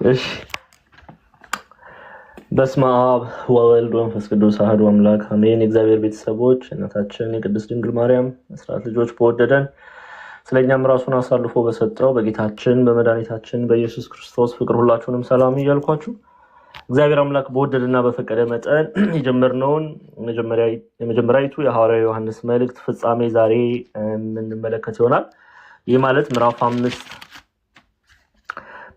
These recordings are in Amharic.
እሺ በስመ አብ ወወልድ ወመንፈስ ቅዱስ አሐዱ አምላክ አሜን። የእግዚአብሔር ቤተሰቦች እናታችን የቅድስት ድንግል ማርያም አስራት ልጆች በወደደን ስለኛም ራሱን አሳልፎ በሰጠው በጌታችን በመድኃኒታችን በኢየሱስ ክርስቶስ ፍቅር ሁላችሁንም ሰላም እያልኳችሁ እግዚአብሔር አምላክ በወደደና በፈቀደ መጠን የጀመርነውን የመጀመሪያይቱ የሐዋርያው ዮሐንስ መልእክት ፍጻሜ ዛሬ የምንመለከት ይሆናል። ይህ ማለት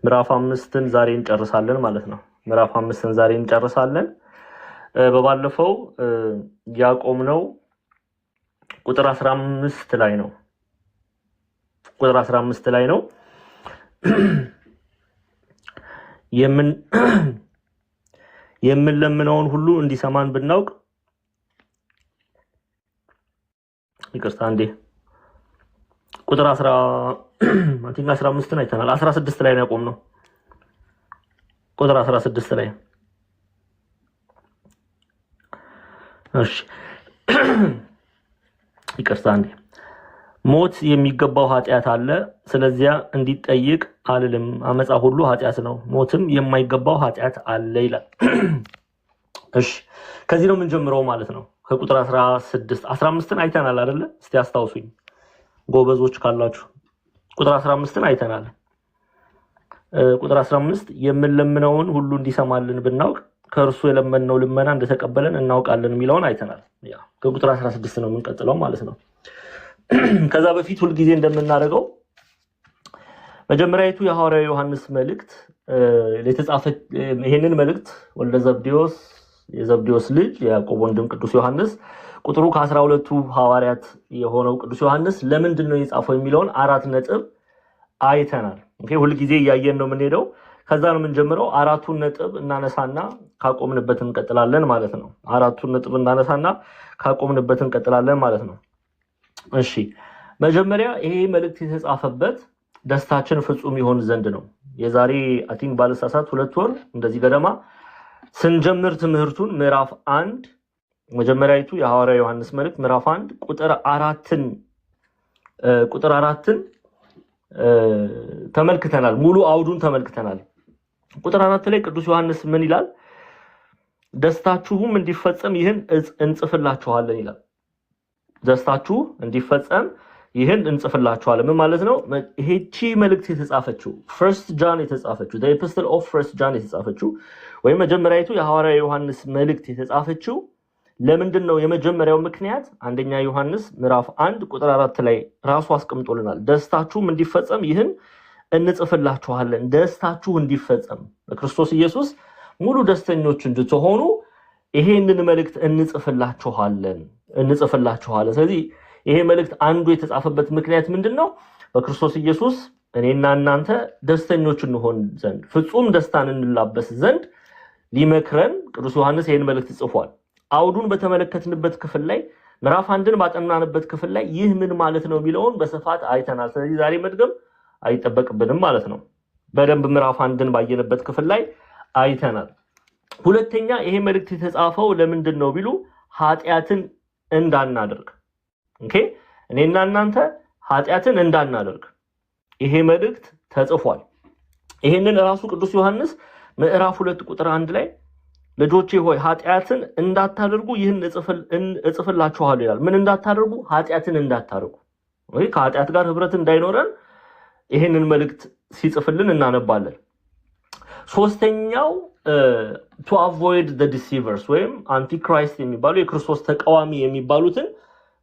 ምዕራፍ 5ን ዛሬ እንጨርሳለን ማለት ነው። ምዕራፍ 5ን ዛሬ እንጨርሳለን። በባለፈው ያቆምነው ቁጥር 15 ላይ ነው። ቁጥር 15 ላይ ነው የምንለምነውን ሁሉ እንዲሰማን ብናውቅ ይቅርታ እንዴ ቁጥር 15ን አይተናል። 16 ላይ ነው ያቆምነው። ቁጥር 16 ላይ እሺ ይቅርታ እንዴ ሞት የሚገባው ኃጢአት አለ፣ ስለዚያ እንዲጠይቅ አልልም። አመጻ ሁሉ ኃጢአት ነው፣ ሞትም የማይገባው ኃጢአት አለ ይላል። እሺ ከዚህ ነው የምንጀምረው ማለት ነው። ከቁጥር 15ን አይተናል አይደለ? እስቲ አስታውሱኝ ጎበዞች ካላችሁ። ቁጥር 15ን አይተናል። ቁጥር 15 የምንለምነውን ሁሉ እንዲሰማልን ብናውቅ ከእርሱ የለመነው ልመና እንደተቀበለን እናውቃለን የሚለውን አይተናል። ያ ከቁጥር 16 ነው የምንቀጥለው ማለት ነው። ከዛ በፊት ሁሉ ጊዜ እንደምናደርገው መጀመሪያይቱ የሐዋርያው ዮሐንስ መልእክት ለተጻፈ ይሄንን መልእክት ወልደ ዘብዴዎስ የዘብዴዎስ ልጅ ያዕቆብ ወንድም ቅዱስ ዮሐንስ ቁጥሩ ከ12ቱ ሐዋርያት የሆነው ቅዱስ ዮሐንስ ለምንድን ነው የጻፈው የሚለውን 4 ነጥብ አይተናል። ሁሉ ጊዜ እያየን ነው የምንሄደው። ከዛ ነው የምንጀምረው። 4ቱን ነጥብ እናነሳና ካቆምንበት እንቀጥላለን ማለት ነው። 4ቱን ነጥብ እናነሳና ካቆምንበት እንቀጥላለን ማለት ነው። እሺ መጀመሪያ ይሄ መልእክት የተጻፈበት ደስታችን ፍጹም ይሆን ዘንድ ነው። የዛሬ አቲንግ ባለሳሳት 2 ወር እንደዚህ ገደማ ስንጀምር ትምህርቱን ምዕራፍ 1 መጀመሪያይቱ የሐዋርያው ዮሐንስ መልእክት ምዕራፍ 1 ቁጥር 4ን ተመልክተናል። ሙሉ አውዱን ተመልክተናል። ቁጥር 4 ላይ ቅዱስ ዮሐንስ ምን ይላል? ደስታችሁም እንዲፈጸም ይህን እንጽፍላችኋለን ይላል። ደስታችሁ እንዲፈጸም ይህን እንጽፍላችኋለን። ምን ማለት ነው? ይሄቺ መልእክት የተጻፈችው ፈርስት ጃን የተጻፈችው the epistle of first John የተጻፈችው ወይም መጀመሪያይቱ የሐዋርያው ዮሐንስ መልእክት የተጻፈችው ለምንድን ነው? የመጀመሪያው ምክንያት አንደኛ ዮሐንስ ምዕራፍ 1 ቁጥር 4 ላይ ራሱ አስቀምጦልናል። ደስታችሁም እንዲፈጸም ይህን እንጽፍላችኋለን። ደስታችሁ እንዲፈጸም በክርስቶስ ኢየሱስ ሙሉ ደስተኞች እንድትሆኑ ይሄንን መልእክት እንጽፍላችኋለን። ስለዚህ ይሄ መልእክት አንዱ የተጻፈበት ምክንያት ምንድነው? በክርስቶስ ኢየሱስ እኔና እናንተ ደስተኞች እንሆን ዘንድ ፍጹም ደስታን እንላበስ ዘንድ ሊመክረን ቅዱስ ዮሐንስ ይሄን መልእክት ጽፏል። አውዱን በተመለከትንበት ክፍል ላይ ምዕራፍ 1ን ባጠናንበት ክፍል ላይ ይህ ምን ማለት ነው የሚለውን በስፋት አይተናል። ስለዚህ ዛሬ መድገም አይጠበቅብንም ማለት ነው። በደንብ ምዕራፍ 1ን ባየንበት ክፍል ላይ አይተናል። ሁለተኛ ይሄ መልእክት የተጻፈው ለምንድን ነው ቢሉ ኃጢአትን እንዳናደርግ። እኔና እናንተ ኃጢአትን እንዳናደርግ ይሄ መልእክት ተጽፏል። ይሄንን ራሱ ቅዱስ ዮሐንስ ምዕራፍ 2 ቁጥር 1 ላይ ልጆቼ ሆይ ኃጢአትን እንዳታደርጉ ይህን እጽፍላችኋለሁ ይላል። ምን እንዳታደርጉ? ኃጢአትን እንዳታደርጉ። ከኃጢአት ጋር ህብረት እንዳይኖረን ይሄንን መልእክት ሲጽፍልን እናነባለን። ሶስተኛው to avoid the deceivers ወይም አንቲክራይስት የሚባሉ የክርስቶስ ተቃዋሚ የሚባሉትን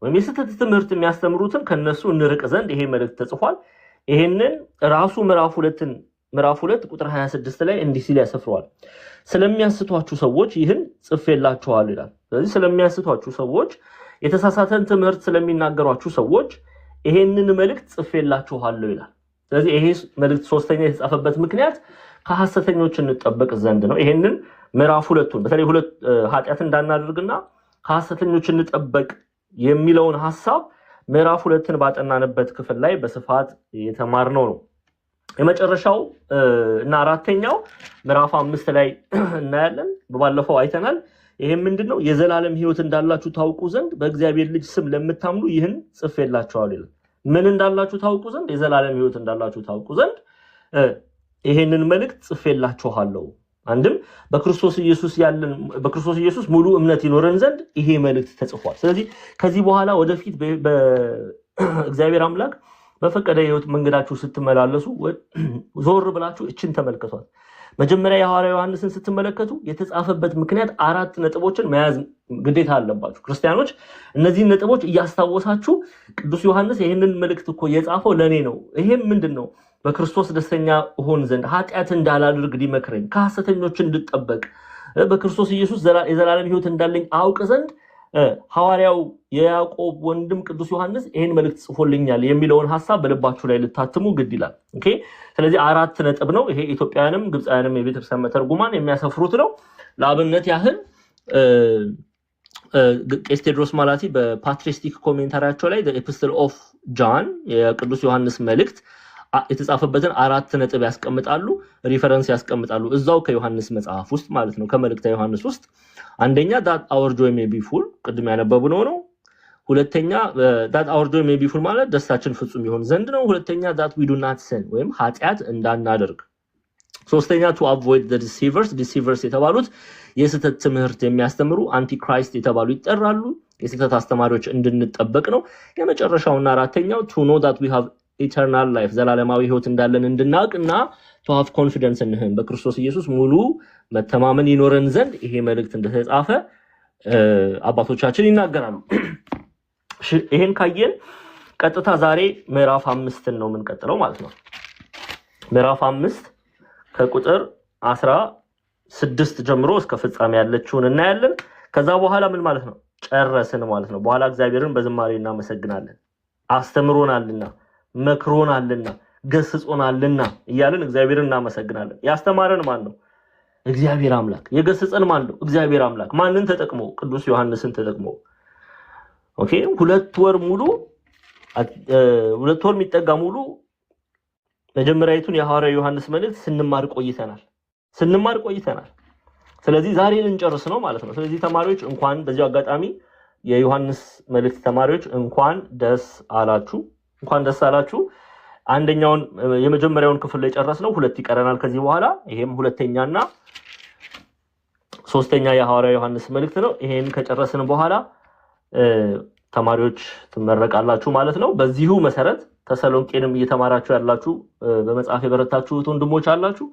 ወይም የስህተት ትምህርት የሚያስተምሩትን ከነሱ እንርቅ ዘንድ ይሄ መልእክት ተጽፏል። ይሄንን ራሱ ምዕራፍ 2 ቁጥር 26 ላይ እንዲህ ሲል ያሰፍረዋል። ስለሚያስቷችሁ ሰዎች ይህን ጽፌላችኋለሁ ይላል። ስለዚህ ስለሚያስቷችሁ ሰዎች፣ የተሳሳተን ትምህርት ስለሚናገሯችሁ ሰዎች ይሄንን መልእክት ጽፌላችኋለሁ ይላል። ስለዚህ ይሄ መልእክት ሶስተኛ የተጻፈበት ምክንያት ከሐሰተኞች እንጠበቅ ዘንድ ነው። ይሄንን ምዕራፍ 2ን በተለይ ኃጢአት እንዳናደርግና ከሐሰተኞች እንጠበቅ የሚለውን ሐሳብ ምዕራፍ 2ን ባጠናንበት ክፍል ላይ በስፋት የተማርነው ነው። የመጨረሻው እና አራተኛው ምዕራፍ 5 ላይ እናያለን። በባለፈው አይተናል። ይሄም ምንድነው? የዘላለም ሕይወት እንዳላችሁ ታውቁ ዘንድ በእግዚአብሔር ልጅ ስም ለምታምኑ ይህን ጽፌላችኋለሁ ይላል። ምን እንዳላችሁ ታውቁ ዘንድ? የዘላለም ሕይወት እንዳላችሁ ታውቁ ዘንድ ይሄንን መልእክት ጽፌላችኋለሁ አንድም በክርስቶስ ኢየሱስ ሙሉ እምነት ይኖረን ዘንድ ይሄ መልእክት ተጽፏል። ስለዚህ ከዚህ በኋላ ወደፊት በእግዚአብሔር አምላክ በፈቀደ ህይወት መንገዳችሁ ስትመላለሱ ዞር ብላችሁ እችን ተመልከቷት። መጀመሪያ የሐዋርያ ዮሐንስን ስትመለከቱ የተጻፈበት ምክንያት 4 ነጥቦችን መያዝ ግዴታ አለባችሁ ክርስቲያኖች። እነዚህ ነጥቦች እያስታወሳችሁ ቅዱስ ዮሐንስ ይሄንን መልእክት እኮ የጻፈው ለኔ ነው። ይሄም ምንድነው? በክርስቶስ ደስተኛ ሆን ዘንድ ኃጢአት እንዳላደርግ ሊመክረኝ፣ ከሐሰተኞች እንድጠበቅ፣ በክርስቶስ ኢየሱስ የዘላለም ህይወት እንዳለኝ አውቅ ዘንድ ሐዋርያው የያዕቆብ ወንድም ቅዱስ ዮሐንስ ይሄን መልእክት ጽፎልኛል የሚለውን ሐሳብ በልባችሁ ላይ ልታትሙ ግድ ይላል። ኦኬ። ስለዚህ 4 ነጥብ ነው። ይሄ ኢትዮጵያውያንም ግብፃውያንም የቤተክርስቲያን መተርጉማን የሚያሰፍሩት ነው። ለአብነት ያህል ቄስ ቴዎድሮስ ማላቲ በፓትሪስቲክ ኮሜንታሪያቸው ላይ ኤፒስትል ኦፍ ጃን የቅዱስ ዮሐንስ መልእክት የተጻፈበትን 4 ነጥብ ያስቀምጣሉ፣ ሪፈረንስ ያስቀምጣሉ እዛው ከዮሐንስ መጽሐፍ ውስጥ ማለት ነው፣ ከመልእክተ ዮሐንስ ውስጥ። አንደኛ that our joy may be full ቅድም ያነበብነው ነው። ሁለተኛ that our joy may be full ማለት ደስታችን ፍጹም ይሆን ዘንድ ነው። ሁለተኛ that we do not sin ወይም ኃጢአት እንዳናደርግ። ሶስተኛ to avoid the deceivers የተባሉት የስህተት ትምህርት የሚያስተምሩ አንቲክራይስት የተባሉ ይጠራሉ። የስህተት አስተማሪዎች እንድንጠበቅ ነው። የመጨረሻውና አራተኛው to know that we have eternal life ዘላለማዊ ህይወት እንዳለን እንድናውቅና to have confidence in him በክርስቶስ ኢየሱስ ሙሉ መተማመን ይኖረን ዘንድ ይሄ መልእክት እንደተጻፈ አባቶቻችን ይናገራሉ። ይሄን ካየን ቀጥታ ዛሬ ምዕራፍ 5 ነው የምንቀጥለው ማለት ነው። ምዕራፍ 5 ከቁጥር 16 ጀምሮ እስከ ፍጻሜ ያለችውን እናያለን። ከዛ በኋላ ምን ማለት ነው? ጨረስን ማለት ነው። በኋላ እግዚአብሔርን በዝማሬ እናመሰግናለን። አስተምሮናልና መክሮናልና ገስጾናልና እያልን እግዚአብሔርን እናመሰግናለን። ያስተማረን ማን ነው? እግዚአብሔር አምላክ። የገሰጸን ማን ነው? እግዚአብሔር አምላክ። ማንን ተጠቅሞ? ቅዱስ ዮሐንስን ተጠቅሞ። ኦኬ። 2 ወር ሙሉ 2 ወር የሚጠጋ ሙሉ መጀመሪያዊቱን የሐዋርያ ዮሐንስ መልእክት ስንማር ቆይተናል። ስለዚህ ዛሬ ልንጨርስ ነው ማለት ነው። ስለዚህ ተማሪዎች እንኳን በዚህ አጋጣሚ የዮሐንስ መልእክት ተማሪዎች እንኳን ደስ አላችሁ። አንደኛውን የመጀመሪያውን ክፍል ላይ ጨረስነው፣ 2 ይቀረናል ከዚህ በኋላ። ይሄም ሁለተኛና ሶስተኛ የሐዋርያ ዮሐንስ መልእክት ነው። ይሄን ከጨረስን በኋላ ተማሪዎች ትመረቃላችሁ ማለት ነው። በዚሁ መሰረት ተሰሎንቄንም እየተማራችሁ ያላችሁ በመጽሐፍ የበረታችሁት ወንድሞች አላችሁ።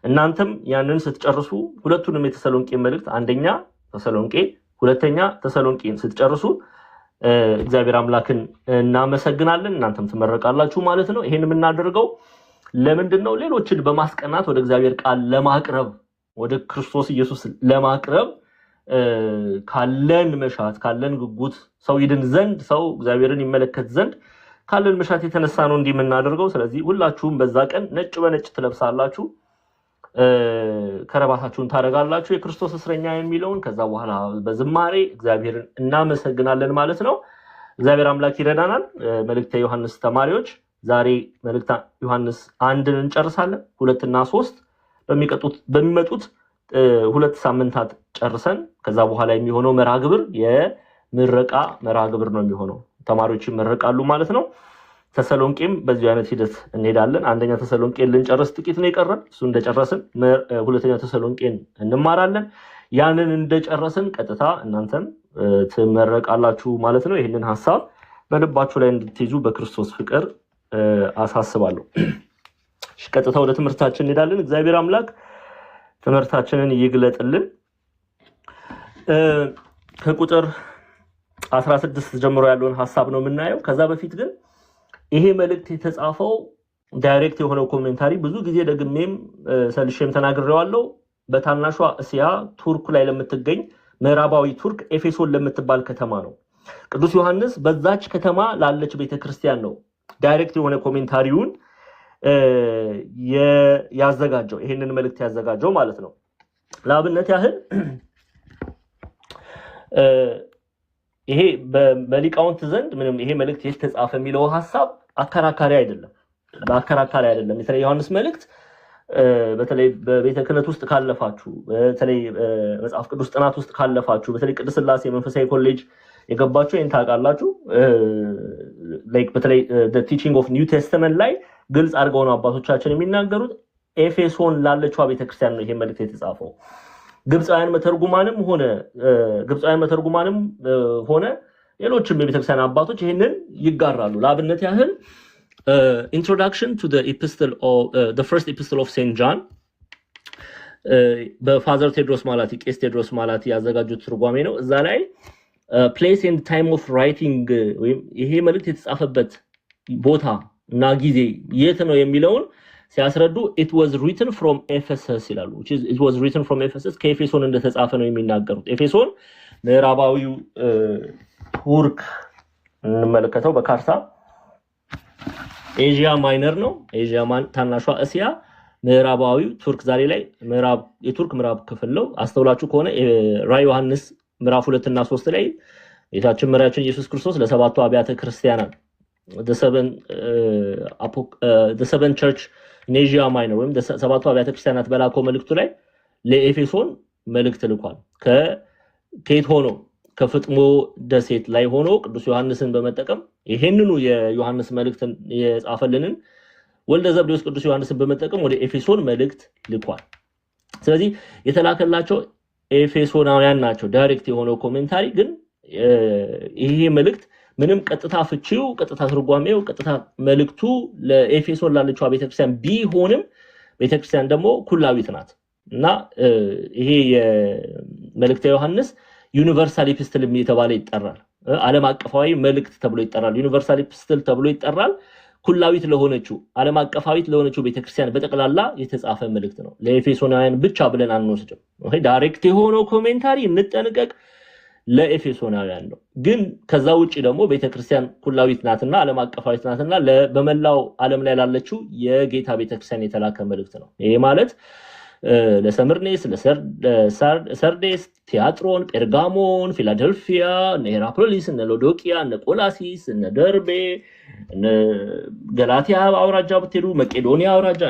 እናንተም ያንን ስትጨርሱ ሁለቱንም የተሰሎንቄ መልእክት አንደኛ ተሰሎንቄ፣ ሁለተኛ ተሰሎንቄን ስትጨርሱ እግዚአብሔር አምላክን እናመሰግናለን። እናንተም ትመረቃላችሁ ማለት ነው። ይሄን የምናደርገው ለምንድነው? ሌሎችን በማስቀናት ወደ እግዚአብሔር ቃል ለማቅረብ፣ ወደ ክርስቶስ ኢየሱስ ለማቅረብ ካለን መሻት ካለን ጉጉት ሰው ይድን ዘንድ ሰው እግዚአብሔርን ይመለከት ዘንድ ካለን መሻት የተነሳ ነው እንዲህ የምናደርገው። ስለዚህ ሁላችሁም በዛ ቀን ነጭ በነጭ ትለብሳላችሁ፣ ከረባታችሁን ታረጋላችሁ የክርስቶስ እስረኛ የሚለውን። ከዛ በኋላ በዝማሬ እግዚአብሔርን እናመሰግናለን ማለት ነው። እግዚአብሔር አምላክ ይረዳናል። መልእክተ ዮሐንስ ተማሪዎች ዛሬ መልእክተ ዮሐንስ 1ን እንጨርሳለን። 2 እና 3 በሚመጡት 2 ሳምንታት ጨርሰን ከዛ በኋላ የሚሆነው መርሃ ግብር የምረቃ መርሃ ግብር ነው የሚሆነው። ተማሪዎች ይመረቃሉ ማለት ነው። ተሰሎንቄም በዚህ አይነት ሂደት እንሄዳለን። አንደኛ ተሰሎንቄን ልንጨርስ ጥቂት ነው የቀረን። እሱ እንደጨረስን ሁለተኛ ተሰሎንቄን እንማራለን። ያንን እንደጨረስን ቀጥታ እናንተም ትመረቃላችሁ ማለት ነው። ይሄንን ሐሳብ በልባችሁ ላይ እንድትይዙ በክርስቶስ ፍቅር አሳስባለሁ። ቀጥታ ወደ ትምህርታችን እንሄዳለን። እግዚአብሔር አምላክ ትምህርታችንን ይግለጥልን። ከቁጥር 16 ጀምሮ ያለውን ሐሳብ ነው የምናየው። ከዛ በፊት ግን ይሄ መልእክት የተጻፈው ዳይሬክት የሆነው ኮሜንታሪ ብዙ ጊዜ ደግሜም ሰልሼም ተናግሬዋለሁ። በታናሿ እስያ ቱርክ ላይ ለምትገኝ ምዕራባዊ ቱርክ ኤፌሶን ለምትባል ከተማ ነው። ቅዱስ ዮሐንስ በዛች ከተማ ላለች ቤተክርስቲያን ነው ዳይሬክት የሆነ ኮሜንታሪውን ያዘጋጀው፣ ይሄንን መልእክት ያዘጋጀው ማለት ነው። ለአብነት ያህል ይሄ በሊቃውንት ዘንድ ምንም ይሄ መልእክት የተጻፈ የሚለው ሐሳብ አከራካሪ አይደለም። በተለይ ዮሐንስ መልእክት በተለይ በቤተ ክህነት ውስጥ ካለፋችሁ፣ በተለይ መጽሐፍ ቅዱስ ጥናት ውስጥ ካለፋችሁ፣ በተለይ ቅድስት ሥላሴ መንፈሳዊ ኮሌጅ የገባችሁ ይሄን ታውቃላችሁ። በተለይ the teaching of New Testament ላይ ግልጽ አድርገው ነው አባቶቻችን የሚናገሩት። ኤፌሶን ላለችው ቤተክርስቲያን ነው ይሄ መልእክት የተጻፈው። ግብፃውያን መተርጉማንም ሆነ ሌሎችም የቤተክርስቲያን አባቶች ይሄንን ይጋራሉ። ለአብነት ያህል introduction to the epistle of the first epistle of St. John በፋዘር ቴድሮስ ማላቲ ቄስ ቴድሮስ ማላቲ ያዘጋጁት ትርጓሜ ነው። እዛ ላይ place and time of writing ወይም ይሄ መልእክት የተጻፈበት ቦታ እና ጊዜ የት ነው የሚለውን ሲያስረዱ it was written from Ephesus ይላሉ። which is it was written from Ephesus ከኤፌሶን እንደተጻፈ ነው የሚናገሩት። ኤፌሶን ምዕራባዊው ቱርክ እንመለከተው በካርታ ኤዥያ ማይነር ነው። ኤዥያ ታናሿ እስያ ምዕራባዊው ቱርክ ዛሬ ላይ የቱርክ ምዕራብ ክፍል ነው። አስተውላችሁ ከሆነ ራዕይ ዮሐንስ ምዕራፍ 2 እና 3 ላይ ጌታችን መሪያችን ኢየሱስ ክርስቶስ ለሰባቱ አብያተ ክርስቲያናት the seven church in Asia Minor ወይም ሰባቱ አብያተ ክርስቲያናት በላከው መልእክቱ ላይ ለኤፌሶን መልእክት ልኳል። ከየት ሆኖ ከፍጥሞ ደሴት ላይ ሆኖ ቅዱስ ዮሐንስን በመጠቀም ይሄንኑ የዮሐንስ መልእክትን የጻፈልንን ወልደ ዘብዴዎስ ቅዱስ ዮሐንስን በመጠቀም ወደ ኤፌሶን መልእክት ልኳል። ስለዚህ የተላከላቸው ኤፌሶናውያን ናቸው። ዳይሬክት የሆነው ኮሜንታሪ ግን ይሄ መልእክት ምንም ቀጥታ ፍቺው ቀጥታ ትርጓሜው ቀጥታ መልእክቱ ለኤፌሶን ላለችው ቤተክርስቲያን ቢሆንም ቤተክርስቲያን ደግሞ ኩላዊት ናት እና ይሄ የመልእክተ ዮሐንስ ዩኒቨርሳል ኢፒስትል እየተባለ ይጠራል። ዓለም አቀፋዊ መልእክት ተብሎ ይጠራል። ዩኒቨርሳል ኢፒስትል ተብሎ ይጠራል። ኩላዊት ለሆነችው ዓለም አቀፋዊት ለሆነችው ቤተክርስቲያን በጠቅላላ የተጻፈ መልእክት ነው። ለኤፌሶናውያን ብቻ ብለን አንወስድም። ዳይሬክት የሆነው ኮሜንታሪ እንጠንቀቅ ለኤፌሶናውያን ነው። ግን ከዛ ውጪ ደግሞ ቤተክርስቲያን ኩላዊት ናትና ዓለም አቀፋዊት ናትና በመላው ዓለም ላይ ላለችው የጌታ ቤተክርስቲያን የተላከ መልእክት ነው። ይሄ ማለት ለሰምርኔስ፣ ለሰርዴስ፣ ቲያጥሮን፣ ጴርጋሞን፣ ፊላደልፊያ፣ ሄራፖሊስ፣ ሎዶቂያ፣ ቆላሲስ፣ ደርቤ፣ ገላትያ አውራጃ ብትሄዱ መቄዶንያ አውራጃ፣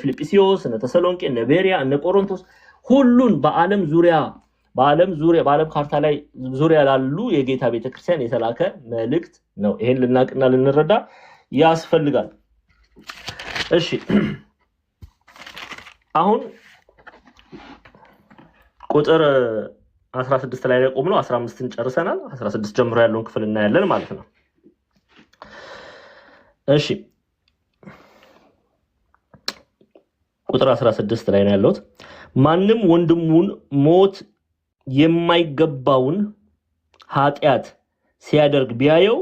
ፊልጵስዩስ፣ ተሰሎንቄ፣ ቤሪያ፣ ቆሮንቶስ ሁሉን በዓለም በዓለም ካርታ ላይ ዙሪያ ላሉ የጌታ ቤተክርስቲያን የተላከ መልእክት ነው። ይሄን ልናቅና ልንረዳ ያስፈልጋል። እሺ አሁን ቁጥር 16 ላይ ቆምነው 15ን ጨርሰናል። 16 ጀምሮ ያለውን ክፍል እናያለን ማለት ነው። እሺ ቁጥር 16 ላይ ነው ያለው። ማንም ወንድሙን ሞት የማይገባውን ኃጢአት ሲያደርግ ቢያየው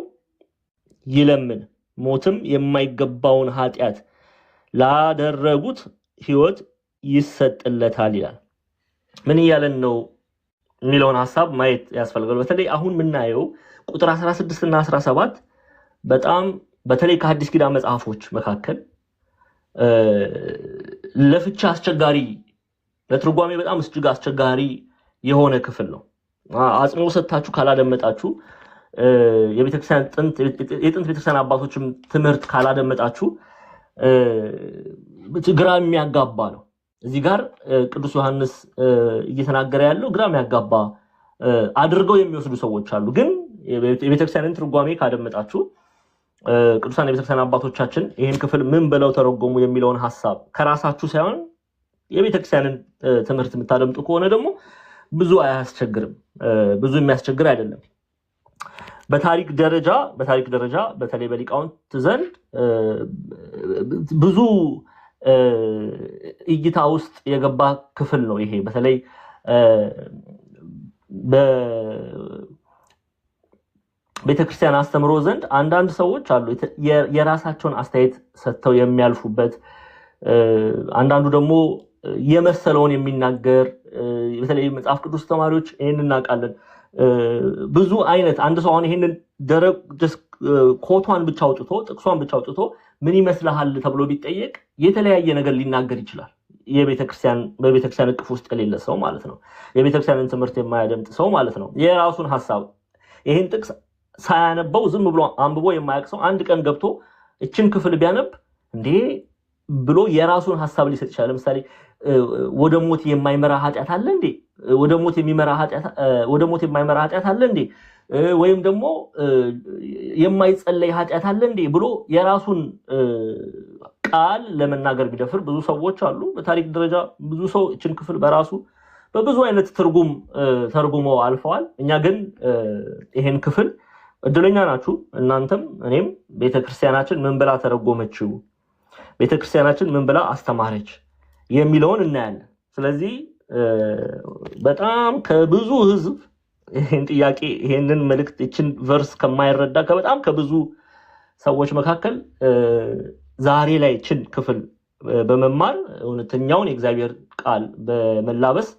ይለምን፣ ሞትም የማይገባውን ኃጢአት ላደረጉት ሕይወት ይሰጥለታል ይላል። ምን እያለን ነው የሚለውን ሐሳብ ማየት ያስፈልጋል። በተለይ አሁን የምናየው ቁጥር 16 እና 17 በጣም በተለይ ከሐዲስ ኪዳን መጽሐፎች መካከል ለፍቻ አስቸጋሪ ለትርጓሜ በጣም እጅግ አስቸጋሪ የሆነ ክፍል ነው። አጽንኦ ሰጥታችሁ ካላደመጣችሁ የጥንት ቤተክርስቲያን አባቶችም ትምህርት ካላደመጣችሁ ግራ የሚያጋባ ነው። እዚህ ጋር ቅዱስ ዮሐንስ እየተናገረ ያለው ግራ የሚያጋባ አድርገው የሚወስዱ ሰዎች አሉ። ግን የቤተክርስቲያንን ትርጓሜ ካደመጣችሁ ቅዱሳን የቤተክርስቲያን አባቶቻችን ይህን ክፍል ምን ብለው ተረጎሙ የሚለውን ሐሳብ ከራሳችሁ ሳይሆን የቤተክርስቲያንን ትምህርት የምታደምጡ ከሆነ ደግሞ ብዙ አያስቸግርም። ብዙ የሚያስቸግር አይደለም። በታሪክ ደረጃ በተለይ በሊቃውንት ዘንድ ብዙ እይታ ውስጥ የገባ ክፍል ነው ይሄ። በተለይ በቤተክርስቲያን አስተምሮ ዘንድ አንዳንድ ሰዎች አሉ የራሳቸውን አስተያየት ሰጥተው የሚያልፉበት፣ አንዳንዱ ደግሞ የመሰለውን የሚናገር። በተለይ መጽሐፍ ቅዱስ ተማሪዎች ይሄንን እናውቃለን። ብዙ አይነት አንድ ሰው አሁን ይሄንን ደረቅ ኮቷን ብቻ አውጥቶ ጥቅሷን ብቻ አውጥቶ ምን ይመስልሃል ተብሎ ቢጠየቅ የተለያየ ነገር ሊናገር ይችላል። በቤተክርስቲያን እቅፍ ውስጥ የሌለ ሰው ማለት ነው። የቤተክርስቲያንን ትምህርት የማያደምጥ ሰው ማለት ነው። የራሱን ሐሳብ ይሄን ጥቅስ ሳያነበው ዝም ብሎ አንብቦ የማያውቅ ሰው አንድ ቀን ገብቶ እችን ክፍል ቢያነብ እንዴ ብሎ የራሱን ሐሳብ ሊሰጥ ይችላል። ለምሳሌ ወደ ሞት የማይመራ ኃጢአት አለ እንዴ? ወደ ሞት የማይመራ ኃጢአት አለ እንዴ? ወይም ደግሞ የማይጸለይ ኃጢአት አለ እንዴ ብሎ የራሱን ቃል ለመናገር ቢደፍር ብዙ ሰዎች አሉ። በታሪክ ደረጃ ብዙ ሰው እችን ክፍል በራሱ በብዙ አይነት ትርጉም ተርጉመው አልፈዋል። እኛ ግን ይሄን ክፍል እድለኛ ናችሁ እናንተም እኔም ቤተክርስቲያናችን ምን ብላ ተረጎመችው፣ ቤተክርስቲያናችን ምን ብላ አስተማረች የሚለውን እናያለን። ስለዚህ በጣም ከብዙ ህዝብ ይሄን ጥያቄ ይሄንን መልእክት እችን ቨርስ ከማይረዳ በጣም ከብዙ ሰዎች መካከል ዛሬ ላይ እችን ክፍል በመማር እውነተኛውን የእግዚአብሔር ቃል በመላበስ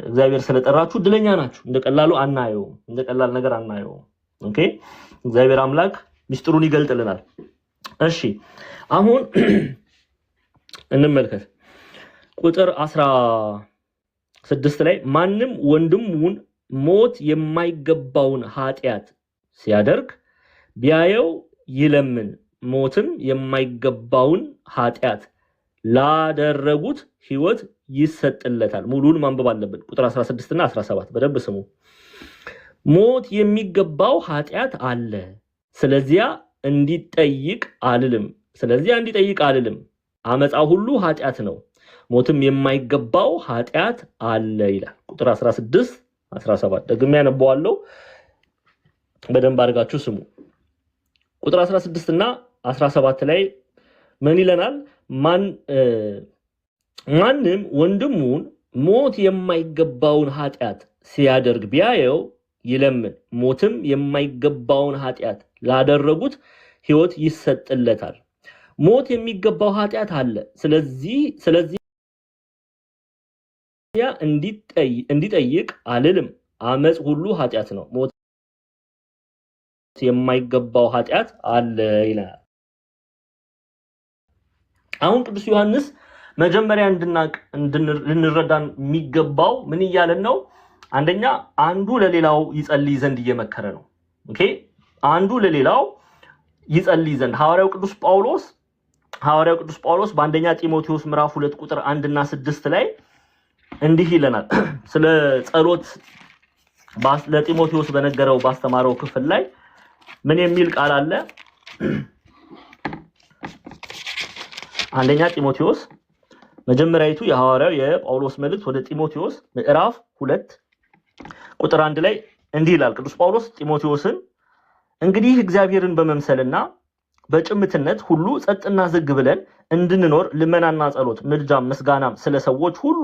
እግዚአብሔር ስለጠራችሁ እድለኛ ናችሁ። እንደቀላሉ አናየው፣ እንደቀላል ነገር አናየው። ኦኬ እግዚአብሔር አምላክ ሚስጥሩን ይገልጥልናል። እሺ አሁን እንመልከት ቁጥር 16 ላይ ማንም ወንድሙን ሞት የማይገባውን ኃጢአት ሲያደርግ ቢያየው ይለምን፣ ሞትም የማይገባውን ኃጢአት ላደረጉት ሕይወት ይሰጥለታል። ሙሉን ማንበብ አለብን። ቁጥር 16 እና 17 በደንብ ስሙ። ሞት የሚገባው ኃጢአት አለ፣ ስለዚያ እንዲጠይቅ አልልም። አመፃ ሁሉ ኃጢአት ነው፣ ሞትም የማይገባው ኃጢአት አለ ይላል። ቁጥር 16 17 ደግሜ ያነበዋለሁ፣ በደንብ አድርጋችሁ ስሙ። ቁጥር 16 እና 17 ላይ ምን ይለናል? ማንም ወንድሙን ሞት የማይገባውን ኃጢአት ሲያደርግ ቢያየው ይለምን፣ ሞትም የማይገባውን ኃጢአት ላደረጉት ሕይወት ይሰጥለታል። ሞት የሚገባው ኃጢአት አለ፣ ስለዚህ እንዲጠይቅ አልልም። አመፅ ሁሉ ኃጢአት ነው፣ ሞት የማይገባው ኃጢአት አለ ይላል። አሁን ቅዱስ ዮሐንስ መጀመሪያ ልንረዳን የሚገባው ምን እያለን ነው? አንደኛ አንዱ ለሌላው ይጸልይ ዘንድ እየመከረ ነው። ኦኬ አንዱ ለሌላው ይጸልይ ዘንድ ሐዋርያው ቅዱስ ጳውሎስ በአንደኛ ጢሞቴዎስ ምዕራፍ 2 ቁጥር 1 እና 6 ላይ እንዲህ ይለናል። ስለ ጸሎት ለጢሞቴዎስ በነገረው ባስተማረው ክፍል ላይ ምን የሚል ቃል አለ? አንደኛ ጢሞቴዎስ መጀመሪያይቱ የሐዋርያው የጳውሎስ መልእክት ወደ ጢሞቴዎስ ምዕራፍ 2 ቁጥር 1 ላይ እንዲህ ይላል ቅዱስ ጳውሎስ ጢሞቴዎስን፣ እንግዲህ እግዚአብሔርን በመምሰልና በጭምትነት ሁሉ ጸጥና ዝግ ብለን እንድንኖር ልመናና ጸሎት፣ ምልጃም ምስጋናም ስለ ሰዎች ሁሉ፣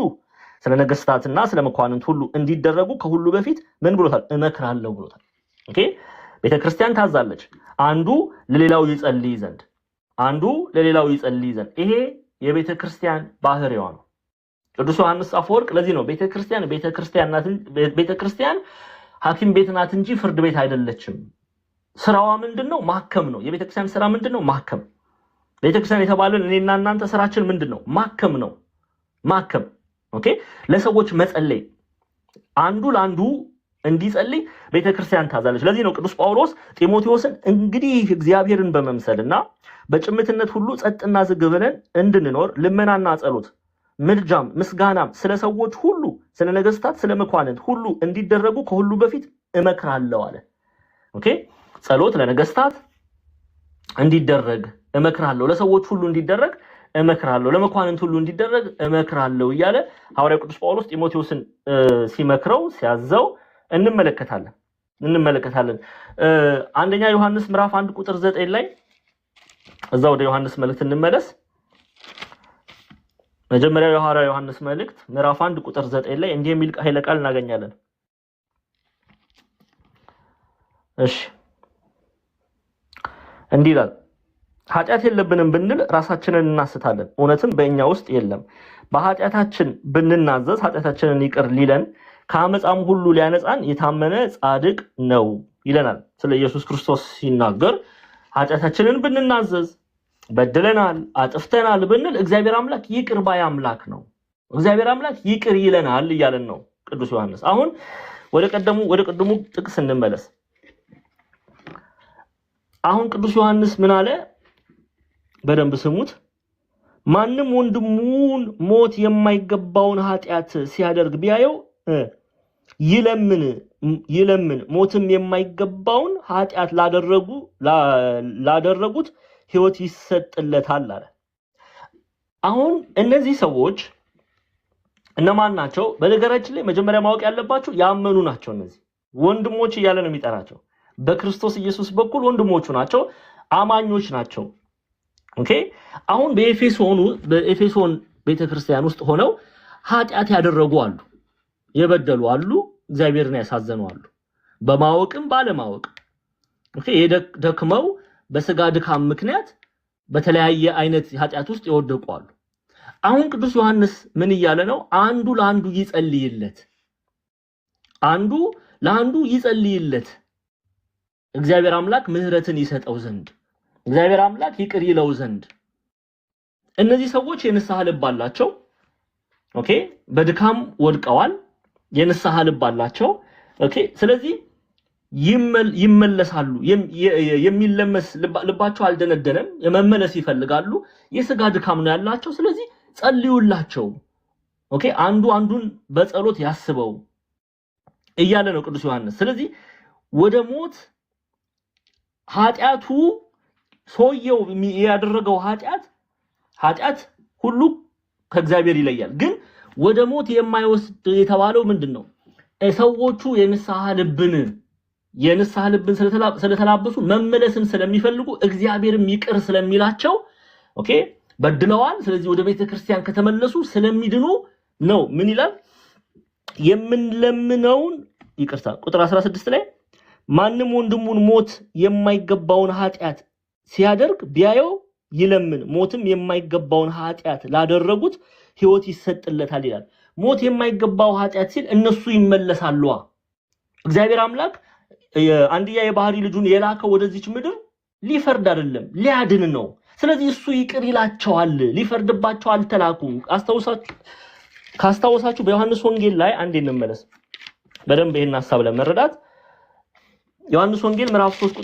ስለ ነገስታትና ስለ መኳንንት ሁሉ እንዲደረጉ ከሁሉ በፊት ምን ብሎታል? እመክራለሁ ብሎታል። ኦኬ ቤተክርስቲያን ታዛለች አንዱ ለሌላው ይጸልይ ዘንድ። ይሄ የቤተክርስቲያን ባህሪዋ ነው። ቅዱስ ዮሐንስ አፈወርቅ ለዚህ ነው ቤተክርስቲያን ሐኪም ቤት ናት እንጂ ፍርድ ቤት አይደለችም። ስራዋ ምንድነው? ማከም ነው። የቤተክርስቲያን ስራ ምንድነው? ማከም። ቤተክርስቲያን የተባለን እኔና እናንተ ስራችን ምንድነው? ማከም ነው። ማከም ኦኬ ለሰዎች መጸለይ፣ አንዱ ለአንዱ እንዲጸልይ ቤተክርስቲያን ታዛለች። ለዚህ ነው ቅዱስ ጳውሎስ ጢሞቴዎስን እንግዲህ እግዚአብሔርን በመምሰልና በጭምትነት ሁሉ ጸጥና ዝግ ብለን እንድንኖር ልመናና ጸሎት፣ ምልጃም ምስጋናም ስለ ሰዎች ሁሉ፣ ስለ ነገስታት፣ ስለ መኳንንት ሁሉ እንዲደረጉ ከሁሉ በፊት እመክራለሁ አለ። ኦኬ ጸሎት ለነገስታት እንዲደረግ እመክራለሁ፣ ለሰዎች ሁሉ እንዲደረግ እመክራለሁ፣ ለመኳንንት ሁሉ እንዲደረግ እመክራለሁ እያለ ሐዋርያው ቅዱስ ጳውሎስ ጢሞቴዎስን ሲመክረው ሲያዘው እንመለከታለን። አንደኛ ዮሐንስ ምዕራፍ 1 ቁጥር 9 ላይ እዛ ወደ ዮሐንስ መልእክት እንመለስ። መጀመሪያ የሐዋርያው ዮሐንስ መልእክት ምዕራፍ 1 ቁጥር 9 ላይ እንዲህ የሚል ኃይለ ቃል እናገኛለን። እሺ እንዲህ ይላል፣ ኃጢአት የለብንም ብንል ራሳችንን እናስታለን፣ እውነትም በእኛ ውስጥ የለም። በኃጢአታችን ብንናዘዝ ኃጢአታችንን ይቅር ሊለን ከአመፃም ሁሉ ሊያነጻን የታመነ ጻድቅ ነው ይለናል። ስለ ኢየሱስ ክርስቶስ ሲናገር ኃጢአታችንን ብንናዘዝ በድለናል፣ አጥፍተናል ብንል እግዚአብሔር አምላክ ይቅር ባይ አምላክ ነው። እግዚአብሔር አምላክ ይቅር ይለናል እያለን ነው ቅዱስ ዮሐንስ። አሁን ወደ ቀደሙ ጥቅስ እንመለስ። አሁን ቅዱስ ዮሐንስ ምን አለ? በደንብ ስሙት። ማንም ወንድሙን ሞት የማይገባውን ኃጢአት ሲያደርግ ቢያየው ይለምን፣ ሞትም የማይገባውን ኃጢአት ላደረጉት ሕይወት ይሰጥለታል አለ። አሁን እነዚህ ሰዎች እነማን ናቸው? በነገራችን ላይ መጀመሪያ ማወቅ ያለባችሁ ያመኑ ናቸው። እነዚህ ወንድሞች እያለ ነው የሚጠራቸው። በክርስቶስ ኢየሱስ በኩል ወንድሞቹ ናቸው፣ አማኞች ናቸው። ኦኬ። አሁን በኤፌሶን ቤተክርስቲያን ውስጥ ሆነው ኃጢአት ያደረጉ አሉ፣ የበደሉ አሉ፣ እግዚአብሔርን ያሳዘኑ አሉ፣ በማወቅም ባለማወቅ ኦኬ፣ የደክመው በስጋ ድካም ምክንያት በተለያየ አይነት ኃጢአት ውስጥ ይወደቁ አሉ። አሁን ቅዱስ ዮሐንስ ምን እያለ ነው? አንዱ ለአንዱ ይጸልይለት፣ አንዱ ለአንዱ ይጸልይለት፣ እግዚአብሔር አምላክ ምህረትን ይሰጠው ዘንድ፣ እግዚአብሔር አምላክ ይቅር ይለው ዘንድ። እነዚህ ሰዎች የንስሐ ልብ አላቸው። ኦኬ፣ በድካም ወድቀዋል፣ የንስሐ ልብ አላቸው። ኦኬ፣ ስለዚህ ይመለሳሉ። የሚለመስ ልባቸው አልደነደነም፣ የመመለስ ይፈልጋሉ። የስጋ ድካም ነው ያላቸው። ስለዚህ ጸልዩላቸው። ኦኬ፣ አንዱ አንዱን በጸሎት ያስበው እያለ ነው ቅዱስ ዮሐንስ። ስለዚህ ወደ ሞት ኃጢአቱ ሰውየው ያደረገው ኃጢአት ሁሉ ከእግዚአብሔር ይለያል። ግን ወደ ሞት የማይወስድ የተባለው ምንድነው? ሰዎቹ የንስሐ ልብን ስለተላበሱ መመለስን ስለሚፈልጉ እግዚአብሔርም ይቅር ስለሚላቸው ኦኬ በድለዋል። ስለዚህ ወደ ቤተክርስቲያን ከተመለሱ ስለሚድኑ ነው። ምን ይላል? የምንለምነውን ይቅርታ ቁጥር 16 ላይ ማንም ወንድሙን ሞት የማይገባውን ኃጢአት ሲያደርግ ቢያየው ይለምን፣ ሞትም የማይገባውን ኃጢአት ላደረጉት ሕይወት ይሰጥለታል ይላል። ሞት የማይገባው ኃጢአት ሲል እነሱ ይመለሳሉ። እግዚአብሔር አምላክ አንድያ የባህሪ ልጁን የላከው ወደዚች ምድር ሊፈርድ አይደለም ሊያድን ነው። ስለዚህ እሱ ይቅር ይላቸዋል፣ ሊፈርድባቸው አልተላኩም። ካስታወሳችሁ በዮሐንስ ወንጌል ላይ አንዴ እንመለስ በደንብ ይሄን ሐሳብ ለመረዳት። ዮሐንስ ወንጌል ምዕራፍ 3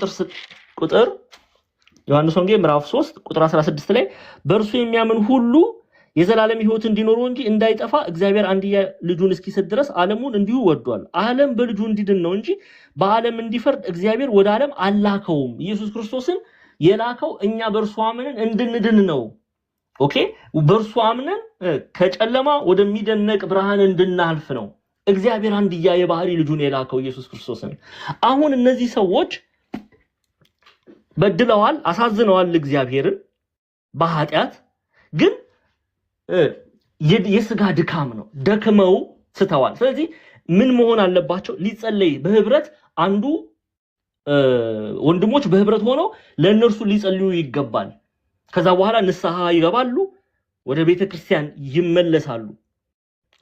ቁጥር 16 ላይ በእርሱ የሚያምን ሁሉ የዘላለም ሕይወት እንዲኖረው እንጂ እንዳይጠፋ እግዚአብሔር አንድያ ልጁን እስኪሰጥ ድረስ ዓለሙን እንዲሁ ወዷል። ዓለም በልጁ እንዲድን ነው እንጂ በዓለም እንዲፈርድ እግዚአብሔር ወደ ዓለም አላከውም። ኢየሱስ ክርስቶስን የላከው እኛ በእርሱ አምነን እንድንድን ነው። ኦኬ፣ በእርሱ አምነን ከጨለማ ወደሚደነቅ ብርሃን እንድናልፍ ነው እግዚአብሔር አንድያ የባህሪ ልጁን የላከው ኢየሱስ ክርስቶስን። አሁን እነዚህ ሰዎች በድለዋል፣ አሳዝነዋል እግዚአብሔርን በኃጢአት ግን የስጋ ድካም ነው፣ ደክመው ስተዋል። ስለዚህ ምን መሆን አለባቸው? ሊጸለይ በህብረት አንዱ ወንድሞች በህብረት ሆነው ለእነርሱ ሊጸልዩ ይገባል። ከዛ በኋላ ንስሐ ይገባሉ፣ ወደ ቤተክርስቲያን ይመለሳሉ።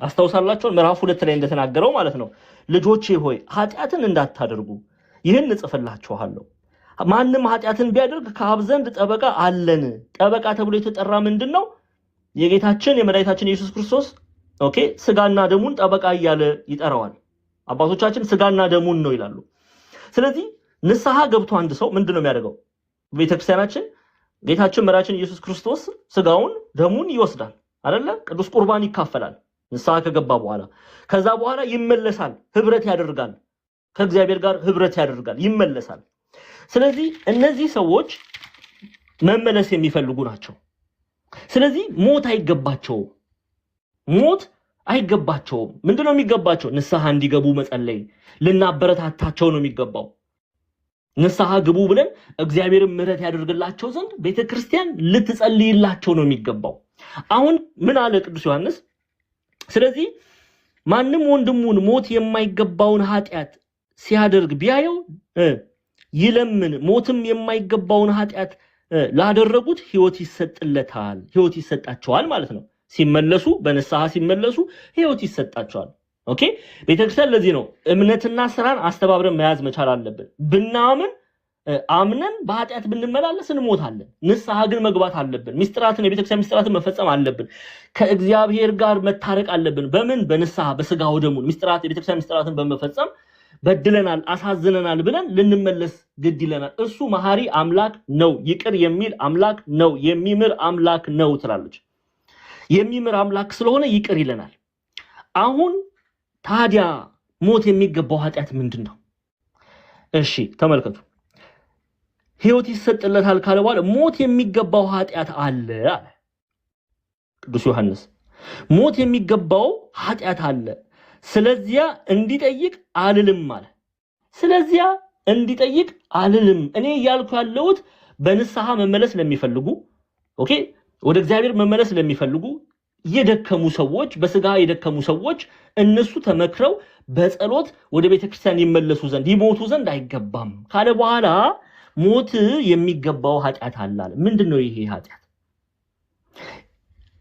አስታውሳላችሁ ምዕራፍ 2 ላይ እንደተናገረው ማለት ነው። ልጆቼ ሆይ ኃጢአትን እንዳታደርጉ ይህን እጽፍላችኋለሁ። ማንም ኃጢአትን ቢያደርግ ከአብ ዘንድ ጠበቃ አለን። ጠበቃ ተብሎ የተጠራ ምንድነው? የጌታችን የመድኃኒታችን ኢየሱስ ክርስቶስ ኦኬ ስጋና ደሙን ጠበቃ እያለ ይጠራዋል። አባቶቻችን ስጋና ደሙን ነው ይላሉ። ስለዚህ ንስሐ ገብቶ አንድ ሰው ምንድነው የሚያደርገው? ቤተክርስቲያናችን ጌታችን መድኃኒታችን ኢየሱስ ክርስቶስ ስጋውን ደሙን ይወስዳል አይደለ? ቅዱስ ቁርባን ይካፈላል ንስሐ ከገባ በኋላ። ከዛ በኋላ ይመለሳል፣ ህብረት ያደርጋል፣ ከእግዚአብሔር ጋር ህብረት ያደርጋል፣ ይመለሳል። ስለዚህ እነዚህ ሰዎች መመለስ የሚፈልጉ ናቸው። ስለዚህ ሞት አይገባቸውም። ምንድነው የሚገባቸው? ንስሐ እንዲገቡ መጸለይ፣ ልናበረታታቸው ነው የሚገባው። ንስሐ ግቡ ብለን እግዚአብሔርን ምህረት ያደርግላቸው ዘንድ ቤተክርስቲያን ልትጸልይላቸው ነው የሚገባው። አሁን ምን አለ ቅዱስ ዮሐንስ? ስለዚህ ማንም ወንድሙን ሞት የማይገባውን ኃጢአት ሲያደርግ ቢያየው ይለምን፣ ሞትም የማይገባውን ኃጢአት ላደረጉት ሕይወት ይሰጥለታል፣ ሕይወት ይሰጣቸዋል ማለት ነው። ሲመለሱ በንስሐ ሲመለሱ ሕይወት ይሰጣቸዋል። ኦኬ፣ ቤተክርስቲያን ለዚህ ነው እምነትና ስራን አስተባብረን መያዝ መቻል አለብን። ብናምን አምነን በኃጢአት ብንመላለስ እንሞታለን። ንስሐ ግን መግባት አለብን። ሚስጥራትን የቤተክርስቲያን ሚስጥራትን መፈጸም አለብን። ከእግዚአብሔር ጋር መታረቅ አለብን። በምን? በንስሐ በስጋው ደሙን ሚስጥራት የቤተክርስቲያን ሚስጥራትን በመፈጸም በድለናል፣ አሳዝነናል ብለን ልንመለስ ግድ ይለናል። እርሱ መሐሪ አምላክ ነው፣ ይቅር የሚል አምላክ ነው፣ የሚምር አምላክ ነው ትላለች። የሚምር አምላክ ስለሆነ ይቅር ይለናል። አሁን ታዲያ ሞት የሚገባው ኃጢአት ምንድነው? እሺ ተመልከቱ። ሕይወት ይሰጥለታል ካለ በኋላ ሞት የሚገባው ኃጢአት አለ አለ ቅዱስ ዮሐንስ። ሞት የሚገባው ኃጢአት አለ፣ ስለዚያ እንዲጠይቅ አልልም አለ። ስለዚያ እንዲጠይቅ አልልም። እኔ ያልኩ ያለሁት በንስሐ መመለስ ለሚፈልጉ ኦኬ፣ ወደ እግዚአብሔር መመለስ ለሚፈልጉ የደከሙ ሰዎች፣ በስጋ የደከሙ ሰዎች እነሱ ተመክረው በጸሎት ወደ ቤተክርስቲያን ይመለሱ ዘንድ ይሞቱ ዘንድ አይገባም ካለ በኋላ ሞት የሚገባው ኃጢአት አለ። ምንድነው ይሄ ኃጢአት?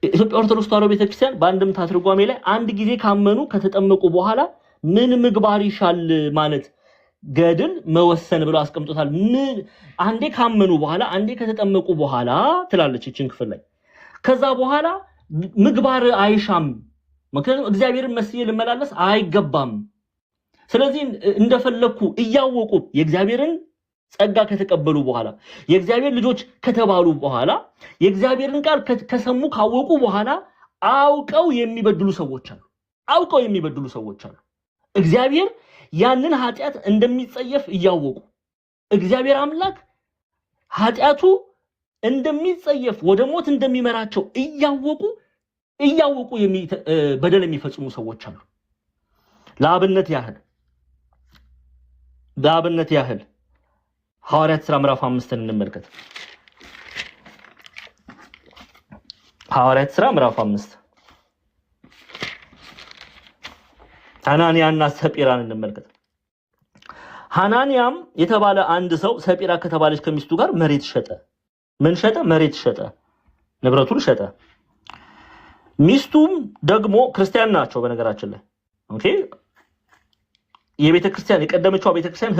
ኢትዮጵያ ኦርቶዶክስ ተዋሕዶ ቤተክርስቲያን በአንድምታ ትርጓሜ ላይ አንድ ጊዜ ካመኑ ከተጠመቁ በኋላ ምን ምግባር ይሻል ማለት ገድል መወሰን ብሎ አስቀምጦታል። ምን አንዴ ካመኑ በኋላ አንዴ ከተጠመቁ በኋላ ትላለች እቺን ክፍል ላይ። ከዛ በኋላ ምግባር አይሻም፣ ምክንያቱም እግዚአብሔርን መስዬ ልመላለስ አይገባም። ስለዚህ እንደፈለኩ እያወቁ የእግዚአብሔርን ጸጋ ከተቀበሉ በኋላ የእግዚአብሔር ልጆች ከተባሉ በኋላ የእግዚአብሔርን ቃል ከሰሙ ካወቁ በኋላ አውቀው የሚበድሉ ሰዎች አሉ። አውቀው የሚበድሉ ሰዎች አሉ። እግዚአብሔር ያንን ኃጢአት እንደሚጸየፍ እያወቁ እግዚአብሔር አምላክ ኃጢአቱ እንደሚጸየፍ ወደ ሞት እንደሚመራቸው እያወቁ በደል የሚፈጽሙ ሰዎች አሉ። ለአብነት ያህል ሐዋርያት ሥራ ምዕራፍ 5 እንመልከት። ሐዋርያት ሥራ ምዕራፍ 5 ሐናንያና ሰጲራን እንመልከት። ሐናንያም የተባለ አንድ ሰው ሰጲራ ከተባለች ከሚስቱ ጋር መሬት ሸጠ። ምን ሸጠ? መሬት ሸጠ፣ ንብረቱን ሸጠ። ሚስቱም ደግሞ ክርስቲያን ናቸው። በነገራችን ላይ ኦኬ፣ የቤተክርስቲያን የቀደመችው ቤተክርስቲያን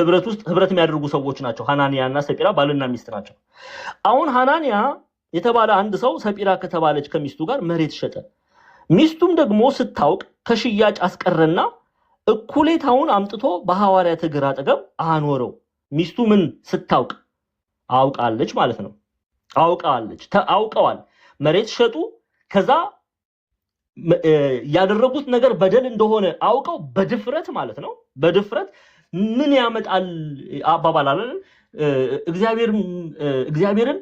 ህብረት የሚያደርጉ ሰዎች ናቸው። ሐናንያና ሰጲራ ባልና ሚስት ናቸው። አሁን ሐናንያ የተባለ አንድ ሰው ሰጲራ ከተባለች ከሚስቱ ጋር መሬት ሸጠ። ሚስቱም ደግሞ ስታውቅ ከሽያጭ አስቀረና እኩሌታውን አምጥቶ በሐዋርያት እግር አጠገብ አኖረው። ሚስቱ ምን ስታውቅ? አውቃለች ማለት ነው። አውቀዋል። መሬት ሸጡ። ከዛ ያደረጉት ነገር በደል እንደሆነ አውቀው በድፍረት ማለት ነው። በድፍረት ምን ያመጣል አባባል አለ። እግዚአብሔርን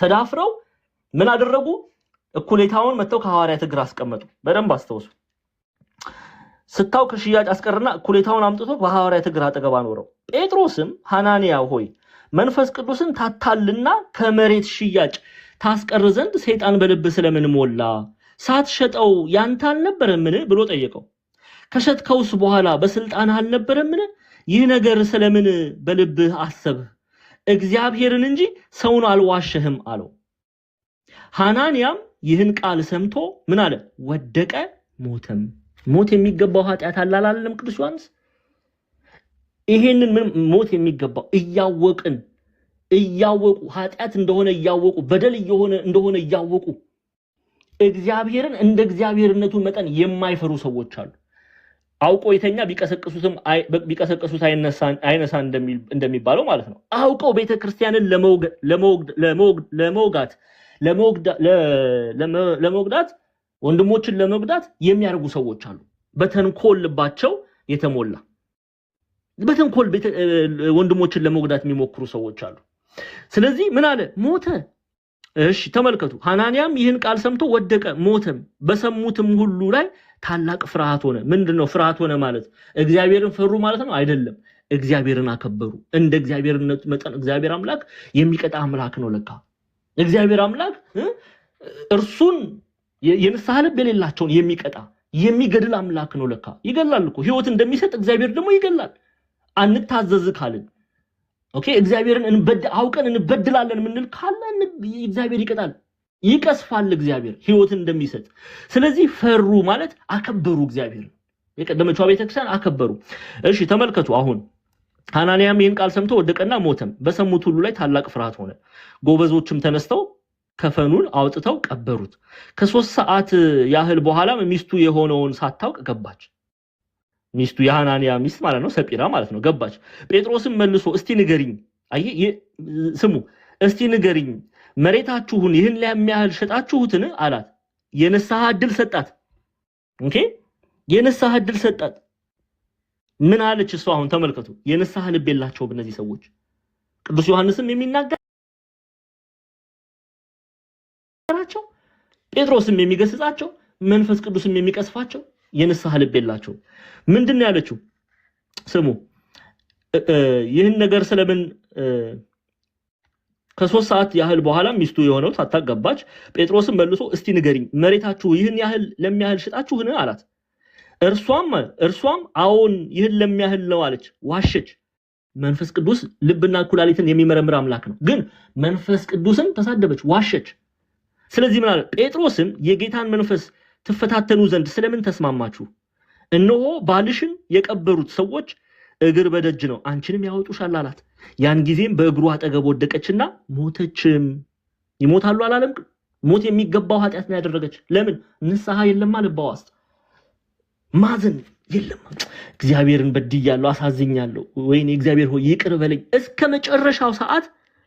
ተዳፍረው ምን አደረጉ? እኩሌታውን መተው ከሐዋርያት እግር አስቀመጡ። በደንብ አስተውሱ። ስታው ከሽያጭ አስቀርና እኩሌታውን አምጥቶ በሐዋርያት እግር አጠገብ አኖረው። ጴጥሮስም ሐናንያ ሆይ መንፈስ ቅዱስን ታታልና ከመሬት ሽያጭ ታስቀር ዘንድ ሰይጣን በልብ ስለምን ሞላ? ሳትሸጠው ያንተ አልነበረምን ብሎ ጠየቀው። ከሸጥከውስ በኋላ በስልጣን አልነበረምን? ይህ ነገር ስለምን በልብህ አሰብህ? እግዚአብሔርን እንጂ ሰውን አልዋሸህም አለው። ሐናንያም ይህን ቃል ሰምቶ ምን አለ? ወደቀ፣ ሞተም። ሞት የሚገባው ኃጢአት አላለም ቅዱስ ዮሐንስ? ይሄንን ሞት የሚገባው እያወቁ ኃጢአት እንደሆነ እያወቁ በደል እንደሆነ እያወቁ እግዚአብሔርን እንደ እግዚአብሔርነቱ መጠን የማይፈሩ ሰዎች አሉ። አውቆ የተኛ ቢቀሰቅሱት አይነሳ እንደሚባለው ማለት ነው። አውቀው ቤተክርስቲያንን ለመውጋት ወንድሞችን ለመጉዳት የሚያደርጉ ሰዎች አሉ። በተንኮል ልባቸው የተሞላ በተንኮል ወንድሞችን ለመጉዳት የሚሞክሩ ሰዎች አሉ። ስለዚህ ምን አለ? ሞተ። እሺ ተመልከቱ። ሐናንያም ይህን ቃል ሰምቶ ወደቀ፣ ሞተም። በሰሙትም ሁሉ ላይ ታላቅ ፍርሃት ሆነ። ምንድነው ፍርሃት ሆነ ማለት? እግዚአብሔርን ፈሩ ማለት ነው? አይደለም። እግዚአብሔርን አከበሩ። እንደ እግዚአብሔርነቱ መጠን እግዚአብሔር አምላክ የሚቀጣ አምላክ ነው። ለካ እግዚአብሔር አምላክ እርሱን የንስሐ ልብ የሌላቸውን የሚቀጣ የሚገድል አምላክ ነው። ለካ ይገላል እኮ። ሕይወት እንደሚሰጥ እግዚአብሔር ደግሞ ይገላል። አንታዘዝ ካልን ኦኬ፣ እግዚአብሔርን አውቀን እንበድላለን ምንል ካለ እግዚአብሔር ይቀጣል፣ ይቀስፋል እግዚአብሔር ሕይወትን እንደሚሰጥ። ስለዚህ ፈሩ ማለት አከበሩ። እግዚአብሔር የቀደመችው ቤተክርስቲያን አከበሩ። እሺ ተመልከቱ። አሁን ሐናንያም ይህን ቃል ሰምቶ ወደቀና ሞተም። በሰሙት ሁሉ ላይ ታላቅ ፍርሃት ሆነ። ጎበዞችም ተነስተው ከፈኑን አውጥተው ቀበሩት። ከ3 ሰዓት ያህል በኋላም ሚስቱ የሆነውን ሳታውቅ ገባች። ሚስቱ የሐናንያ ሚስት ማለት ነው፣ ሰጲራ ማለት ነው። ገባች። ጴጥሮስም መልሶ እስቲ ንገሪኝ፣ ስሙ፣ እስቲ ንገሪኝ፣ መሬታችሁን ይህን ለሚያህል ሸጣችሁትን አላት። የንስሐ ዕድል ሰጣት። ኦኬ፣ የንስሐ ዕድል ሰጣት። ምን አለች እሷ? አሁን ተመልከቱ። የንስሐ ልብ የላቸውም እነዚህ ሰዎች። ቅዱስ ዮሐንስም የሚናገራቸው ጴጥሮስም የሚገስጻቸው መንፈስ ቅዱስም የሚቀስፋቸው የንስሐ ልብ የላቸው። ምንድነው ያለችው? ስሙ ይህን ነገር ስለምን ከ3 ሰዓት ያህል በኋላ ሚስቱ የሆነው ታታገባች። ጴጥሮስም መልሶ እስቲ ንገሪኝ መሬታችሁ ይህን ያህል ለሚያህል ሽጣችሁን አላት። እርሷም አዎን ይህን ለሚያህል ነው አለች። ዋሸች። መንፈስ ቅዱስ ልብና ኩላሊትን የሚመረምር አምላክ ነው። ግን መንፈስ ቅዱስን ተሳደበች፣ ዋሸች። ስለዚህ ምን አለ? ጴጥሮስም የጌታን መንፈስ ትፈታተኑ ዘንድ ስለምን ተስማማችሁ? እነሆ ባልሽን የቀበሩት ሰዎች እግር በደጅ ነው፣ አንቺንም ያወጡሻል አላት። ያን ጊዜም በእግሩ አጠገብ ወደቀችና ሞተችም። ይሞታሉ አላለም? ሞት የሚገባው ኃጢአት ነው ያደረገች። ለምን? ንስሐ የለም ልቧ ውስጥ ማዘን የለም። እግዚአብሔርን በድያለሁ፣ አሳዝኛለሁ፣ ወይኔ እግዚአብሔር ሆይ ይቅር በለኝ። እስከ መጨረሻው ሰዓት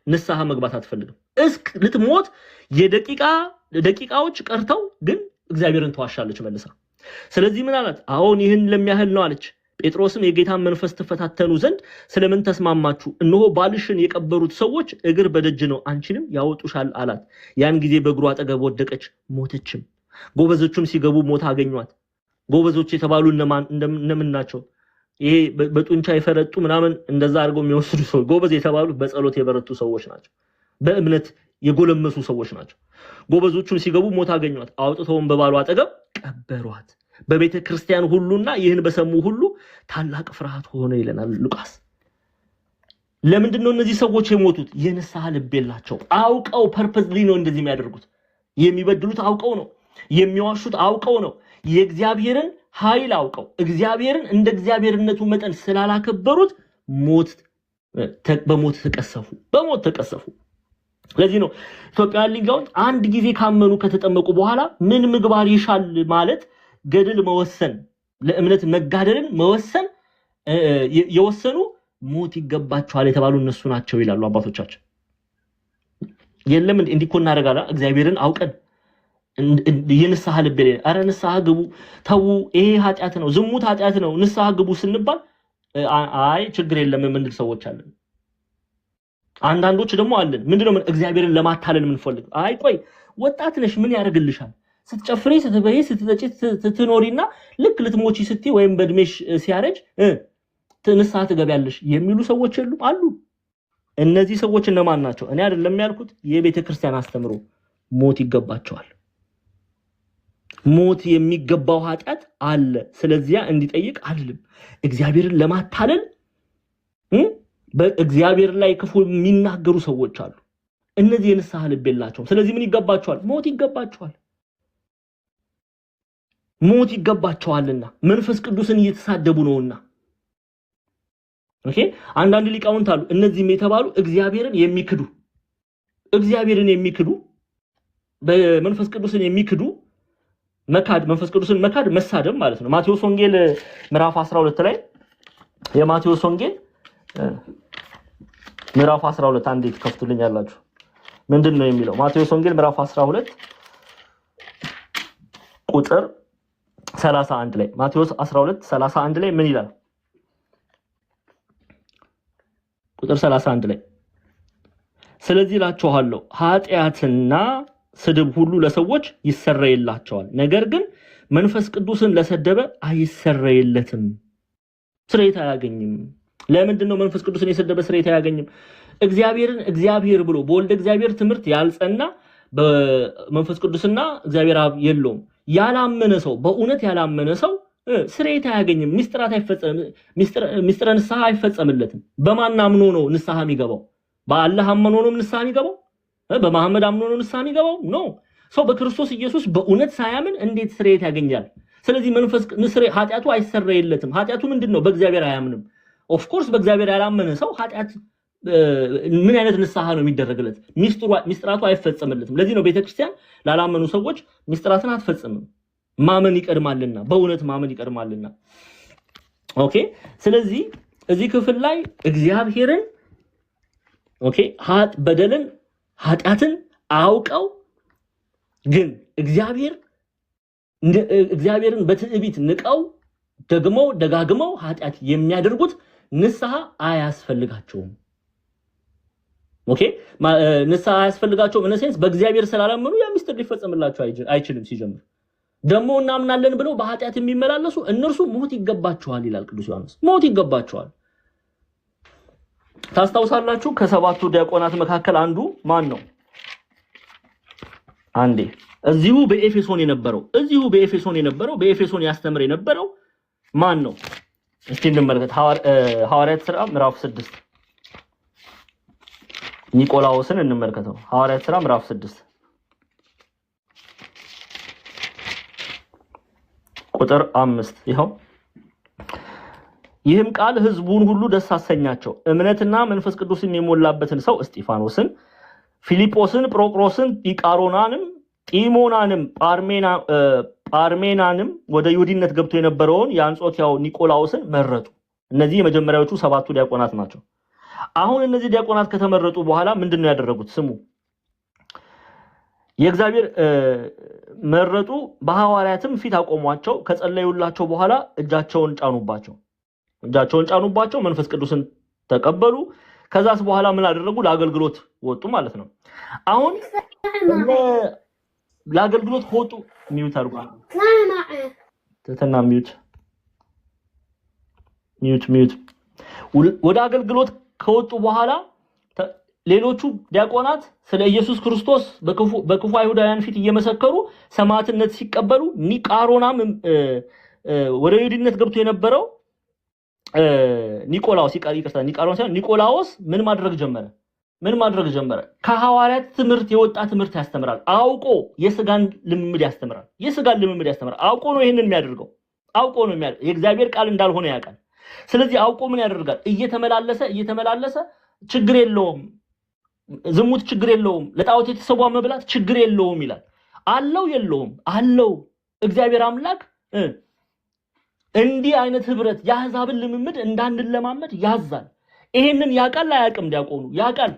ንስሐ መግባት አትፈልግም። እስከ ልትሞት ደቂቃዎች ቀርተው ግን እግዚአብሔርን ተዋሻለች መልሳ። ስለዚህ ምን አላት? አሁን ይህን ለሚያህል ነው አለች። ጴጥሮስም የጌታን መንፈስ ትፈታተኑ ዘንድ ስለምን ተስማማችሁ? እነሆ ባልሽን የቀበሩት ሰዎች እግር በደጅ ነው፣ አንቺንም ያወጡሻል አላት። ያን ጊዜ በእግሩ አጠገብ ወደቀች፣ ሞተችም። ጎበዞቹም ሲገቡ ሞታ አገኟት። ጎበዞች የተባሉ እነምን ናቸው? ይሄ በጡንቻ የፈረጡ ምናምን እንደዛ አድርገው የሚወስዱ ሰዎች። ጎበዝ የተባሉ በጸሎት የበረቱ ሰዎች ናቸው። በእምነት የጎለመሱ ሰዎች ናቸው። ጎበዞቹም ሲገቡ ሞታ አገኟት፣ አውጥተውም በባሏ አጠገብ ቀበሯት። በቤተ ክርስቲያን ሁሉና ይህን በሰሙ ሁሉ ታላቅ ፍርሃት ሆነ ይለናል ሉቃስ። ለምንድን ነው እነዚህ ሰዎች የሞቱት? የንስሐ ልብ የላቸው። አውቀው ፐርፐዝሊ ነው እንደዚህ የሚያደርጉት። የሚበድሉት አውቀው ነው። የሚዋሹት አውቀው ነው። የእግዚአብሔርን ኃይል አውቀው እግዚአብሔርን እንደ እግዚአብሔርነቱ መጠን ስላላከበሩት በሞት ተቀሰፉ። ስለዚህ ነው ኢትዮጵያውያን ሊቃውንት አንድ ጊዜ ካመኑ ከተጠመቁ በኋላ ምን ምግባር ይሻል ማለት ገድል መወሰን፣ ለእምነት መጋደልን መወሰን የወሰኑ ሞት ይገባቸዋል የተባሉ እነሱ ናቸው ይላሉ አባቶቻችን። የለም እንዲኮ እናደርጋለን እግዚአብሔርን አውቀን የንስሐ ልብ የሌለ አረ ንስሐ ግቡ ተው ይሄ ኃጢአት ነው ዝሙት ኃጢአት ነው ንስሐ ግቡ ስንባል አይ ችግር የለም የምንል ሰዎች አለን። አንዳንዶች ደግሞ አለን ምንድነው እግዚአብሔርን ለማታለል የምንፈልግ አይ ቆይ ወጣት ነሽ ምን ያደርግልሻል ስትጨፍሪ ስትበይ ስትጠጪ ስትኖሪና ልክ ልትሞቺ ስቲ ወይም በእድሜሽ ሲያረጅ ንስሐ ትገቢያለሽ የሚሉ ሰዎች አሉ። እነዚህ ሰዎች እነማን ናቸው? እኔ አይደለም ያልኩት፣ የቤተ ክርስቲያን አስተምሮ ሞት ይገባቸዋል። ሞት የሚገባው ኃጢአት አለ። ስለዚያ እንዲጠይቅ አይደለም እግዚአብሔርን ለማታለል በእግዚአብሔር ላይ ክፉ የሚናገሩ ሰዎች አሉ። እነዚህ የንስሐ ልብ የላቸውም። ስለዚህ ምን ይገባቸዋል? ሞት ይገባቸዋል። ሞት ይገባቸዋልና መንፈስ ቅዱስን እየተሳደቡ ነውና። ኦኬ አንዳንድ ሊቃውንት አሉ እነዚህም የተባሉ እግዚአብሔርን የሚክዱ በመንፈስ ቅዱስን የሚክዱ መካድ መንፈስ ቅዱስን መካድ መሳደብ ማለት ነው። ማቴዎስ ወንጌል ምዕራፍ 12 ላይ የማቴዎስ ወንጌል ምዕራፍ 12 አንዴት ከፍቱልኛላችሁ ምንድነው የሚለው? ማቴዎስ ወንጌል ምዕራፍ 12 ቁጥር 31 ላይ ማቴዎስ 12:31 ላይ ምን ይላል? ቁጥር 31 ላይ ስለዚህ እላችኋለሁ ኃጢአትና ስድብ ሁሉ ለሰዎች ይሰረይላቸዋል፣ ነገር ግን መንፈስ ቅዱስን ለሰደበ አይሰረይለትም፣ ስርየት አያገኝም። ለምንድን ነው መንፈስ ቅዱስን የሰደበ ስርየት አያገኝም? እግዚአብሔርን እግዚአብሔር ብሎ በወልደ እግዚአብሔር ትምህርት ያልጸና በመንፈስ ቅዱስና እግዚአብሔር አብ የለውም ያላመነ ሰው በእውነት ያላመነ ሰው ስርየት አያገኝም። ሚስጥረ ንስሐ አይፈጸምለትም። በማን አምኖ ነው ንስሐ የሚገባው? በአላህ አምኖ ነው ንስሐ የሚገባው? በመሐመድ አምኖ ነው ንስሐ የሚገባው? ኖ ሰው በክርስቶስ ኢየሱስ በእውነት ሳያምን እንዴት ስርየት ያገኛል? ስለዚህ መንፈስ ኃጢአቱ አይሰረይለትም። ኃጢአቱ ምንድነው? በእግዚአብሔር አያምንም። ኦፍ ኮርስ በእግዚአብሔር ያላመነ ሰው ኃጢአት ምን አይነት ንስሐ ነው የሚደረግለት? ሚስጥራቱ አይፈጸምለትም። ለዚህ ነው ቤተክርስቲያን ላላመኑ ሰዎች ሚስጥራትን አትፈጽምም። ማመን ይቀድማልና፣ በእውነት ማመን ይቀድማልና። ኦኬ ስለዚህ እዚህ ክፍል ላይ እግዚአብሔርን በደልን ኃጢአትን አውቀው ግን እግዚአብሔርን በትዕቢት ንቀው ደጋግመው ኃጢአት የሚያደርጉት ንስሐ አያስፈልጋቸውም። ኦኬ ንስሐ ያስፈልጋቸውም እነሴንስ በእግዚአብሔር ስላላመኑ ያ ሚስጥር ሊፈጸምላቸው አይችልም። ሲጀምር ደግሞ እናምናለን ብለው በኃጢአት የሚመላለሱ እነርሱ ሞት ይገባቸዋል ይላል ቅዱስ ዮሐንስ። ሞት ይገባቸዋል። ታስታውሳላችሁ? ከሰባቱ ዲያቆናት መካከል አንዱ ማን ነው? አንዴ እዚሁ በኤፌሶን የነበረው ያስተምር የነበረው ማን ነው? እስቲ እንመልከት። ሐዋርያት ሥራ ምዕራፍ 6 ኒቆላዎስን እንመልከተው። ሐዋርያት ሥራ ምዕራፍ 6 ቁጥር 5 ይኸው ይህም ቃል ሕዝቡን ሁሉ ደስ አሰኛቸው። እምነትና መንፈስ ቅዱስም የሞላበትን ሰው እስጢፋኖስን፣ ፊልጶስን፣ ጵሮቅሮስን፣ ኢቃሮናንም፣ ጢሞናንም ጳርሜናንም ወደ ይሁዲነት ገብቶ የነበረውን የአንጾኪያው ኒቆላዎስን መረጡ። እነዚህ የመጀመሪያዎቹ ሰባቱ ዲያቆናት ናቸው። አሁን እነዚህ ዲያቆናት ከተመረጡ በኋላ ምንድነው ያደረጉት? ስሙ። የእግዚአብሔር መረጡ። በሐዋርያትም ፊት አቆሟቸው። ከጸለዩላቸው በኋላ እጃቸውን ጫኑባቸው። መንፈስ ቅዱስን ተቀበሉ። ከዛስ በኋላ ምን አደረጉ? ለአገልግሎት ወጡ ማለት ነው። አሁን ለአገልግሎት ከወጡ ሚውት አድርጓል። ተተና ሚውት ወደ አገልግሎት ከወጡ በኋላ ሌሎቹ ዲያቆናት ስለ ኢየሱስ ክርስቶስ በክፉ አይሁዳውያን ፊት እየመሰከሩ ሰማዕትነት ሲቀበሉ ኒቃሮናም ወደ ይሁዲነት ገብቶ የነበረው ኒቆላዎስ ምን ማድረግ ጀመረ? ከሐዋርያት ትምህርት የወጣ ትምህርት ያስተምራል። አውቆ የስጋን ልምምድ ያስተምራል። አውቆ ነው ይሄንን የሚያደርገው። የእግዚአብሔር ቃል እንዳልሆነ ያውቃል። ስለዚህ አውቆ ምን ያደርጋል? እየተመላለሰ ችግር የለውም፣ ዝሙት ችግር የለውም፣ ለጣዖት የተሰዋ መብላት ችግር የለውም ይላል። አለው እግዚአብሔር አምላክ እንዲህ አይነት ህብረት የአሕዛብን ልምምድ እንዳንለማመድ ያዛል። ይሄንን ያውቃል አያውቅም? ዲያቆኑ ያውቃል።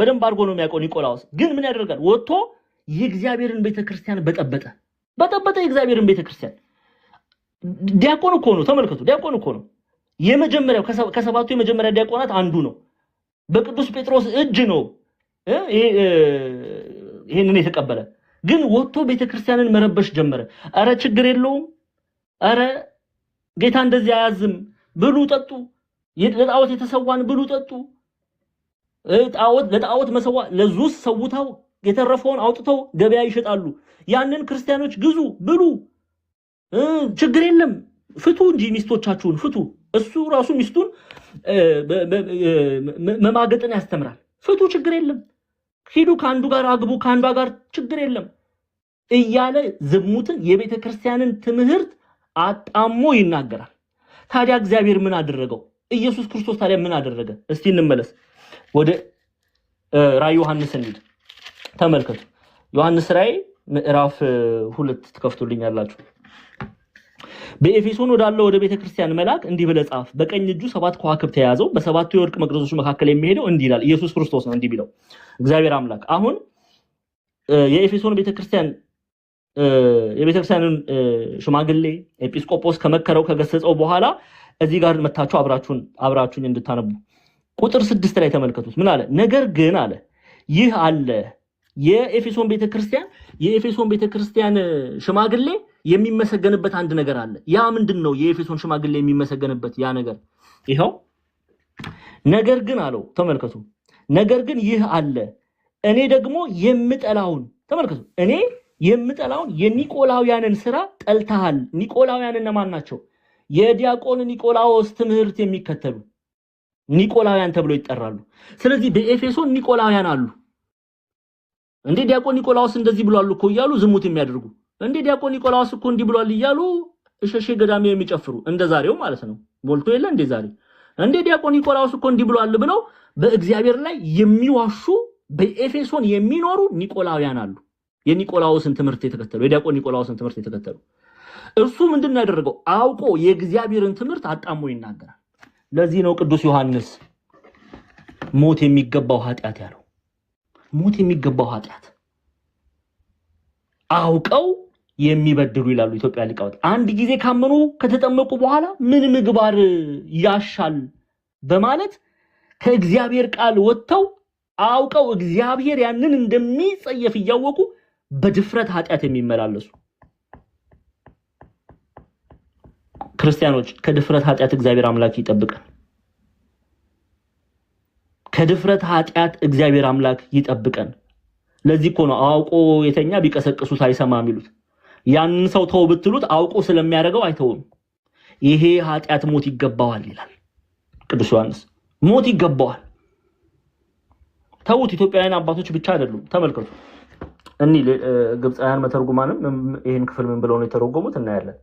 በደንብ አድርጎ ነው የሚያውቀው። ኒቆላዎስ ግን ምን ያደርጋል? ወጥቶ የእግዚአብሔርን ቤተክርስቲያን በጠበጠ የእግዚአብሔርን ቤተክርስቲያን። ዲያቆን እኮ ነው፣ ተመልከቱ። ዲያቆን እኮ ነው። የመጀመሪያው ከሰባቱ የመጀመሪያ ዲያቆናት አንዱ ነው። በቅዱስ ጴጥሮስ እጅ ነው ይሄንን የተቀበለ። ግን ወጥቶ ቤተክርስቲያንን መረበሽ ጀመረ። አረ ችግር የለውም፣ አረ ጌታ እንደዚህ አያዝም፣ ብሉ ጠጡ፣ ለጣዖት የተሰዋን ብሉ ጠጡ፣ ለጣዖት መሰዋ ለዙስ ሰውታው የተረፈውን አውጥተው ገበያ ይሸጣሉ። ያንን ክርስቲያኖች ግዙ፣ ብሉ፣ ችግር የለም፣ ፍቱ እንጂ ሚስቶቻችሁን ፍቱ። እሱ ራሱ ሚስቱን መማገጥን ያስተምራል። ፍቱ፣ ችግር የለም፣ ሂዱ፣ ከአንዱ ጋር አግቡ፣ ከአንዷ ጋር ችግር የለም እያለ ዝሙትን፣ የቤተ ክርስቲያንን ትምህርት አጣሞ ይናገራል። ታዲያ እግዚአብሔር ምን አደረገው? ኢየሱስ ክርስቶስ ታዲያ ምን አደረገ? እስቲ እንመለስ ወደ ራዕይ ዮሐንስ እንሂድ። ተመልከቱ። ዮሐንስ ራዕይ ምዕራፍ 2 ትከፍቱልኛላችሁ። በኤፌሶን ወዳለው ወደ ቤተክርስቲያን መልአክ እንዲህ ብለህ ጻፍ፣ በቀኝ እጁ 7 ከዋክብት የያዘው በሰባቱ የወርቅ መቅረዞች መካከል የሚሄደው እንዲህ ይላል። ኢየሱስ ክርስቶስ ነው እንዲህ ቢለው እግዚአብሔር አምላክ። አሁን የኤፌሶን የቤተክርስቲያንን ሽማግሌ ኤጲስቆጶስ ከመከረው ከገሰጸው በኋላ እዚህ ጋር መታችሁ አብራችሁኝ እንድታነቡ ቁጥር 6 ላይ ተመልከቱት። ምን አለ? ነገር ግን አለ ይህ አለ የኤፌሶን ቤተክርስቲያን ሽማግሌ የሚመሰገንበት አንድ ነገር አለ። ያ ምንድነው? የኤፌሶን ሽማግሌ የሚመሰገንበት ያ ነገር ይሄው። ነገር ግን አለው፣ ተመልከቱ። ነገር ግን ይህ አለ እኔ ደግሞ የምጠላውን፣ ተመልከቱ፣ እኔ የምጠላውን የኒቆላውያንን ስራ ጠልተሃል። ኒቆላውያን እነማን ናቸው? የዲያቆን ኒቆላዎስ ትምህርት የሚከተሉ ኒቆላውያን ተብሎ ይጠራሉ። ስለዚህ በኤፌሶን ኒቆላውያን አሉ። እንዴ ዲያቆን ኒቆላዎስ እንደዚህ ብሏል እኮ እያሉ ዝሙት የሚያደርጉ፣ እንዴ ዲያቆን ኒቆላዎስ እኮ እንዲህ ብሏል እያሉ እሸሼ ገዳሜ የሚጨፍሩ፣ እንደ ዛሬው ማለት ነው። ሞልቶ የለ እንደ ዛሬ እንዴ ዲያቆን ኒቆላዎስ እኮ እንዲህ ብሏል ብለው በእግዚአብሔር ላይ የሚዋሹ በኤፌሶን የሚኖሩ ኒቆላውያን አሉ። የኒቆላዎስን ትምህርት የተከተሉ፣ የዲያቆን ኒቆላዎስን ትምህርት የተከተሉ። እርሱ ምንድነው ያደረገው? አውቆ የእግዚአብሔርን ትምህርት አጣሞ ይናገራል። ለዚህ ነው ቅዱስ ዮሐንስ ሞት የሚገባው ኃጢአት ያለው። ሞት የሚገባው ኃጢአት አውቀው የሚበድሉ ይላሉ ኢትዮጵያ ሊቃውንት። አንድ ጊዜ ካመኑ ከተጠመቁ በኋላ ምን ምግባር ያሻል በማለት ከእግዚአብሔር ቃል ወጥተው አውቀው እግዚአብሔር ያንን እንደሚጸየፍ ያወቁ በድፍረት ኃጢአት የሚመላለሱ ክርስቲያኖች ከድፍረት ኃጢአት እግዚአብሔር አምላክ ይጠብቀን። ከድፍረት ኃጢአት እግዚአብሔር አምላክ ይጠብቀን። ለዚህ እኮ ነው አውቆ የተኛ ቢቀሰቅሱት አይሰማም ይሉት። ያንን ሰው ተው ብትሉት አውቆ ስለሚያደርገው አይተውም። ይሄ ኃጢአት ሞት ይገባዋል ይላል ቅዱስ ዮሐንስ። ሞት ይገባዋል። ተውት። ኢትዮጵያውያን አባቶች ብቻ አይደሉም። ተመልከቱ። እኒ ግብፃውያን መተርጉማንም ይሄን ክፍል ምን ብለው ነው የተረጎሙት እናያለን።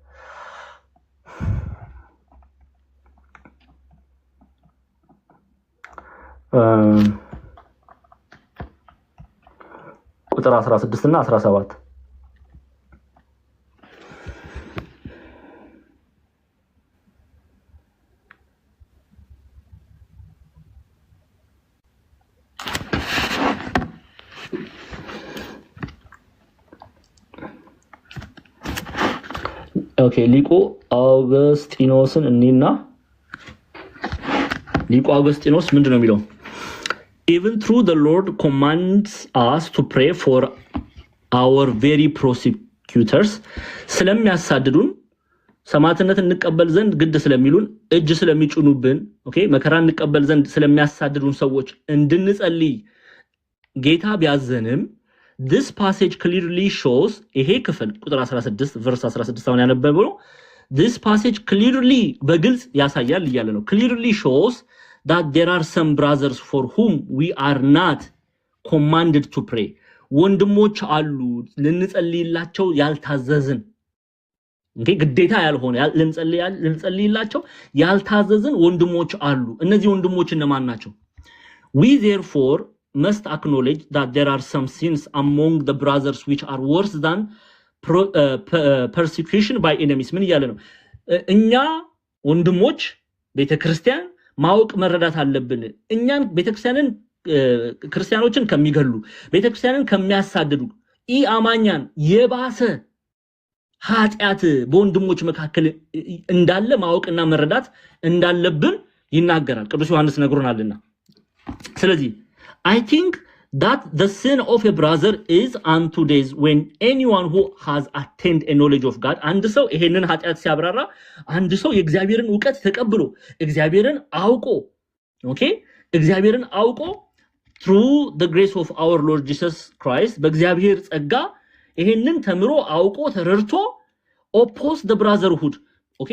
ቁጥር 16 እና 17 ኦኬ ሊቁ አውግስጢኖስን እኒና ሊቁ አውግስጢኖስ ምንድነው የሚለው? Even through the Lord commands us to pray for our very prosecutors ስለሚያሳድዱን ሰማዕትነት እንቀበል ዘንድ ግድ ስለሚሉን እጅ ስለሚጭኑብን ኦኬ መከራ እንቀበል ዘንድ ስለሚያሳድዱን ሰዎች እንድንጸልይ ጌታ ቢያዘንም this passage clearly shows ይሄ ክፍል ቁጥር 16 verse 16 አሁን ያነበበው this passage clearly በግልጽ ያሳያል ይያለ ነው clearly shows that there are some brothers for whom we are not commanded to pray ወንድሞች አሉ ልንጸልይላቸው ያልታዘዝን እንዴ ግዴታ ያልሆነ ልንጸልይላቸው ያልታዘዝን ወንድሞች አሉ እነዚህ ወንድሞች እነማን ናቸው we therefore must acknowledge that there are some sins among the brothers which are worse than persecution by enemies ምን ይያለ ነው እኛ ወንድሞች ቤተክርስቲያን ማወቅ መረዳት አለብን እኛን ቤተክርስቲያንን ክርስቲያኖችን ከሚገሉ ቤተክርስቲያንን ከሚያሳድዱ ኢአማኛን የባሰ ኃጢአት በወንድሞች መካከል እንዳለ ማወቅና መረዳት እንዳለብን ይናገራል ቅዱስ ዮሐንስ ነግሮናልና ስለዚህ I think that the sin of a brother is unto days when anyone who has attained a knowledge of God አንድ ሰው ይሄንን ኃጢአት ሲያብራራ አንድ ሰው የእግዚአብሔርን ዕውቀት ተቀብሎ እግዚአብሔርን አውቆ ኦኬ እግዚአብሔርን አውቆ through the grace of our Lord Jesus Christ በእግዚአብሔር ጸጋ ይሄንን ተምሮ አውቆ ተረድቶ oppose the brotherhood ኦኬ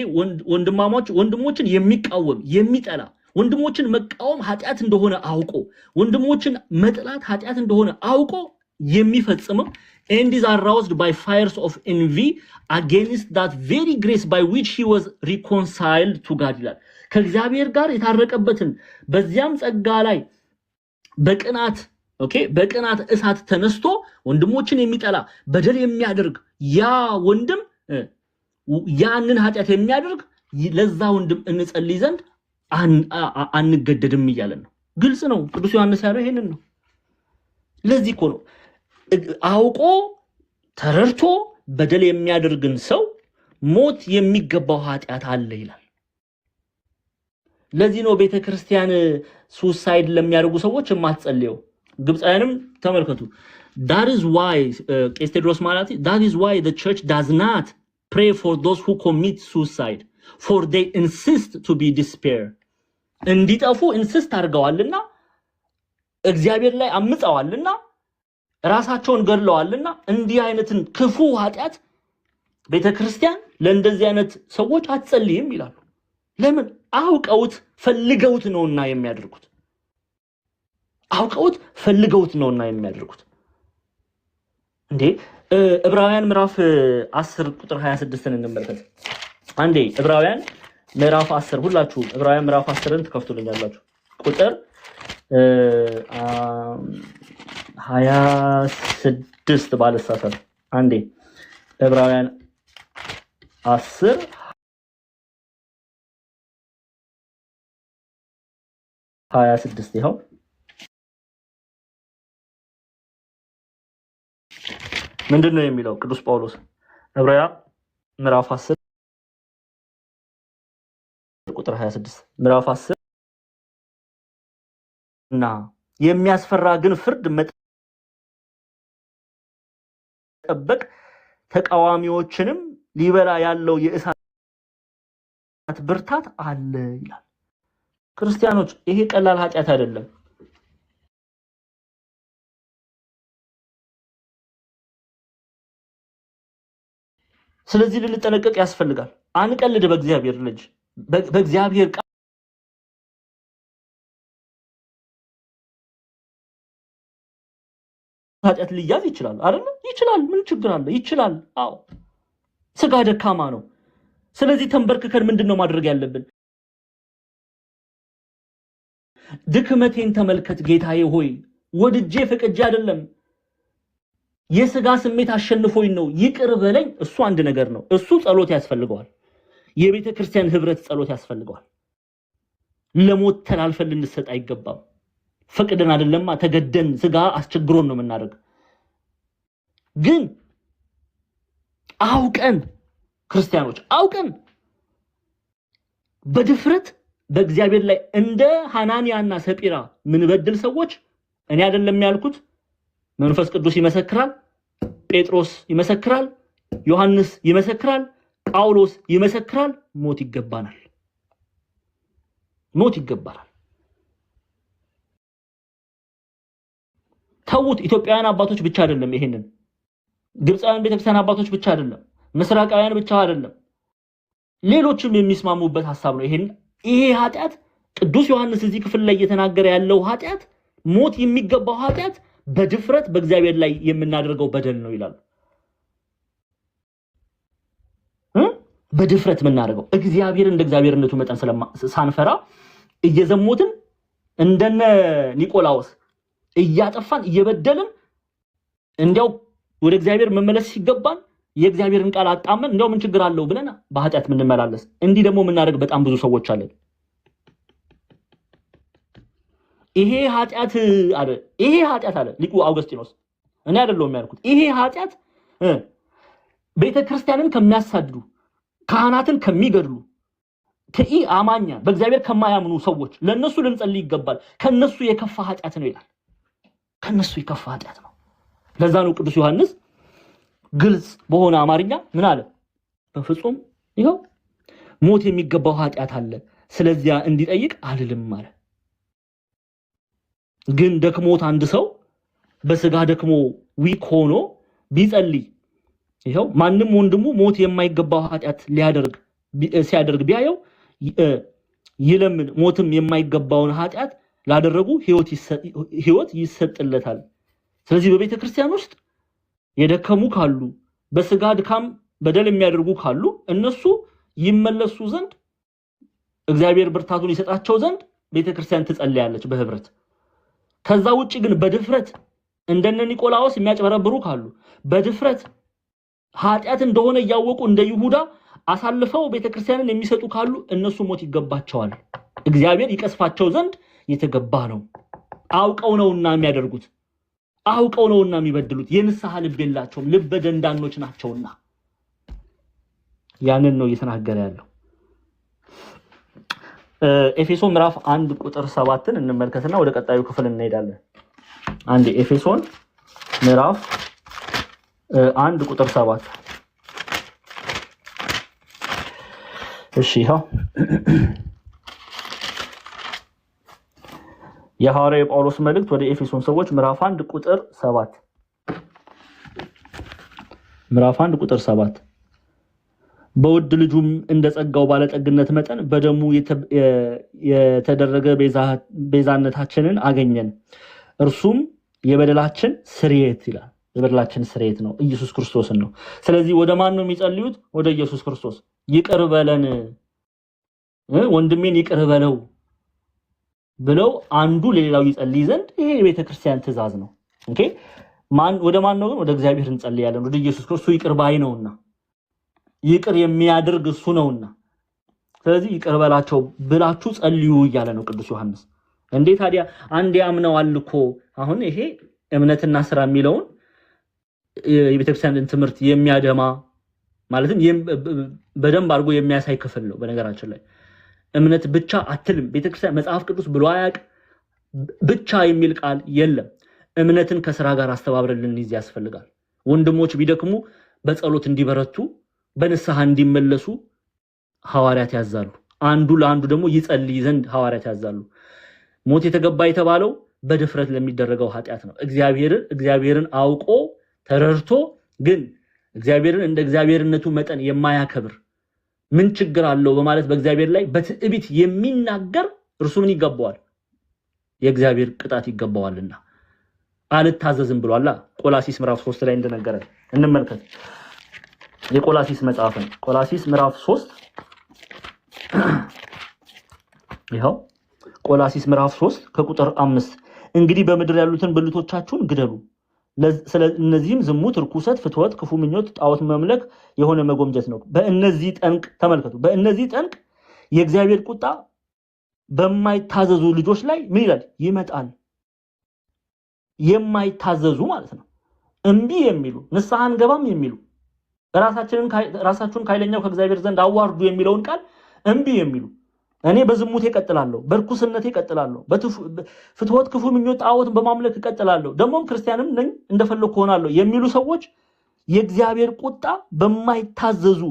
ወንድሞችን የሚቃወም የሚጠላ ወንድሞችን መቃወም ኃጢአት እንደሆነ አውቆ ወንድሞችን መጥላት ኃጢአት እንደሆነ አውቆ የሚፈጽመው and is aroused by fires of envy against that very grace by which he was reconciled to God ይላል ከእግዚአብሔር ጋር የታረቀበትን በዚያም ጸጋ ላይ በቅናት ኦኬ በቅናት እሳት ተነስቶ ወንድሞችን የሚጠላ በደል የሚያደርግ ያ ወንድም ያንን ኃጢአት የሚያደርግ ለዛ ወንድም እንጸልይ ዘንድ አንገደድም ይያለን ነው ግልጽ ነው ቅዱስ ዮሐንስ ያለው ይሄንን ነው ለዚህ እኮ ነው አውቆ ተረርቶ በደል የሚያደርግን ሰው ሞት የሚገባው ኃጢአት አለ ይላል ለዚህ ነው ቤተክርስቲያን ሱሳይድ ለሚያደርጉ ሰዎች የማትጸልየው ግብፃውያንም ተመልከቱ that is why ቄስ ቴዎድሮስ ማለት that is why the church does not pray for those who commit suicide for they insist to be despair እንዲጠፉ ኢንሲስት አድርገዋልና እግዚአብሔር ላይ አምፀዋልና ራሳቸውን ገድለዋልና እንዲህ አይነትን ክፉ ኃጢአት ቤተክርስቲያን ለእንደዚህ አይነት ሰዎች አትጸልይም ይላሉ ለምን አውቀውት ፈልገውት ነውና የሚያደርጉት አውቀውት ፈልገውት ነውና የሚያደርጉት እንዴ ዕብራውያን ምዕራፍ 10 ቁጥር 26ን እንመልከት አንዴ ዕብራውያን ምዕራፍ 10 ሁላችሁ ዕብራውያን ምዕራፍ 10ን ተከፍቱልኛላችሁ ቁጥር 26 ባለሳሳት አንዴ ዕብራውያን 10 26 ይኸው ምንድነው የሚለው ቅዱስ ጳውሎስ ዕብራውያን ምዕራፍ 10 ቁጥር 26 ምዕራፍ 10 የሚያስፈራ ግን ፍርድ መጠበቅ ተቃዋሚዎችንም ሊበላ ያለው የእሳት ብርታት አለ ይላል። ክርስቲያኖች ይሄ ቀላል ኃጢያት አይደለም። ስለዚህ ልንጠነቀቅ ያስፈልጋል። አንቀልድ በእግዚአብሔር ልጅ በእግዚአብሔር ቃል ኃጢያት ሊያዝ ይችላል አይደል? ይችላል። ምን ችግር አለ? ይችላል። አዎ ስጋ ደካማ ነው። ስለዚህ ተንበርክከን ምንድነው ማድረግ ያለብን? ድክመቴን ተመልከት ጌታዬ ሆይ፣ ወድጄ ፈቅጄ አይደለም፣ የስጋ ስሜት አሸንፎኝ ነው፣ ይቅር በለኝ። እሱ አንድ ነገር ነው። እሱ ጸሎት ያስፈልገዋል። የቤተ ክርስቲያን ህብረት ጸሎት ያስፈልገዋል። ለሞት ተላልፈን ልንሰጥ አይገባም። ፈቅደን አይደለማ፣ ተገደን ስጋ አስቸግሮን ነው የምናደርግ። ግን አውቀን ክርስቲያኖች አውቀን በድፍረት በእግዚአብሔር ላይ እንደ ሐናንያና ሰጲራ ምን በድል ሰዎች እኔ አይደለም ያልኩት፣ መንፈስ ቅዱስ ይመሰክራል፣ ጴጥሮስ ይመሰክራል፣ ዮሐንስ ይመሰክራል፣ ጳውሎስ ይመሰክራል። ሞት ይገባናል። ሞት ይገባናል። ተውት። ኢትዮጵያውያን አባቶች ብቻ አይደለም ይሄንን፣ ግብፃውያን ቤተክርስቲያን አባቶች ብቻ አይደለም፣ ምስራቃውያን ብቻ አይደለም፣ ሌሎችም የሚስማሙበት ሐሳብ ነው። ይሄ ኃጢያት ቅዱስ ዮሐንስ እዚህ ክፍል ላይ እየተናገረ ያለው ኃጢያት፣ ሞት የሚገባው ኃጢያት በድፍረት በእግዚአብሔር ላይ የምናደርገው በደል ነው ይላል። በድፍረት የምናደርገው እግዚአብሔር እንደ እግዚአብሔርነቱ መጠን ሳንፈራ እየዘሞትን እንደነ ኒቆላውስ እያጠፋን እየበደልን እንዲያው ወደ እግዚአብሔር መመለስ ሲገባን የእግዚአብሔርን ቃል አጣመን እንዲያው ምን ችግር አለው ብለን በኃጢያት የምንመላለስ እንዲህ ደግሞ የምናደርግ በጣም ብዙ ሰዎች አለን። ይሄ ኃጢያት አለ ሊቁ አውግስጢኖስ፣ እኔ አይደለሁም ያልኩት። ይሄ ኃጢያት ቤተክርስቲያንን ከሚያሳድዱ፣ ካህናትን ከሚገድሉ፣ አማኛ በእግዚአብሔር ከማያምኑ ሰዎች ለነሱ ልንጸልይ ይገባል። ከነሱ የከፋ ኃጢያት ነው ይላል። ከነሱ የከፋ ኃጢያት ነው። ለዛ ነው ቅዱስ ዮሐንስ ግልጽ በሆነ አማርኛ ምን አለ? በፍጹም ይኸው ሞት የሚገባው ኃጢያት አለ፣ ስለዚያ እንዲጠይቅ አልልም አለ። ግን ደክሞት አንድ ሰው በስጋ ደክሞ ዊክ ሆኖ ቢጸልይ ይኸው ማንም ወንድሙ ሞት የማይገባው ኃጢያት ሲያደርግ ቢያየው ይለምን፣ ሞትም የማይገባውን ኃጢያት ላደረጉ ህይወት ይሰጥለታል። ስለዚህ በቤተ ክርስቲያን ውስጥ የደከሙ ካሉ፣ በስጋ ድካም በደል የሚያደርጉ ካሉ እነሱ ይመለሱ ዘንድ እግዚአብሔር ብርታቱን ይሰጣቸው ዘንድ ቤተክርስቲያን ትጸልያለች በህብረት። ከዛ ውጪ ግን በድፍረት እንደነ ኒቆላውስ የሚያጭበረብሩ ካሉ፣ በድፍረት ኃጢያት እንደሆነ ያወቁ እንደ ይሁዳ አሳልፈው ቤተክርስቲያንን የሚሰጡ ካሉ እነሱ ሞት ይገባቸዋል። እግዚአብሔር ይቀስፋቸው ዘንድ የተገባ ነው። አውቀው ነውና የሚያደርጉት፣ አውቀው ነውና የሚበድሉት። የንስሐ ልብ የላቸውም፣ ልበ ደንዳኖች ናቸውና። ያንን ነው እየተናገረ ያለው። ኤፌሶን ምዕራፍ 1 ቁጥር 7ን እንመልከትና ወደ ቀጣዩ ክፍል እንሄዳለን። አንድ ኤፌሶን ምዕራፍ 1 ቁጥር 7። እሺ ይኸው የሐዋርያው ጳውሎስ መልእክት ወደ ኤፌሶን ሰዎች ምዕራፍ 1 ቁጥር 7። ምዕራፍ 1 ቁጥር 7 በውድ ልጁም እንደ ጸጋው ባለጠግነት መጠን በደሙ የተደረገ ቤዛነታችንን አገኘን፣ እርሱም የበደላችን ስርየት ይላል። የበደላችን ስርየት ነው፣ ኢየሱስ ክርስቶስን ነው። ስለዚህ ወደ ማን ነው የሚጸልዩት? ወደ ኢየሱስ ክርስቶስ። ይቅር በለን ወንድሜን ይቅር በለው ብለው አንዱ ለሌላው ይጸልይ ዘንድ ይሄ የቤተክርስቲያን ትእዛዝ ነው። ኦኬ ወደ ማን ነው? ወደ እግዚአብሔር እንጸልያለን፣ ወደ ኢየሱስ ክርስቶስ። ይቅር ባይ ነውና ይቅር የሚያደርግ እሱ ነውና፣ ስለዚህ ይቅር በላቸው ብላችሁ ጸልዩ እያለ ነው ቅዱስ ዮሐንስ። እንዴ ታዲያ አንድ ያምነዋል እኮ። አሁን ይሄ እምነትና ስራ የሚለውን የቤተክርስቲያንን ትምህርት የሚያደማ ማለትም በደንብ አድርጎ የሚያሳይ ክፍል ነው። በነገራችን ላይ እምነት ብቻ አትልም ቤተክርስቲያን። መጽሐፍ ቅዱስ ብሎ አያውቅ፣ ብቻ የሚል ቃል የለም። እምነትን ከስራ ጋር አስተባብረን ልንይዝ ያስፈልጋል። ወንድሞች ቢደክሙ በጸሎት እንዲበረቱ በንስሐ እንዲመለሱ ሐዋርያት ያዛሉ። አንዱ ለአንዱ ደግሞ ይጸልይ ዘንድ ሐዋርያት ያዛሉ። ሞት የተገባ የተባለው በድፍረት ለሚደረገው ኃጢአት ነው። እግዚአብሔርን አውቆ ተረድቶ ግን እግዚአብሔርን እንደ እግዚአብሔርነቱ መጠን የማያከብር ምን ችግር አለው በማለት በእግዚአብሔር ላይ በትዕቢት የሚናገር እርሱ ምን ይገባዋል? የእግዚአብሔር ቅጣት ይገባዋልና አልታዘዝም ብሏል። ቆላሲስ ምዕራፍ 3 ላይ እንደነገረን እንመልከት። የቆላሲስ መጽሐፍን ቆላሲስ ምዕራፍ 3 ይኸው ቆላሲስ ምዕራፍ 3 ከቁጥር 5 እንግዲህ በምድር ያሉትን ብልቶቻችሁን ግደሉ፣ ስለነዚህም ዝሙት፣ ርኩሰት፣ ፍትወት፣ ክፉ ምኞት፣ ጣዖት መምለክ የሆነ መጎምጀት ነው። በእነዚህ ጠንቅ ተመልከቱ። በእነዚህ ጠንቅ የእግዚአብሔር ቁጣ በማይታዘዙ ልጆች ላይ ምን ይላል? ይመጣል። የማይታዘዙ ማለት ነው። እንቢ የሚሉ ንስሐን ገባም የሚሉ ራሳችሁን ከኃይለኛው ከእግዚአብሔር ዘንድ አዋርዱ የሚለውን ቃል እንቢ የሚሉ እኔ በዝሙት እቀጥላለሁ፣ በርኩስነት እቀጥላለሁ፣ በፍትወት ክፉ ምኞት ጣዖትን በማምለክ እቀጥላለሁ፣ ደሞም ክርስቲያንም ነኝ እንደፈለኩ ሆናለሁ የሚሉ ሰዎች የእግዚአብሔር ቁጣ በማይታዘዙ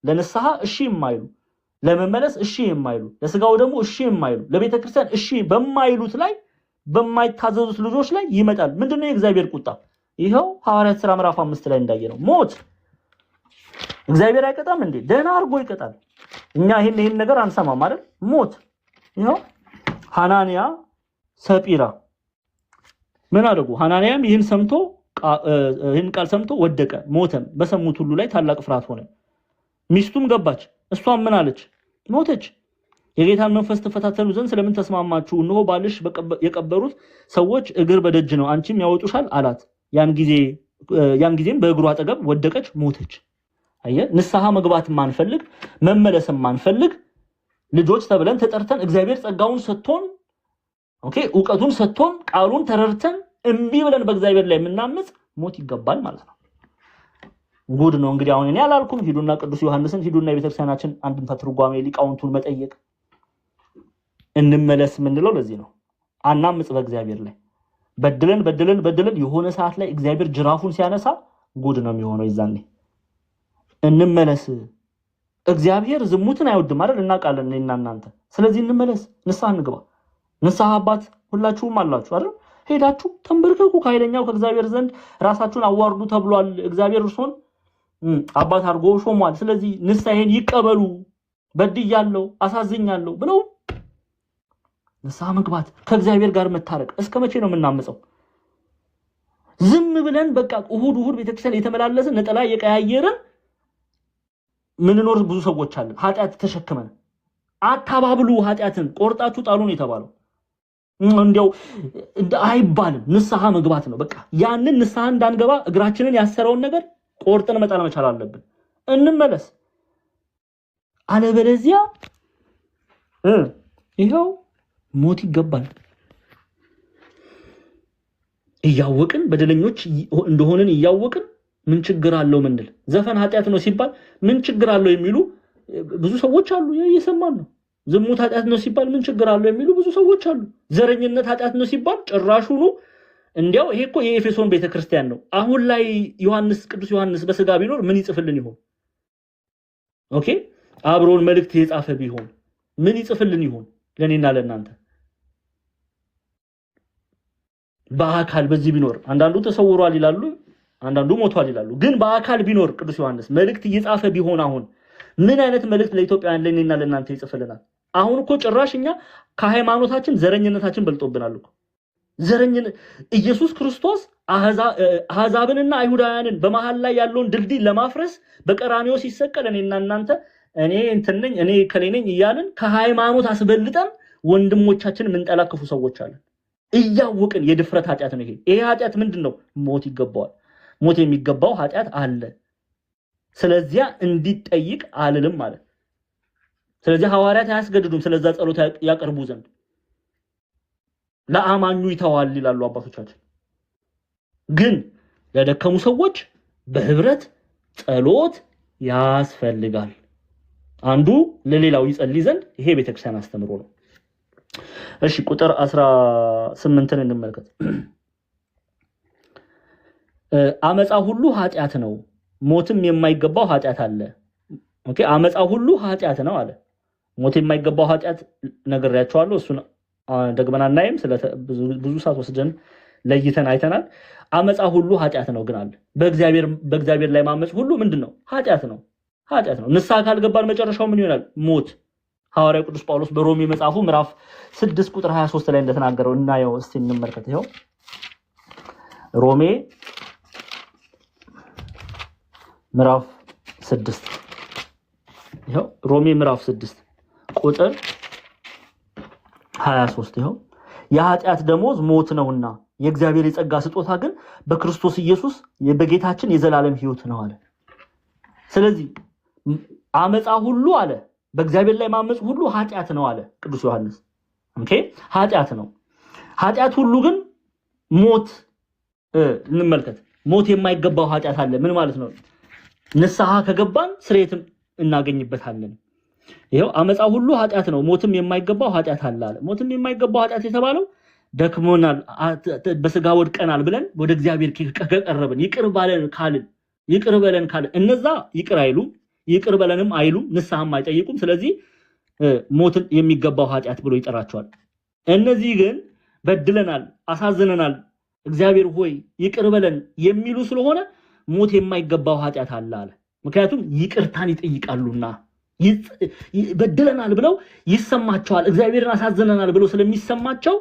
ለንስሐ እሺ የማይሉ ለመመለስ እሺ የማይሉ ለስጋው ደግሞ እሺ የማይሉ ለቤተክርስቲያን እሺ በማይሉት ላይ በማይታዘዙት ልጆች ላይ ይመጣል። ምንድነው የእግዚአብሔር ቁጣ? ይሄው ሐዋርያት ሥራ ምዕራፍ 5 ላይ እንዳየነው ሞት። እግዚአብሔር አይቀጣም እንዴ? ደህና አድርጎ ይቀጣል። እኛ ይሄን ነገር አንሰማም አይደል? ሞት። ይሄው ሐናንያ ሰጲራ ምን አደረጉ? ሐናንያም ይህን ቃል ሰምቶ ወደቀ፣ ሞተም። በሰሙት ሁሉ ላይ ታላቅ ፍርሃት ሆነ። ሚስቱም ገባች፣ እሷም ምን አለች? ሞተች። የጌታን መንፈስ ተፈታተኑ ዘንድ ስለምን ተስማማችሁ? እነሆ ባልሽ የቀበሩት ሰዎች እግር በደጅ ነው፣ አንቺም ያወጡሻል አላት። ያን ጊዜም በእግሩ አጠገብ ወደቀች፣ ሞተች። አየ ንስሐ መግባት ማንፈልግ መመለስ ማንፈልግ ልጆች ተብለን ተጠርተን እግዚአብሔር ጸጋውን ሰጥቶን ዕውቀቱን ሰጥቶን ቃሉን ተረድተን እምቢ ብለን በእግዚአብሔር ላይ የምናምጽ ሞት ይገባል ማለት ነው። ጉድ ነው እንግዲህ። አሁን እኔ አላልኩም፣ ሂዱና ቅዱስ ዮሐንስን ሂዱና የቤተክርስቲያናችን አንድምታ ትርጓሜ ሊቃውንቱን መጠየቅ እንመለስ ምንለው ለዚህ ነው። አናምጽ በእግዚአብሔር ላይ በድለን የሆነ ሰዓት ላይ እግዚአብሔር ጅራፉን ሲያነሳ ጉድ ነው የሚሆነው። ይዛኔ እንመለስ። እግዚአብሔር ዝሙትን አይወድም አይደል? እናውቃለን እኔና እናንተ። ስለዚህ እንመለስ፣ ንስሐ እንግባ። ንስሐ አባት ሁላችሁም አላችሁ አይደል? ሄዳችሁ ተንበርከኩ ከኃይለኛው ከእግዚአብሔር ዘንድ ራሳችሁን አዋርዱ ተብሏል። እግዚአብሔር እርሶን አባት አድርጎ ሾሟል። ስለዚህ ንስሐን ይቀበሉ። በድያለሁ፣ አሳዝኛለሁ ብለው ንስሐ መግባት፣ ከእግዚአብሔር ጋር መታረቅ። እስከ መቼ ነው የምናምፀው? ዝም ብለን በቃ እሁድ ቤተክርስቲያን የተመላለስን ነጠላ የቀያየርን ምንኖር ብዙ ሰዎች አለን። ኃጢአት ተሸክመን አታባብሉ፣ ኃጢአትን ቆርጣችሁ ጣሉን የተባለው እንዲያው አይባልም። ንስሐ መግባት ነው በቃ። ያንን ንስሐ እንዳንገባ እግራችንን ያሰረውን ነገር ቆርጠን መጣል መቻል አለብን። እንመለስ። አለበለዚያ ይሄው ሞት ይገባል። እያወቅን በደለኞች እንደሆነን እያወቅን ምን ችግር አለው ምንል ዘፈን ኃጢአት ነው ሲባል ምን ችግር አለው የሚሉ ብዙ ሰዎች አሉ። እየሰማን ነው። ዝሙት ኃጢአት ነው ሲባል ምን ችግር አለው የሚሉ ብዙ ሰዎች አሉ። ዘረኝነት ኃጢአት ነው ሲባል ጭራሹኑ እንዲያው ይሄ እኮ የኤፌሶን ቤተክርስቲያን ነው። አሁን ላይ ቅዱስ ዮሐንስ በስጋ ቢኖር ምን ይጽፍልን ይሆን? አብሮን መልእክት የጻፈ ቢሆን ምን ይጽፍልን ይሆን ለኔና ለእናንተ? በአካል በዚህ ቢኖር አንዳንዱ ተሰውሯል ይላሉ፣ አንዳንዱ ሞቷል ይላሉ። ግን በአካል ቢኖር ቅዱስ ዮሐንስ መልእክት እየጻፈ ቢሆን አሁን ምን አይነት መልእክት ለኢትዮጵያውያን ለኔና ለእናንተ ይጽፍልናል? አሁን እኮ ጭራሽ እኛ ከሃይማኖታችን ዘረኝነታችን በልጦብናል እኮ። ኢየሱስ ክርስቶስ አሕዛብንና አይሁዳውያንን በመሃል ላይ ያለውን ድልድይ ለማፍረስ በቀራንዮ ሲሰቀል እኔና እናንተ እኔ እንትን ነኝ እኔ ከሌ ነኝ እያልን ከሃይማኖት አስበልጠን ወንድሞቻችን ምንጠላክፉ ሰዎች አለን። እያወቅን የድፍረት ኃጢአት ነው ይሄ ኃጢአት ምንድነው? ሞት ይገባዋል። ሞት የሚገባው ኃጢአት አለ። ስለዚያ እንዲጠይቅ አልልም ማለት። ስለዚህ ሐዋርያት አያስገድዱም ስለዛ ጸሎት ያቀርቡ ዘንድ ለአማኙ ይተዋል ይላሉ አባቶቻችን። ግን ለደከሙ ሰዎች በህብረት ጸሎት ያስፈልጋል። አንዱ ለሌላው ይጸልይ ዘንድ ይሄ ቤተክርስቲያን አስተምሮ ነው። እሺ ቁጥር 18ን እንመልከት። አመጻ ሁሉ ኃጢአት ነው፣ ሞትም የማይገባው ኃጢአት አለ። ኦኬ አመጻ ሁሉ ኃጢአት ነው አለ። ሞት የማይገባው ኃጢአት ነግሬያቸዋለሁ። እሱን ደግመን አናይም። ብዙ ሰዓት ወስደን ለይተን አይተናል። አመጻ ሁሉ ኃጢአት ነው ግን አለ። በእግዚአብሔር ላይ ማመጽ ሁሉ ምንድነው? ኃጢአት ነው። ኃጢአት ነው። ንስሐ ካልገባን መጨረሻው ምን ይሆናል? ሞት። ሐዋርያው ቅዱስ ጳውሎስ በሮሜ መጽሐፉ ምዕራፍ 6 ቁጥር 23 ላይ እንደተናገረው እናየው እስቲ እንመልከት። ይሄው ሮሜ ምዕራፍ 6 ይሄው ሮሜ ምዕራፍ 6 ቁጥር 23 ይሄው የኃጢአት ደሞዝ ሞት ነውና የእግዚአብሔር የጸጋ ስጦታ ግን በክርስቶስ ኢየሱስ በጌታችን የዘላለም ሕይወት ነው አለ። ስለዚህ አመጻ ሁሉ አለ በእግዚአብሔር ላይ ማመጽ ሁሉ ኃጢአት ነው አለ ቅዱስ ዮሐንስ። ኦኬ ኃጢአት ነው። ኃጢአት ሁሉ ግን ሞት እንመልከት። ሞት የማይገባው ኃጢአት አለ። ምን ማለት ነው? ንስሐ ከገባን ስርየትም እናገኝበታለን። ይሄው አመጻ ሁሉ ኃጢአት ነው፣ ሞትም የማይገባው ኃጢአት አለ አለ። ሞትም የማይገባው ኃጢአት የተባለው ደክሞናል፣ በስጋ ወድቀናል ብለን ወደ እግዚአብሔር ከቀረብን ይቅር በለን ካልን እነዛ ይቅር አይሉም፣ ይቅር በለንም አይሉም፣ ንስሐም አይጠይቁም። ስለዚህ ሞትን የሚገባው ኃጢአት ብሎ ይጠራቸዋል። እነዚህ ግን በድለናል፣ አሳዝነናል፣ እግዚአብሔር ሆይ ይቅር በለን የሚሉ ስለሆነ ሞት የማይገባው ኃጢአት አለ አለ። ምክንያቱም ይቅርታን ይጠይቃሉና በድለናል ብለው ይሰማቸዋል። እግዚአብሔርን አሳዝነናል ብለው ስለሚሰማቸው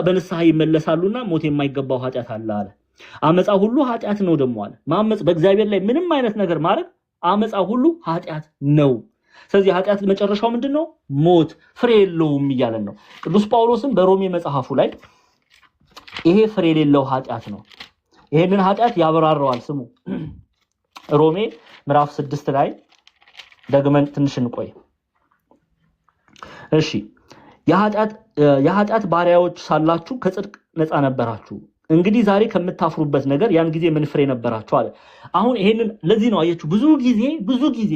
በንስሐ ይመለሳሉና ሞት የማይገባው ኃጢአት አለ አለ። አመጻ ሁሉ ኃጢአት ነው ደግሞ አለ። ማመጽ በእግዚአብሔር ላይ ምንም አይነት ነገር ማድረግ አመጻ ሁሉ ኃጢአት ነው። ስለዚህ ኃጢአት መጨረሻው ምንድነው? ሞት፣ ፍሬ የለውም እያለን ነው። ቅዱስ ጳውሎስም በሮሜ መጽሐፉ ላይ ይሄ ፍሬ የሌለው ኃጢአት ነው። ይሄንን ኃጢአት ያበራራዋል። ስሙ ሮሜ ምዕራፍ 6 ላይ ደግመን ትንሽ እንቆይ። እሺ የኃጢአት ባሪያዎች ሳላችሁ ከጽድቅ ነፃ ነበራችሁ። እንግዲህ ዛሬ ከምታፍሩበት ነገር ያን ጊዜ ምን ፍሬ ነበራችሁ አለ። አሁን ይሄንን ለዚህ ነው አያችሁ ብዙ ጊዜ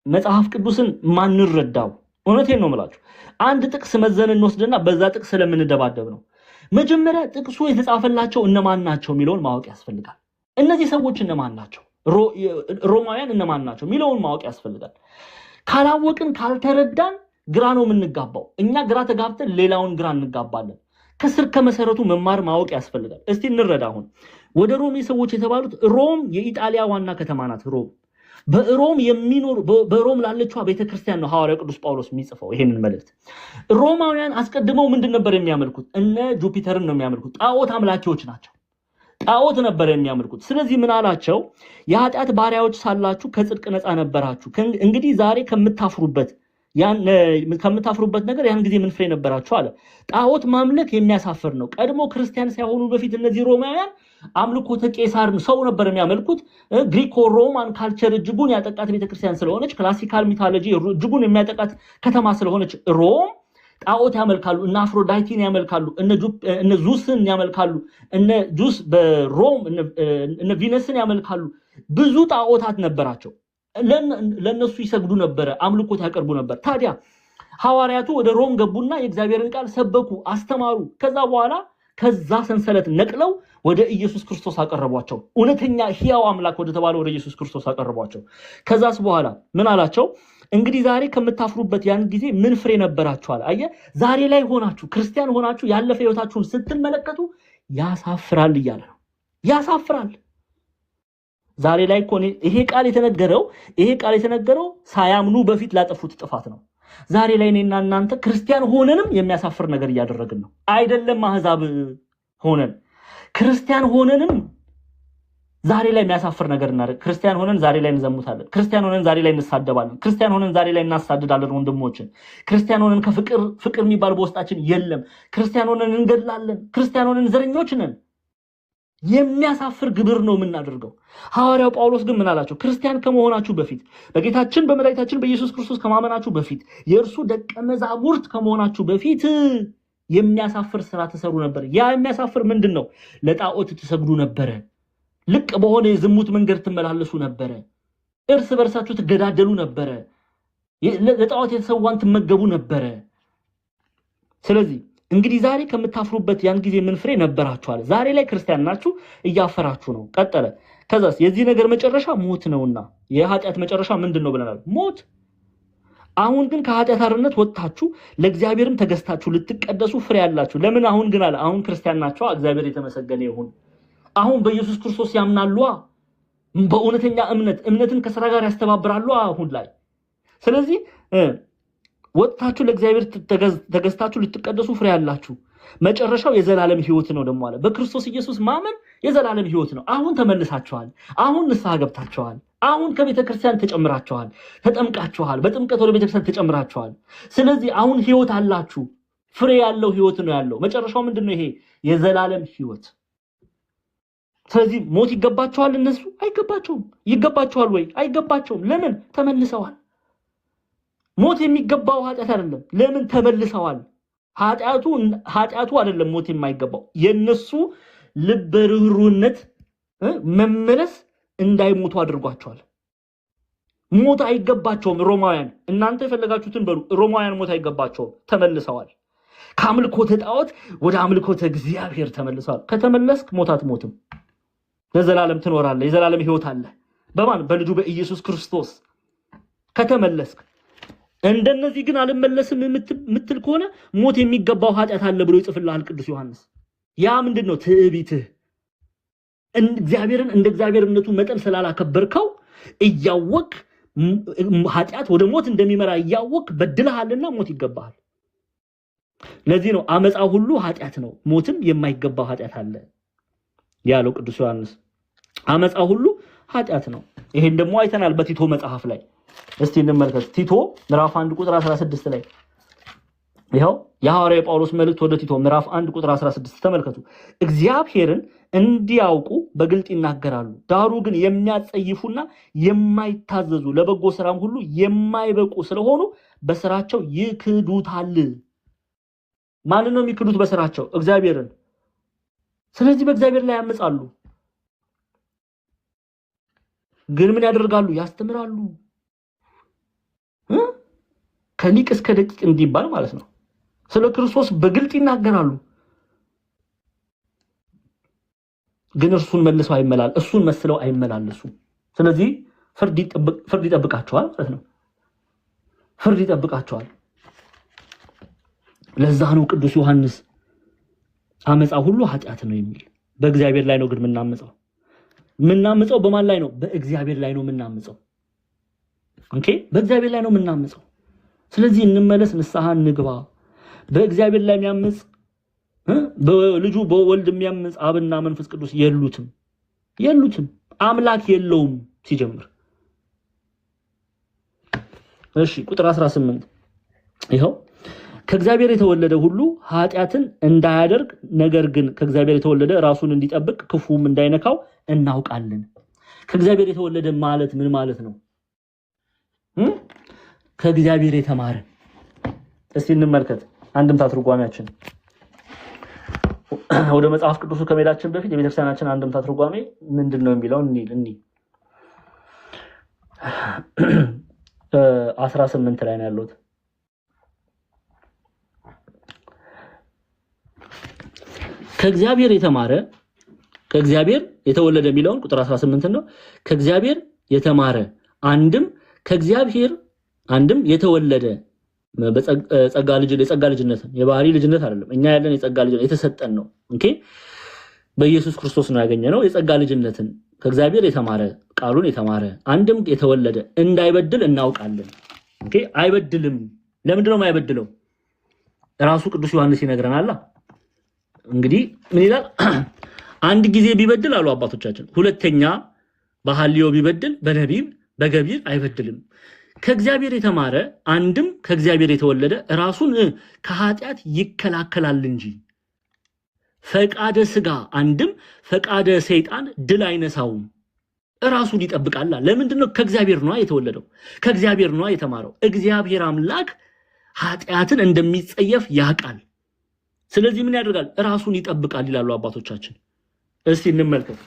መጽሐፍ ቅዱስን ማንረዳው። እውነቴን ነው የምላችሁ። አንድ ጥቅስ መዘን እንወስድና በዛ ጥቅስ ስለምንደባደብ ነው። መጀመሪያ ጥቅሱ የተጻፈላቸው እነማን ናቸው የሚለውን ማወቅ ያስፈልጋል። እነዚህ ሰዎች እነማን ናቸው፣ ሮማውያን እነማን ናቸው የሚለውን ማወቅ ያስፈልጋል። ካላወቅን ካልተረዳን ግራ ነው የምንጋባው። እኛ ግራ ተጋብተን ሌላውን ግራ እንጋባለን። ከስር ከመሰረቱ መማር ማወቅ ያስፈልጋል። እስቲ እንረዳ። አሁን ወደ ሮሜ ሰዎች የተባሉት ሮም የኢጣሊያ ዋና ከተማ ናት። በሮም ላለችዋ ቤተክርስቲያን ነው ሐዋርያው ቅዱስ ጳውሎስ የሚጽፈው ይሄንን መልእክት። ሮማውያን አስቀድመው ምንድን ነበር የሚያመልኩት? እነ ጁፒተርን ነው የሚያመልኩት። ጣዖት አምላኪዎች ናቸው። ጣዖት ነበር የሚያመልኩት። ስለዚህ ምን አላቸው? የኃጢአት ባሪያዎች ሳላችሁ ከጽድቅ ነፃ ነበራችሁ። እንግዲህ ዛሬ ከምታፍሩበት ነገር ያን ጊዜ ምን ፍሬ ነበራችሁ አለ። ጣዖት ማምለክ የሚያሳፍር ነው። ቀድሞ ክርስቲያን ሳይሆኑ በፊት እነዚህ ሮማውያን አምልኮተ ቄሳር ሰው ነበር የሚያመልኩት። ግሪኮ ሮማን ካልቸር እጅጉን ያጠቃት ቤተክርስቲያን ስለሆነች፣ ክላሲካል ሚቶሎጂ እጅጉን የሚያጠቃት ከተማ ስለሆነች ሮም ጣዖት ያመልካሉ። እነ አፍሮዳይቲን ያመልካሉ፣ እነ ዙስን ያመልካሉ፣ እነ ጁስ በሮም እነ ቪነስን ያመልካሉ። ብዙ ጣዖታት ነበራቸው። ለነሱ ይሰግዱ ነበር፣ አምልኮት ያቀርቡ ነበር። ታዲያ ሐዋርያቱ ወደ ሮም ገቡና የእግዚአብሔርን ቃል ሰበኩ፣ አስተማሩ። ከዛ በኋላ ከዛ ሰንሰለት ነቅለው ወደ ኢየሱስ ክርስቶስ አቀረቧቸው። እውነተኛ ሕያው አምላክ ወደ ተባለው ወደ ኢየሱስ ክርስቶስ አቀረቧቸው። ከዛስ በኋላ ምን አላቸው? እንግዲህ ዛሬ ከምታፍሩበት ያን ጊዜ ምን ፍሬ ነበራችኋል? አየ ዛሬ ላይ ሆናችሁ ክርስቲያን ሆናችሁ ያለፈ ህይወታችሁን ስትመለከቱ ያሳፍራል እያለ ነው። ያሳፍራል። ዛሬ ላይ እኮ ይሄ ቃል የተነገረው ሳያምኑ በፊት ላጠፉት ጥፋት ነው። ዛሬ ላይ እኔና እናንተ ክርስቲያን ሆነንም የሚያሳፍር ነገር እያደረግን ነው። አይደለም አህዛብ ሆነን ክርስቲያን ሆነንም ዛሬ ላይ የሚያሳፍር ነገር እናደርግ። ክርስቲያን ሆነን ዛሬ ላይ እንዘሙታለን። ክርስቲያን ሆነን ዛሬ ላይ እንሳደባለን። ክርስቲያን ሆነን ዛሬ ላይ እናሳድዳለን ወንድሞችን። ክርስቲያን ሆነን ፍቅር የሚባል በውስጣችን የለም። ክርስቲያን ሆነን እንገድላለን። ክርስቲያን ሆነን ዘረኞች ነን። የሚያሳፍር ግብር ነው የምናደርገው። ሐዋርያው ጳውሎስ ግን ምን አላቸው? ክርስቲያን ከመሆናችሁ በፊት በጌታችን በመድኃኒታችን በኢየሱስ ክርስቶስ ከማመናችሁ በፊት የእርሱ ደቀ መዛሙርት ከመሆናችሁ በፊት የሚያሳፍር ስራ ተሰሩ ነበር። ያ የሚያሳፍር ምንድን ነው? ለጣዖት ትሰግዱ ነበረ። ልቅ በሆነ የዝሙት መንገድ ትመላለሱ ነበረ። እርስ በርሳችሁ ትገዳደሉ ነበረ። ለጣዖት የተሰዋን ትመገቡ ነበረ። ስለዚህ እንግዲህ ዛሬ ከምታፍሩበት ያን ጊዜ ምን ፍሬ ነበራችኋል? ዛሬ ላይ ክርስቲያን ናችሁ እያፈራችሁ ነው። ቀጠለ። ከዛስ የዚህ ነገር መጨረሻ ሞት ነውና የኃጢአት መጨረሻ ምንድነው ብለናል? ሞት። አሁን ግን ከኃጢአት አርነት ወጣችሁ ለእግዚአብሔርም ተገዝታችሁ ልትቀደሱ ፍሬ ያላችሁ። ለምን አሁን ግን አለ? አሁን ክርስቲያን ናችሁ። እግዚአብሔር የተመሰገነ ይሁን። አሁን በኢየሱስ ክርስቶስ ያምናሉ። በእውነተኛ እምነትን ከሥራ ጋር ያስተባብራሉ አሁን ላይ። ስለዚህ ወጣችሁ ለእግዚአብሔር ተገዝታችሁ ልትቀደሱ ፍሬ ያላችሁ መጨረሻው የዘላለም ሕይወት ነው። ደግሞ አለ በክርስቶስ ኢየሱስ ማመን የዘላለም ሕይወት ነው። አሁን ተመልሳችኋል። አሁን ንስሐ ገብታችኋል። አሁን ከቤተ ክርስቲያን ተጨምራችኋል፣ ተጠምቃችኋል። በጥምቀት ወደ ቤተ ክርስቲያን ተጨምራችኋል። ስለዚህ አሁን ሕይወት አላችሁ። ፍሬ ያለው ሕይወት ነው ያለው። መጨረሻው ምንድነው? ይሄ የዘላለም ሕይወት። ስለዚህ ሞት ይገባቸዋል? እነሱ አይገባቸውም። ይገባቸዋል ወይ? አይገባቸውም። ለምን? ተመልሰዋል። ሞት የሚገባው ኃጢአት አይደለም። ለምን? ተመልሰዋል። ኃጢአቱ አይደለም ሞት የማይገባው የነሱ ልበ ርኅሩህነት መመለስ እንዳይሞቱ አድርጓቸዋል። ሞት አይገባቸውም። ሮማውያን እናንተ የፈለጋችሁትን በሉ። ሮማውያን ሞት አይገባቸውም። ተመልሰዋል። ከአምልኮተ ጣዖት ወደ አምልኮተ እግዚአብሔር ተመልሰዋል። ከተመለስክ ሞት አትሞትም። ለዘላለም ትኖራለህ። የዘላለም ሕይወት አለ። በማን? በልጁ በኢየሱስ ክርስቶስ ከተመለስክ። እንደነዚህ ግን አልመለስም የምትል ከሆነ ሞት የሚገባው ኃጢአት አለ ብሎ ይጽፍልሃል ቅዱስ ዮሐንስ። ያ ምንድነው? ትዕቢትህ። እግዚአብሔርን እንደ እግዚአብሔርነቱ መጠን ስላላከበርከው እያወቅ ኃጢአት ወደ ሞት እንደሚመራ እያወቅ በድለሃልና ሞት ይገባሃል። ለዚህ ነው አመፃ ሁሉ ኃጢአት ነው፣ ሞትም የማይገባው ኃጢአት አለ ያለው ቅዱስ ዮሐንስ። አመፃ ሁሉ ኃጢአት ነው። ይሄን ደግሞ አይተናል በቲቶ መጽሐፍ ላይ። እስቲ እንመልከት። ቲቶ ምዕራፍ 1 ቁጥር 16 ላይ ይሄው የሐዋርያው ጳውሎስ መልእክት ወደ ቲቶ ምዕራፍ 1 ቁጥር 16 ተመልከቱ። እግዚአብሔርን እንዲያውቁ በግልጥ ይናገራሉ፣ ዳሩ ግን የሚያጸይፉና የማይታዘዙ ለበጎ ስራም ሁሉ የማይበቁ ስለሆኑ በስራቸው ይክዱታል። ማንን ነው የሚክዱት? በስራቸው እግዚአብሔርን። ስለዚህ በእግዚአብሔር ላይ ያመጻሉ። ግን ምን ያደርጋሉ? ያስተምራሉ። ከሊቅ እስከ ደቂቅ እንዲባል ማለት ነው። ስለ ክርስቶስ በግልጥ ይናገራሉ። ግን እርሱን መስለው አይመላለሱ። ስለዚህ ፍርድ ይጠብቃቸዋል ማለት ነው። ፍርድ ይጠብቃቸዋል። ለዛ ነው ቅዱስ ዮሐንስ አመፃ ሁሉ ኃጢአት ነው የሚል። በእግዚአብሔር ላይ ነው ግን ምናምፀው በማን ላይ ነው? በእግዚአብሔር ላይ ነው ምናምፀው። ኦኬ፣ በእግዚአብሔር ላይ ነው ምናምፀው። ስለዚህ እንመለስ፣ ንስሐ እንግባ። በእግዚአብሔር ላይ የሚያምጽ በልጁ በወልድ የሚያምጽ አብና መንፈስ ቅዱስ የሉትም። አምላክ የለውም ሲጀምር። እሺ ቁጥር 18 ይኸው ከእግዚአብሔር የተወለደ ሁሉ ኃጢአትን እንዳያደርግ ነገር ግን ከእግዚአብሔር የተወለደ ራሱን እንዲጠብቅ ክፉም እንዳይነካው እናውቃለን። ከእግዚአብሔር የተወለደ ማለት ምን ማለት ነው? ከእግዚአብሔር የተማረ። እስቲ እንመልከት አንድምታ ትርጓሜያችን። ወደ መጽሐፍ ቅዱሱ ከመሄዳችን በፊት የቤተክርስቲያናችን አንድምታ ትርጓሜ ምንድነው የሚለው እንይ 18 ላይ ነው ያለው። ከእግዚአብሔር የተማረ ከእግዚአብሔር የተወለደ የሚለውን ቁጥር 18 ነው። ከእግዚአብሔር የተማረ አንድም የተወለደ በጸጋ ልጅነት የባህሪ ልጅነት አይደለም። እኛ ያለን የጸጋ ልጅነት የተሰጠን ነው። ኦኬ፣ በኢየሱስ ክርስቶስ ነው ያገኘነው የጸጋ ልጅነትን። ከእግዚአብሔር የተማረ ቃሉን የተማረ አንድም የተወለደ እንዳይበድል እናውቃለን። ኦኬ፣ አይበድልም። ለምንድን ነው የማይበድለው? ራሱ ቅዱስ ዮሐንስ ይነግረናል። እንግዲህ ምን ይላል? አንድ ጊዜ ቢበድል አሉ አባቶቻችን፣ ሁለተኛ በሐልዮ ቢበድል በነቢብ በገቢር አይበድልም። ከእግዚአብሔር የተማረ አንድም ከእግዚአብሔር የተወለደ ራሱን ከኃጢአት ይከላከላል እንጂ ፈቃደ ስጋ አንድም ፈቃደ ሰይጣን ድል አይነሳውም። ራሱን ይጠብቃል። ለምንድነው? ከእግዚአብሔር ነው የተወለደው፣ ከእግዚአብሔር ነው የተማረው። እግዚአብሔር አምላክ ኃጢአትን እንደሚጸየፍ ያውቃል። ስለዚህ ምን ያደርጋል? ራሱን ይጠብቃል ይላሉ አባቶቻችን። እስቲ እንመልከት።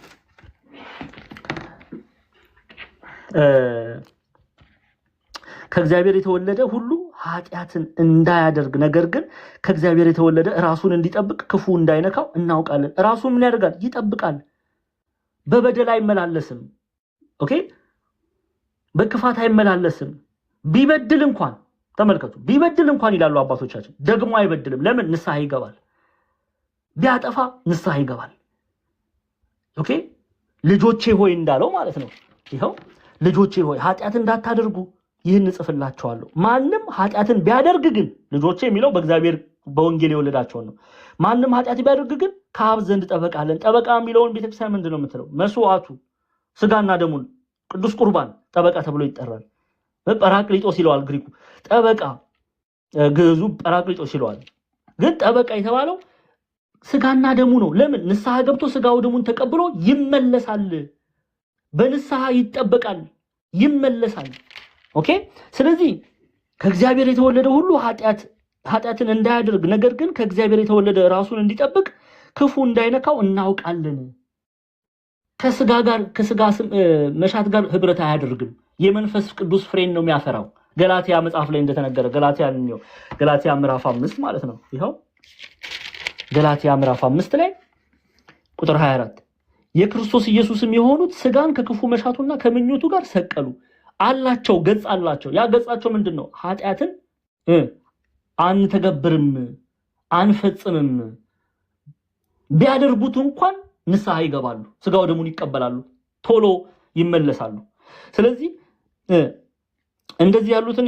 ከእግዚአብሔር የተወለደ ሁሉ ኃጢአትን እንዳያደርግ ነገር ግን ከእግዚአብሔር የተወለደ ራሱን እንዲጠብቅ ክፉ እንዳይነካው እናውቃለን። ራሱ ምን ያደርጋል? ይጠብቃል። በበደል አይመላለስም። ኦኬ፣ በክፋት አይመላለስም። ቢበድል እንኳን ተመልከቱ፣ ቢበድል እንኳን ይላሉ አባቶቻችን ደግሞ አይበድልም። ለምን? ንስሐ ይገባል። ቢያጠፋ ንስሐ ይገባል። ኦኬ፣ ልጆቼ ሆይ እንዳለው ማለት ነው። ይኸው ልጆቼ ሆይ ኃጢአት እንዳታደርጉ ይህን እጽፍላችኋለሁ። ማንም ኃጢአትን ቢያደርግ ግን ልጆቼ የሚለው በእግዚአብሔር በወንጌል የወለዳቸውን ነው። ማንም ኃጢአት ቢያደርግ ግን ከአብ ዘንድ ጠበቃ አለን። ጠበቃ የሚለውን ቤተክርስቲያን ምንድን ነው የምትለው? መስዋዕቱ ስጋና ደሙን ቅዱስ ቁርባን ጠበቃ ተብሎ ይጠራል። ጰራቅሊጦስ ይለዋል ግሪኩ። ጠበቃ ግዕዙ ጰራቅሊጦስ ይለዋል። ግን ጠበቃ የተባለው ስጋና ደሙ ነው። ለምን? ንስሐ ገብቶ ስጋው ደሙን ተቀብሎ ይመለሳል። በንስሐ ይጠበቃል፣ ይመለሳል። ኦኬ። ስለዚህ ከእግዚአብሔር የተወለደ ሁሉ ኃጢአትን እንዳያደርግ ነገር ግን ከእግዚአብሔር የተወለደ ራሱን እንዲጠብቅ ክፉ እንዳይነካው እናውቃለን። ከስጋ መሻት ጋር ህብረት አያደርግም። የመንፈስ ቅዱስ ፍሬን ነው የሚያፈራው። ገላትያ መጽሐፍ ላይ እንደተነገረ ገላትያ ምዕራፍ 5 ማለት ነው። ይኸው ገላትያ ምዕራፍ 5 ላይ ቁጥር 24 የክርስቶስ ኢየሱስም የሆኑት ስጋን ከክፉ መሻቱና ከምኞቱ ጋር ሰቀሉ አላቸው። ገጽ አላቸው። ያ ገጻቸው ምንድነው? ኃጢአትን አንተገብርም፣ አንፈጽምም። ቢያደርጉት እንኳን ንስሐ ይገባሉ፣ ስጋው ደሙን ይቀበላሉ፣ ቶሎ ይመለሳሉ። ስለዚህ እንደዚህ ያሉትን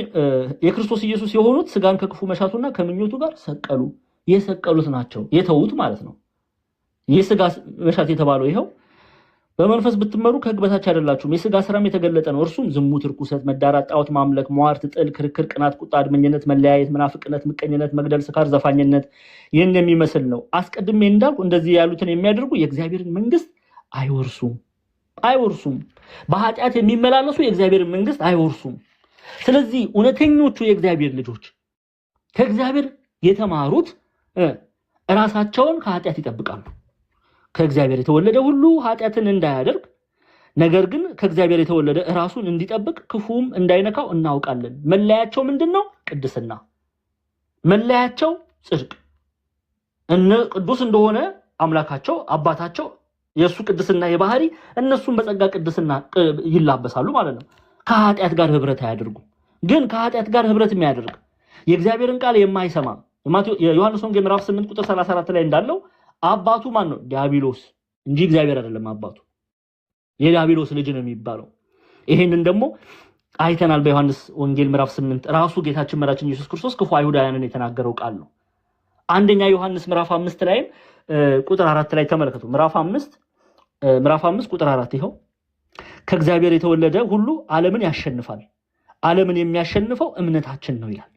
የክርስቶስ ኢየሱስ የሆኑት ስጋን ከክፉ መሻቱና ከምኞቱ ጋር ሰቀሉ። የሰቀሉት ናቸው፣ የተዉት ማለት ነው። የስጋ መሻት የተባለው ይኸው በመንፈስ ብትመሩ ከሕግ በታች አይደላችሁም። የስጋ ስራም የተገለጠ ነው። እርሱም ዝሙት፣ ርኩሰት፣ መዳራት፣ ጣዖት ማምለክ፣ ሟርት፣ ጥል፣ ክርክር፣ ቅናት፣ ቁጣ፣ አድመኝነት፣ መለያየት፣ መናፍቅነት፣ ምቀኝነት፣ መግደል፣ ስካር፣ ዘፋኝነት ይህን የሚመስል ነው። አስቀድሜ እንዳልኩ እንደዚህ ያሉትን የሚያደርጉ የእግዚአብሔርን መንግስት አይወርሱም። በኃጢአት የሚመላለሱ የእግዚአብሔርን መንግስት አይወርሱም። ስለዚህ እውነተኞቹ የእግዚአብሔር ልጆች ከእግዚአብሔር የተማሩት ራሳቸውን ከኃጢአት ይጠብቃሉ። ከእግዚአብሔር የተወለደ ሁሉ ኃጢአትን እንዳያደርግ ነገር ግን ከእግዚአብሔር የተወለደ ራሱን እንዲጠብቅ ክፉም እንዳይነካው እናውቃለን። መለያቸው ምንድነው? ቅድስና። መለያቸው ጽድቅ። ቅዱስ እንደሆነ አምላካቸው አባታቸው የእሱ ቅድስና የባህሪ እነሱም በጸጋ ቅድስና ይላበሳሉ ማለት ነው። ከኃጢአት ጋር ህብረት አያደርጉ። ግን ከኃጢአት ጋር ህብረት የሚያደርግ የእግዚአብሔርን ቃል የማይሰማ የዮሐንስ ወንጌል ምዕራፍ 8 ቁጥር 34 ላይ እንዳለው አባቱ ማን ነው? ዲያብሎስ እንጂ እግዚአብሔር አይደለም። አባቱ የዲያብሎስ ልጅ ነው የሚባለው። ይሄንን ደግሞ አይተናል በዮሐንስ ወንጌል ምዕራፍ 8 ራሱ ጌታችን መድኃኒታችን ኢየሱስ ክርስቶስ ክፉ አይሁዳውያንን የተናገረው ቃል ነው። አንደኛ ዮሐንስ ምዕራፍ 5 ላይ ቁጥር 4 ላይ ተመልከቱ። ምዕራፍ 5 ቁጥር 4 ይኸው ከእግዚአብሔር የተወለደ ሁሉ ዓለምን ያሸንፋል፣ ዓለምን የሚያሸንፈው እምነታችን ነው ይላል።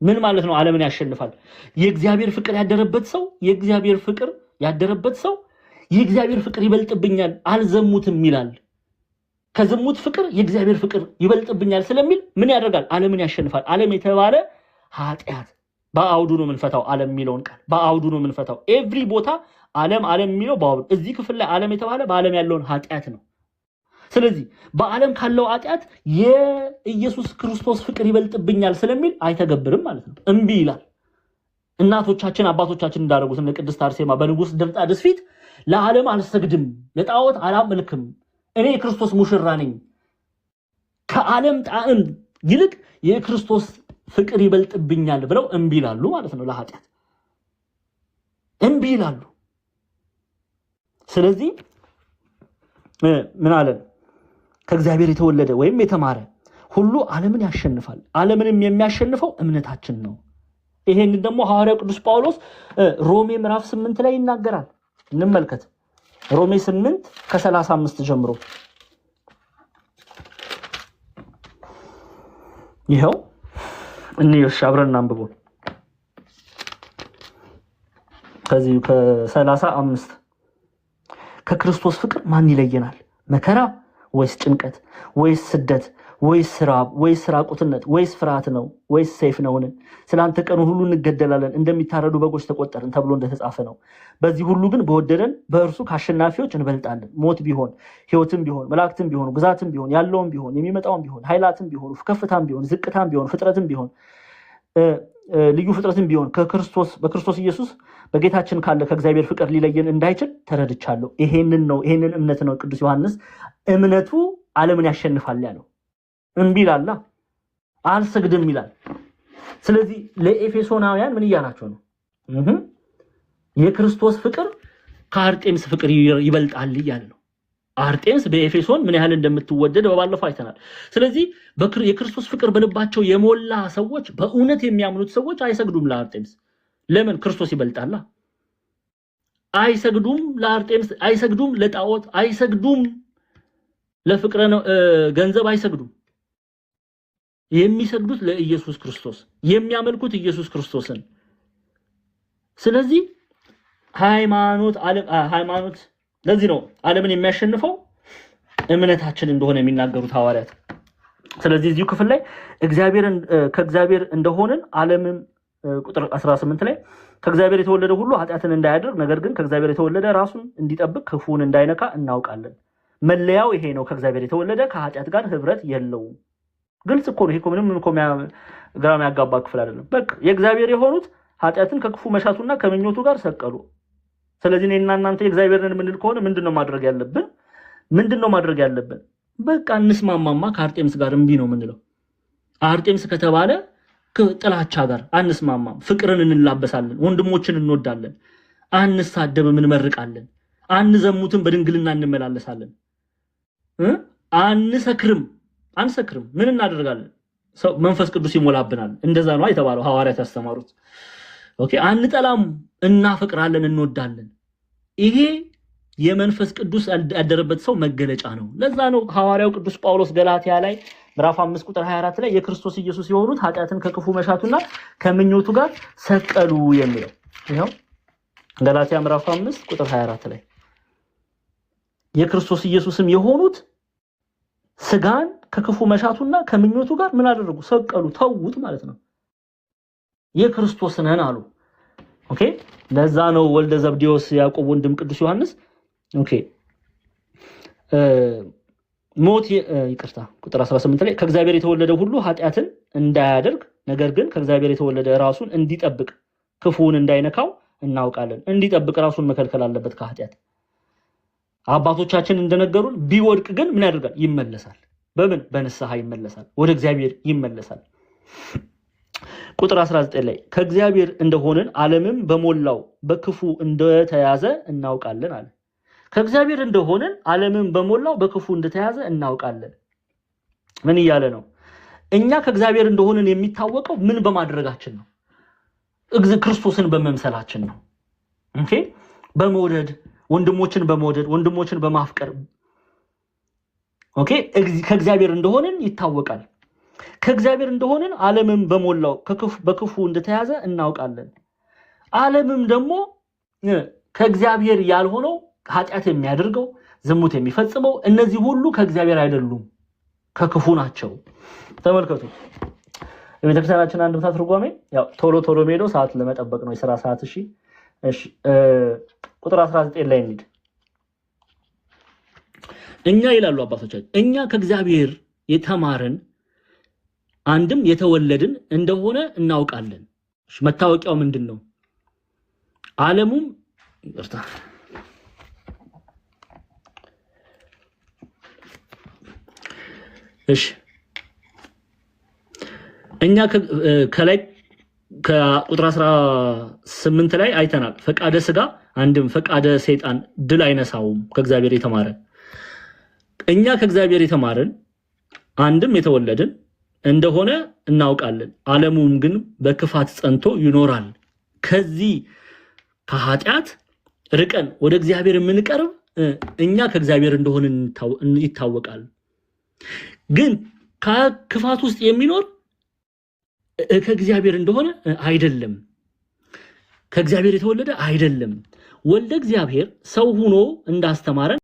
ምን ማለት ነው? ዓለምን ያሸንፋል። የእግዚአብሔር ፍቅር ያደረበት ሰው የእግዚአብሔር ፍቅር ይበልጥብኛል አልዘሙትም ይላል። ከዝሙት ፍቅር የእግዚአብሔር ፍቅር ይበልጥብኛል ስለሚል ምን ያደርጋል? ዓለምን ያሸንፋል። ዓለም የተባለ ኃጢአት በአውዱ ነው የምንፈታው። ዓለም የሚለውን ቃል በአውዱ ነው የምንፈታው። ኤቭሪ ቦታ ዓለም የሚለው በአውዱ። እዚህ ክፍል ላይ ዓለም የተባለ በዓለም ያለውን ኃጢአት ነው። ስለዚህ በዓለም ካለው ኃጢአት የኢየሱስ ክርስቶስ ፍቅር ይበልጥብኛል ስለሚል አይተገብርም ማለት ነው። እምቢ ይላል። እናቶቻችን አባቶቻችን እንዳደረጉት እነ ቅድስት አርሴማ በንጉስ ድርጣድስ ፊት ለዓለም አልሰግድም፣ ለጣዖት አላመልክም፣ እኔ የክርስቶስ ሙሽራ ነኝ፣ ከዓለም ጣዕም ይልቅ የክርስቶስ ፍቅር ይበልጥብኛል ብለው እምቢ ይላሉ ማለት ነው። ለኃጢአት እምቢ ይላሉ። ስለዚህ ምን አለን? ከእግዚአብሔር የተወለደ ወይም የተማረ ሁሉ ዓለምን ያሸንፋል። ዓለምንም የሚያሸንፈው እምነታችን ነው። ይሄንን ደግሞ ሐዋርያው ቅዱስ ጳውሎስ ሮሜ ምዕራፍ 8 ላይ ይናገራል። እንመልከት። ሮሜ 8 ከ35 ጀምሮ ይኸው እንየሽ አብረን አንብቦ ከዚህ ከ35 ከክርስቶስ ፍቅር ማን ይለየናል? መከራ ወይስ ጭንቀት ወይስ ስደት ወይስ ራብ ወይስ ራቁትነት ወይስ ፍርሃት ነው ወይስ ሰይፍ ነውን? ስላንተ ቀኑን ሁሉ እንገደላለን፣ እንደሚታረዱ በጎች ተቆጠርን ተብሎ እንደተጻፈ ነው። በዚህ ሁሉ ግን በወደደን በእርሱ ከአሸናፊዎች እንበልጣለን። ሞት ቢሆን ሕይወትም ቢሆን መላእክትም ቢሆኑ ግዛትም ቢሆን ያለውም ቢሆን የሚመጣውም ቢሆን ኃይላትም ቢሆኑ ከፍታም ቢሆን ዝቅታም ቢሆን ፍጥረትም ቢሆን ልዩ ፍጥረትን ቢሆን በክርስቶስ ኢየሱስ በጌታችን ካለ ከእግዚአብሔር ፍቅር ሊለየን እንዳይችል ተረድቻለሁ። ይሄንን እምነት ነው ቅዱስ ዮሐንስ እምነቱ ዓለምን ያሸንፋል ያለው። እምቢ ይላል፣ አልሰግድም ይላል። ስለዚህ ለኤፌሶናውያን ምን እያላቸው ነው? የክርስቶስ ፍቅር ከአርጤምስ ፍቅር ይበልጣል እያለ ነው። አርጤምስ በኤፌሶን ምን ያህል እንደምትወደድ በባለፈው አይተናል። ስለዚህ የክርስቶስ ፍቅር በልባቸው የሞላ ሰዎች፣ በእውነት የሚያምኑት ሰዎች አይሰግዱም ለአርጤምስ። ለምን? ክርስቶስ ይበልጣላ። አይሰግዱም ለአርጤምስ፣ አይሰግዱም ለጣዖት፣ አይሰግዱም ለፍቅረ ገንዘብ፣ አይሰግዱም። የሚሰግዱት ለኢየሱስ ክርስቶስ፣ የሚያመልኩት ኢየሱስ ክርስቶስን። ስለዚህ ሃይማኖት ለዚህ ነው ዓለምን የሚያሸንፈው እምነታችን እንደሆነ የሚናገሩት ሐዋርያት። ስለዚህ እዚሁ ክፍል ላይ ከእግዚአብሔር እንደሆነን ዓለምን ቁጥር 18 ላይ ከእግዚአብሔር የተወለደ ሁሉ ኃጢአትን እንዳያደርግ ነገር ግን ከእግዚአብሔር የተወለደ ራሱን እንዲጠብቅ ክፉን እንዳይነካ እናውቃለን። መለያው ይሄ ነው። ከእግዚአብሔር የተወለደ ከኃጢአት ጋር ህብረት የለውም። ግልጽ እኮ ነው። ይሄ ምንም ግራ የሚያጋባ ክፍል አይደለም። በቃ የእግዚአብሔር የሆኑት ኃጢአትን ከክፉ መሻቱና ከምኞቱ ጋር ሰቀሉ። ስለዚህ እኔና እናንተ የእግዚአብሔርን የምንል ከሆነ ምንድነው ማድረግ ያለብን? በቃ እንስማማማ። ከአርጤምስ ጋር እምቢ ነው የምንለው። አርጤምስ ከተባለ ጥላቻ ጋር አንስማማም። ፍቅርን እንላበሳለን፣ ወንድሞችን እንወዳለን፣ አንሳደብም፣ እንመርቃለን፣ አንዘሙትም፣ በድንግልና እንመላለሳለን፣ አንሰክርም። ምን እናደርጋለን? መንፈስ ቅዱስ ይሞላብናል። እንደዛ ነው የተባለው፣ ሐዋርያት ያስተማሩት። ኦኬ። አንጠላም፣ እናፈቅራለን፣ እንወዳለን። ይሄ የመንፈስ ቅዱስ ያደረበት ሰው መገለጫ ነው። ለዛ ነው ሐዋርያው ቅዱስ ጳውሎስ ገላትያ ላይ ምዕራፍ 5 ቁጥር 24 ላይ የክርስቶስ ኢየሱስ የሆኑት ኃጢአትን ከክፉ መሻቱና ከምኞቱ ጋር ሰቀሉ የሚለው። ይሄው ገላትያ ምዕራፍ 5 ቁጥር 24 ላይ የክርስቶስ ኢየሱስም የሆኑት ስጋን ከክፉ መሻቱና ከምኞቱ ጋር ምን አደረጉ? ሰቀሉ፣ ተውት ማለት ነው። የክርስቶስ ነን አሉ። ኦኬ። ለዛ ነው ወልደ ዘብዴዎስ ያዕቆብ ወንድም ቅዱስ ዮሐንስ ኦኬ ቁጥር 18 ላይ ከእግዚአብሔር የተወለደ ሁሉ ኃጢአትን እንዳያደርግ ነገር ግን ከእግዚአብሔር የተወለደ ራሱን እንዲጠብቅ ክፉን እንዳይነካው እናውቃለን። እንዲጠብቅ ራሱን መከልከል አለበት ከኃጢአት። አባቶቻችን እንደነገሩን ቢወድቅ ግን ምን ያደርጋል? ይመለሳል። በምን? በንስሐ ይመለሳል፣ ወደ እግዚአብሔር ይመለሳል። ቁጥር 19 ላይ ከእግዚአብሔር እንደሆነን ዓለምም በሞላው በክፉ እንደተያዘ እናውቃለን አለ። ከእግዚአብሔር እንደሆነን ዓለምም በሞላው በክፉ እንደተያዘ እናውቃለን። ምን እያለ ነው? እኛ ከእግዚአብሔር እንደሆነን የሚታወቀው ምን በማድረጋችን ነው? ክርስቶስን በመምሰላችን ነው። ኦኬ። በመውደድ ወንድሞችን በማፍቀር ኦኬ። ከእግዚአብሔር እንደሆነን ይታወቃል። ከእግዚአብሔር እንደሆነን ዓለምም በሞላው በክፉ እንደተያዘ እናውቃለን። ዓለምም ደግሞ ከእግዚአብሔር ያልሆነው ኃጢአት የሚያደርገው ዝሙት የሚፈጽመው እነዚህ ሁሉ ከእግዚአብሔር አይደሉም፣ ከክፉ ናቸው። ተመልከቱ። የቤተክርስቲያናችን አንድምታ ትርጓሜ ያው ቶሎ ሄዶ ሰዓት ለመጠበቅ ነው፣ የሥራ ሰዓት። እሺ ቁጥር 19 ላይ እንሂድ። እኛ ይላሉ አባቶቻችን፣ እኛ ከእግዚአብሔር የተማርን አንድም የተወለድን እንደሆነ እናውቃለን። መታወቂያው ምንድነው? ዓለሙም እኛ ከላይ ከቁጥር 18 ላይ አይተናል። ፈቃደ ስጋ አንድም ፈቃደ ሰይጣን ድል አይነሳውም ከእግዚአብሔር የተማረ። እኛ ከእግዚአብሔር የተማርን አንድም የተወለድን እንደሆነ እናውቃለን። ዓለሙም ግን በክፋት ጸንቶ ይኖራል። ከዚህ ከኃጢአት ርቀን ወደ እግዚአብሔር የምንቀርብ እኛ ከእግዚአብሔር እንደሆነ ይታወቃል። ግን ከክፋት ውስጥ የሚኖር ከእግዚአብሔር እንደሆነ አይደለም፣ ከእግዚአብሔር የተወለደ አይደለም። ወልደ እግዚአብሔር ሰው ሆኖ እንዳስተማረን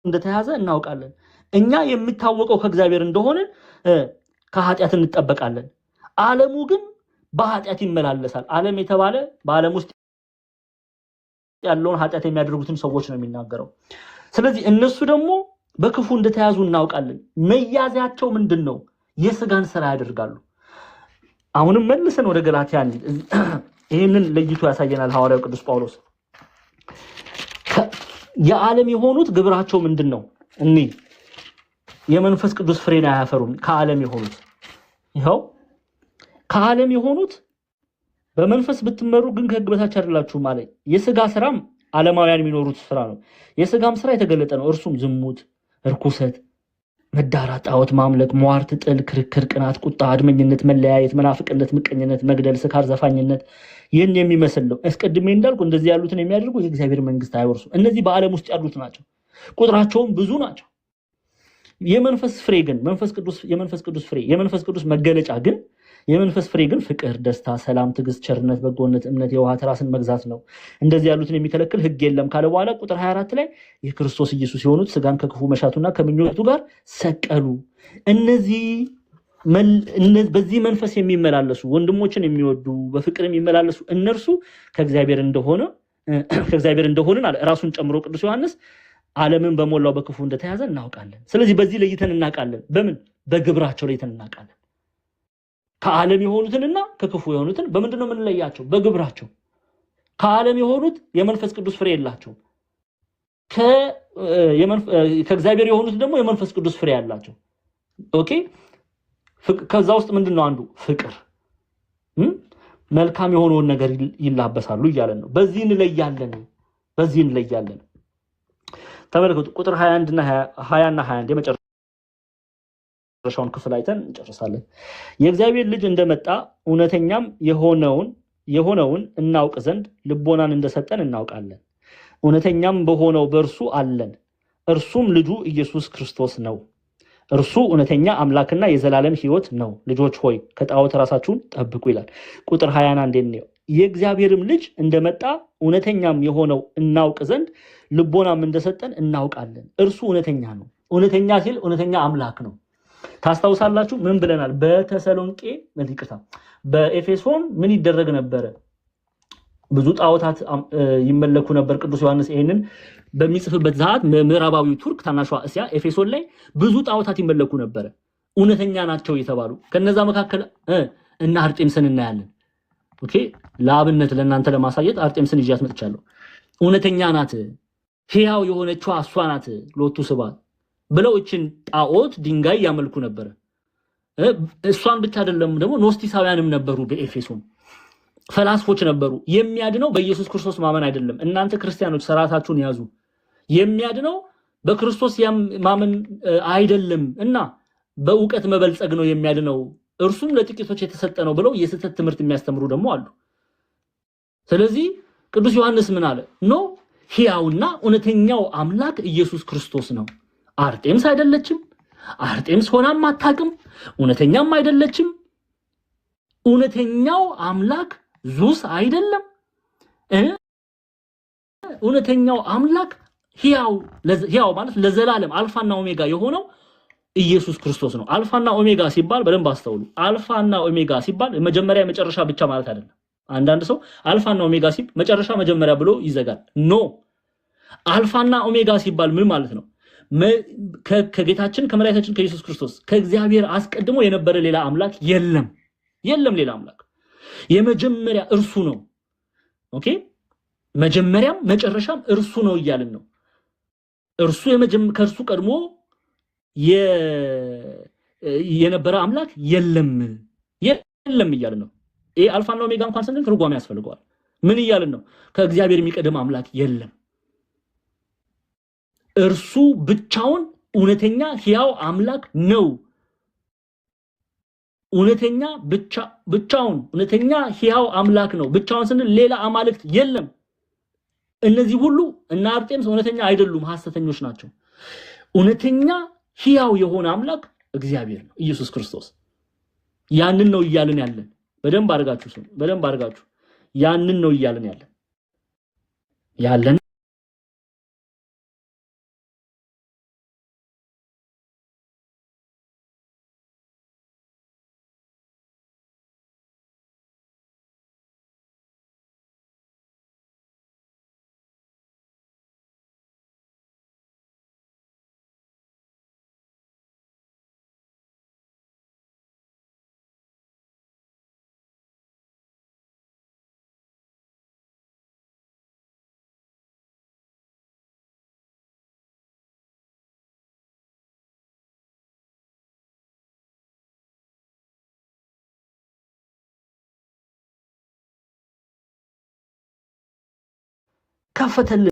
እንደተያዘ እናውቃለን። እኛ የሚታወቀው ከእግዚአብሔር እንደሆነ ከኃጢአት እንጠበቃለን። ዓለሙ ግን በኃጢአት ይመላለሳል። ዓለም የተባለ በዓለም ውስጥ ያለውን ኃጢአት የሚያደርጉትን ሰዎች ነው የሚናገረው። ስለዚህ እነሱ ደግሞ በክፉ እንደተያዙ እናውቃለን። መያዛቸው ምንድነው? የሥጋን ሥራ ያደርጋሉ። አሁንም መልሰን ወደ ገላትያ ይሄንን ለይቶ ያሳየናል ሐዋርያው ቅዱስ ጳውሎስ። የዓለም የሆኑት ግብራቸው ምንድነው? የመንፈስ ቅዱስ ፍሬን አያፈሩም። ከዓለም የሆኑት ይኸው ከዓለም የሆኑት በመንፈስ ብትመሩ ግን ከሕግ በታች አይደላችሁ ማለት የሥጋ ሥራም ዓለማውያን የሚኖሩት ሥራ ነው። የሥጋም ሥራ የተገለጠ ነው። እርሱም ዝሙት፣ ርኩሰት፣ መዳራት፣ ጣዖት ማምለክ፣ ሟርት፣ ጥል፣ ክርክር፣ ቅናት፣ ቁጣ፣ አድመኝነት፣ መለያየት፣ መናፍቅነት፣ ምቀኝነት፣ መግደል፣ ስካር፣ ዘፋኝነት ይህን የሚመስል ነው። አስቀድሜ እንዳልኩ እንደዚህ ያሉትን የሚያደርጉ የእግዚአብሔር መንግስት አይወርሱም። እነዚህ በዓለም ውስጥ ያሉት ናቸው። ቁጥራቸውም ብዙ ናቸው። የመንፈስ ፍሬ ግን የመንፈስ ቅዱስ መገለጫ ግን የመንፈስ ፍሬ ግን ፍቅር፣ ደስታ፣ ሰላም፣ ትዕግስት፣ ቸርነት፣ በጎነት፣ እምነት፣ የዋህት፣ ራስን መግዛት ነው። እንደዚህ ያሉትን የሚከለክል ሕግ የለም ካለ በኋላ ቁጥር 24 ላይ የክርስቶስ ኢየሱስ የሆኑት ስጋን ከክፉ መሻቱና ከምኞቱ ጋር ሰቀሉ። በዚህ መንፈስ የሚመላለሱ ወንድሞችን የሚወዱ በፍቅር የሚመላለሱ እነርሱ ከእግዚአብሔር እንደሆንን አለ ራሱን ጨምሮ ቅዱስ ዮሐንስ ዓለምን በሞላው በክፉ እንደተያዘ እናውቃለን። ስለዚህ በዚህ ለይተን እናውቃለን። በምን? በግብራቸው ለይተን እናውቃለን። ከዓለም የሆኑትንና ከክፉ የሆኑትን በምንድነው የምንለያቸው? በግብራቸው። ከዓለም የሆኑት የመንፈስ ቅዱስ ፍሬ የላቸው፣ ከእግዚአብሔር የሆኑት ደግሞ የመንፈስ ቅዱስ ፍሬ ያላቸው። ኦኬ። ከዛ ውስጥ ምንድነው አንዱ? ፍቅር፣ መልካም የሆነውን ነገር ይላበሳሉ እያለን ነው። በዚህ እንለያለን። ተመልከቱ ቁጥር 21 እና 21 የመጨረሻውን ክፍል አይተን እንጨርሳለን። የእግዚአብሔር ልጅ እንደመጣ እውነተኛም የሆነውን እናውቅ ዘንድ ልቦናን እንደሰጠን እናውቃለን። እውነተኛም በሆነው በእርሱ አለን፣ እርሱም ልጁ ኢየሱስ ክርስቶስ ነው። እርሱ እውነተኛ አምላክና የዘላለም ሕይወት ነው። ልጆች ሆይ ከጣዖት ራሳችሁን ጠብቁ ይላል። ቁጥር 21 ነው። የእግዚአብሔርም ልጅ እንደመጣ እውነተኛም የሆነው እናውቅ ዘንድ ልቦናም እንደሰጠን እናውቃለን። እርሱ እውነተኛ ነው። እውነተኛ ሲል እውነተኛ አምላክ ነው። ታስታውሳላችሁ ምን ብለናል? በኤፌሶን ምን ይደረግ ነበረ? ብዙ ጣዖታት ይመለኩ ነበር። ቅዱስ ዮሐንስ ይሄንን በሚጽፍበት ሰዓት ምዕራባዊው ቱርክ ታናሿ እስያ ኤፌሶን ላይ ብዙ ጣዖታት ይመለኩ ነበር፣ እውነተኛ ናቸው የተባሉ። ከነዛ መካከል እና አርጤምስን እናያለን። ኦኬ፣ ለአብነት ለእናንተ ለማሳየት አርጤምስን ይዣት መጥቻለሁ። እውነተኛ ናት፣ ሕያው የሆነችው እሷ ናት ሎቱ ስብሐት ብለው እችን ጣዖት ድንጋይ ያመልኩ ነበር። እሷን ብቻ አይደለም ደግሞ ኖስቲሳውያንም ነበሩ በኤፌሶን፣ ፈላስፎች ነበሩ። የሚያድነው በኢየሱስ ክርስቶስ ማመን አይደለም። እናንተ ክርስቲያኖች ሥርዓታችሁን ያዙ። የሚያድነው በክርስቶስ ማመን አይደለም እና በእውቀት መበልጸግ ነው የሚያድነው፣ እርሱም ለጥቂቶች የተሰጠ ነው ብለው የስህተት ትምህርት የሚያስተምሩ ደግሞ አሉ። ስለዚህ ቅዱስ ዮሐንስ ምን አለ? ኖ ሕያውና እውነተኛው አምላክ ኢየሱስ ክርስቶስ ነው። አርጤምስ አይደለችም። አርጤምስ ሆናም አታውቅም። እውነተኛም አይደለችም። እውነተኛው አምላክ ዙስ አይደለም። እውነተኛው አምላክ ሕያው ማለት ለዘላለም አልፋና ኦሜጋ የሆነው ኢየሱስ ክርስቶስ ነው። አልፋና ኦሜጋ ሲባል በደንብ አስተውሉ። አልፋና ኦሜጋ ሲባል መጀመሪያ መጨረሻ ብቻ ማለት አይደለም። አንዳንድ ሰው አልፋና ኦሜጋ ሲል መጨረሻ መጀመሪያ ብሎ ይዘጋል። ኖ፣ አልፋና ኦሜጋ ሲባል ምን ማለት ነው? ከጌታችን ከመድኃኒታችን ከኢየሱስ ክርስቶስ ከእግዚአብሔር አስቀድሞ የነበረ ሌላ አምላክ የለም። ሌላ አምላክ የመጀመሪያ እርሱ ነው። ኦኬ፣ መጀመሪያም መጨረሻም እርሱ ነው እያልን ነው። ከእርሱ ቀድሞ የነበረ አምላክ የለም እያልን ነው። ይሄ አልፋና ኦሜጋ እንኳን ስንል ትርጓሜ ያስፈልገዋል። ምን እያልን ነው? ከእግዚአብሔር የሚቀድም አምላክ የለም። እርሱ ብቻውን እውነተኛ ሕያው አምላክ ነው። ብቻውን እውነተኛ ሕያው አምላክ ነው። ብቻውን ስንል ሌላ አማልክት የለም። እነዚህ ሁሉ እና አርጤምስ እውነተኛ አይደሉም፣ ሐሰተኞች ናቸው። እውነተኛ ሕያው የሆነ አምላክ እግዚአብሔር ነው፣ ኢየሱስ ክርስቶስ። ያንን ነው እያልን ያለን። በደንብ አድርጋችሁ ያንን ነው እያልን ያለን ከፈተልን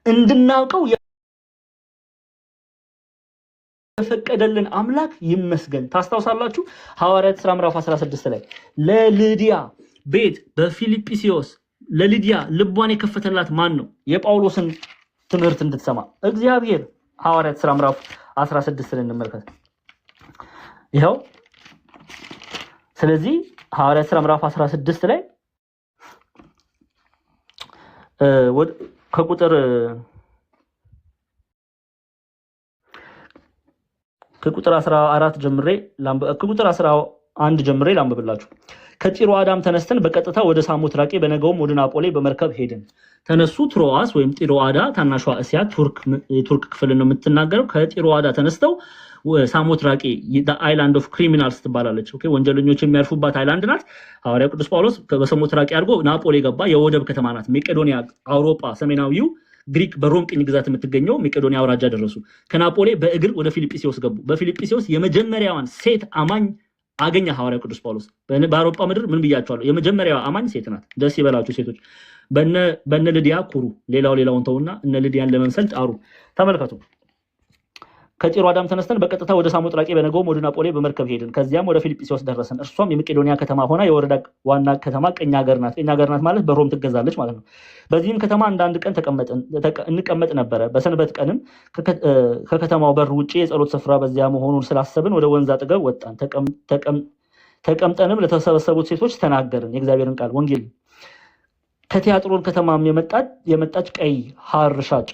እንድናውቀው የፈቀደልን አምላክ ይመስገን። ታስታውሳላችሁ ሐዋርያት ሥራ ምዕራፍ 16 ላይ ለልዲያ ቤት በፊልጵስዩስ ለልዲያ ልቧን የከፈተላት ማን ነው? የጳውሎስን ትምህርት እንድትሰማ እግዚአብሔር። ሐዋርያት ሥራ ምዕራፍ 16 ላይ እንመልከት። ይሄው ስለዚህ ሐዋርያት ሥራ ምዕራፍ 16 ላይ ከቁጥር 14 ጀምሬ ከቁጥር 11 ጀምሬ ላንብብላችሁ። ከጢሮአዳም ተነስተን በቀጥታ ወደ ሳሞትራቄ በነገውም ወደ ናፖሌ በመርከብ ሄድን። ተነሱ። ትሮአስ ወይም ጢሮአዳ ታናሿ እስያ የቱርክ ክፍል ነው የምትናገረው። ከጢሮአዳ ተነስተው ሳሞትራቄ አይላንድ ኦፍ ክሪሚናልስ ትባላለች። ኦኬ ወንጀለኞች የሚያርፉባት አይላንድ ናት። ሐዋርያው ቅዱስ ጳውሎስ በሳሞትራቄ አድርጎ ናፖሌ ገባ። የወደብ ከተማ ናት። መቄዶንያ አውሮፓ ሰሜናዊው ግሪክ በሮም ቅኝ ግዛት የምትገኘው መቄዶንያ አውራጃ ደረሱ። ከናፖሌ በእግር ወደ ፊልጵስዩስ ገቡ። በፊልጵስዩስ የመጀመሪያዋን ሴት አማኝ አገኘ ሐዋርያው ቅዱስ ጳውሎስ። በአውሮፓ ምድር ምን ብያቸዋለሁ? የመጀመሪያዋ አማኝ ሴት ናት። ደስ ይበላችሁ ሴቶች። በነ ልዲያ ኩሩ። ሌላውን ተውና እነ ልዲያን ለመምሰል ጣሩ። ተመልከቱ። ከጢሮአዳም ተነስተን በቀጥታ ወደ ሳሞትራቄ በነገውም ወደ ናፖሌ በመርከብ ሄድን። ከዚያም ወደ ፊልጵስዩስ ደረሰን። እርሷም የመቄዶንያ ከተማ ሆና የወረዳ ዋና ከተማ ቀኝ ሀገር ናት። ቀኝ ሀገር ናት ማለት በሮም ትገዛለች ማለት ነው። በዚህም ከተማ አንዳንድ ቀን እንቀመጥ ነበረ። በሰንበት ቀንም ከከተማው በር ውጭ የጸሎት ስፍራ በዚያ መሆኑን ስላሰብን ወደ ወንዝ አጠገብ ወጣን። ተቀምጠንም ለተሰበሰቡት ሴቶች ተናገርን የእግዚአብሔርን ቃል ወንጌል። ከቲያጥሮን ከተማም የመጣች ቀይ ሐር ሻጭ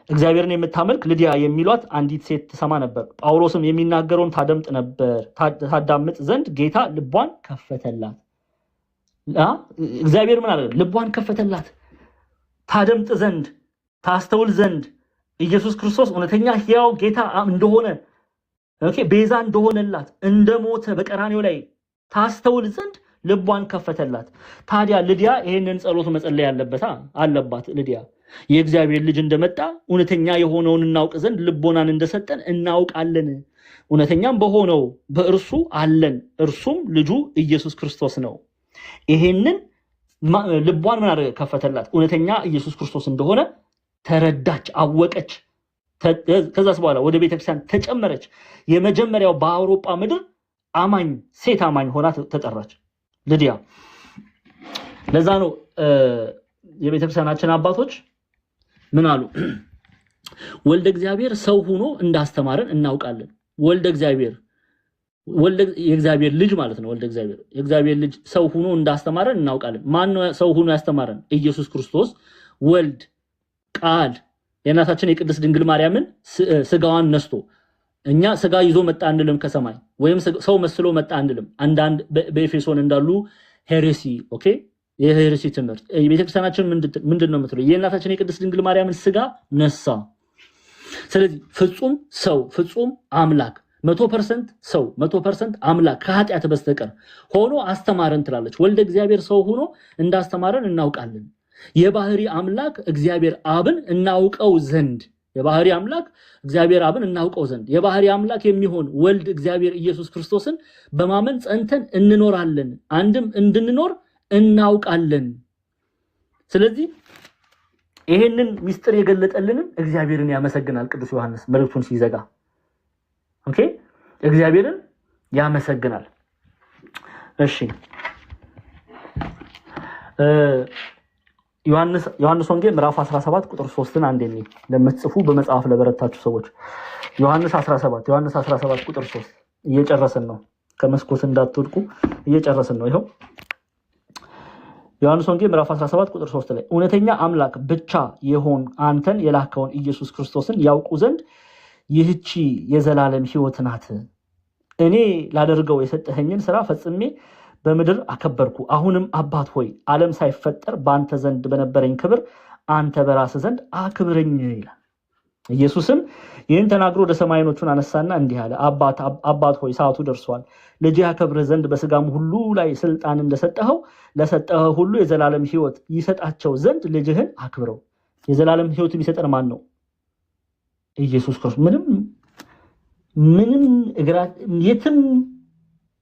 እግዚአብሔርን የምታመልክ ልዲያ የሚሏት አንዲት ሴት ትሰማ ነበር። ጳውሎስም የሚናገረውን ታዳምጥ ዘንድ ጌታ ልቧን ከፈተላት። እግዚአብሔር ምን አለ? ልቧን ከፈተላት። ታደምጥ ዘንድ ታስተውል ዘንድ ኢየሱስ ክርስቶስ እውነተኛ ሕያው ጌታ እንደሆነ ቤዛ እንደሆነላት እንደሞተ በቀራንዮ ላይ ታስተውል ዘንድ ልቧን ከፈተላት። ታዲያ ልዲያ ይሄንን ጸሎት መጸለይ አለባት። ልዲያ የእግዚአብሔር ልጅ እንደመጣ እውነተኛ የሆነውን እናውቅ ዘንድ ልቦናን እንደሰጠን እናውቃለን። እውነተኛም በሆነው በእርሱ አለን፣ እርሱም ልጁ ኢየሱስ ክርስቶስ ነው። ይሄንን ልቧን ምን አደረገ? ከፈተላት። እውነተኛ ኢየሱስ ክርስቶስ እንደሆነ ተረዳች፣ አወቀች። ከዛስ በኋላ ወደ ቤተክርስቲያን ተጨመረች። የመጀመሪያው በአውሮፓ ምድር አማኝ ሴት አማኝ ሆና ተጠራች ልዲያ። ለዛ ነው የቤተክርስቲያናችን አባቶች ምን አሉ? ወልደ እግዚአብሔር ሰው ሆኖ እንዳስተማረን እናውቃለን። የእግዚአብሔር ልጅ ማለት ነው። ወልደ እግዚአብሔር የእግዚአብሔር ልጅ ሰው ሆኖ እንዳስተማረን እናውቃለን። ማን ነው ሰው ሆኖ ያስተማረን? ኢየሱስ ክርስቶስ ወልድ ቃል የእናታችን የቅድስት ድንግል ማርያምን ስጋዋን ነስቶ። እኛ ስጋ ይዞ መጣ አንልም ከሰማይ፣ ወይም ሰው መስሎ መጣ አንልም። አንዳንድ በኤፌሶን እንዳሉ ሄሬሲ የሄሬሲ ትምህርት ቤተክርስቲያናችን ምንድን ነው የምትለው? የእናታችን የቅድስት ድንግል ማርያምን ስጋ ነሳ። ስለዚህ ፍጹም ሰው ፍጹም አምላክ 100% ሰው 100% አምላክ ከኃጢአት በስተቀር ሆኖ አስተማረን ትላለች። ወልደ እግዚአብሔር ሰው ሆኖ እንዳስተማረን እናውቃለን። የባህሪ አምላክ እግዚአብሔር አብን እናውቀው ዘንድ የባህሪ አምላክ እግዚአብሔር አብን እናውቀው ዘንድ የባህሪ አምላክ የሚሆን ወልድ እግዚአብሔር ኢየሱስ ክርስቶስን በማመን ጸንተን እንኖራለን፣ አንድም እንድንኖር እናውቃለን። ስለዚህ ይሄንን ሚስጥር የገለጠልንን እግዚአብሔርን ያመሰግናል ቅዱስ ዮሐንስ መልእክቱን ሲዘጋ። ኦኬ እግዚአብሔርን ያመሰግናል። እሺ ዮሐንስ ወንጌል ምዕራፍ 17 ቁጥር 3ን አንዴ ለምትጽፉ በመጽሐፍ ለበረታችሁ ሰዎች ዮሐንስ 17 ቁጥር 3 እየጨረስን ነው። ከመስኮት እንዳትወድቁ እየጨረስን ነው። ይሄው ዮሐንስ ወንጌል ምዕራፍ 17 ቁጥር 3 ላይ እውነተኛ አምላክ ብቻ የሆን አንተን የላከውን ኢየሱስ ክርስቶስን ያውቁ ዘንድ ይህቺ የዘላለም ሕይወት ናት። እኔ ላደርገው የሰጠኸኝን ስራ ፈጽሜ በምድር አከበርኩ። አሁንም አባት ሆይ ዓለም ሳይፈጠር በአንተ ዘንድ በነበረኝ ክብር አንተ በራስህ ዘንድ አክብረኝ ይላል። ኢየሱስም ይህን ተናግሮ ወደ ሰማይ ዓይኖቹን አነሳና እንዲህ አለ፣ አባት ሆይ ሰዓቱ ደርሷል። ልጅህ ያከብርህ ዘንድ በስጋም ሁሉ ላይ ስልጣን እንደሰጠኸው ለሰጠኸው ሁሉ የዘላለም ሕይወት ይሰጣቸው ዘንድ ልጅህን አክብረው። የዘላለም ሕይወት የሚሰጠን ማን ነው? ኢየሱስ ክርስቶስ። ምንም የትም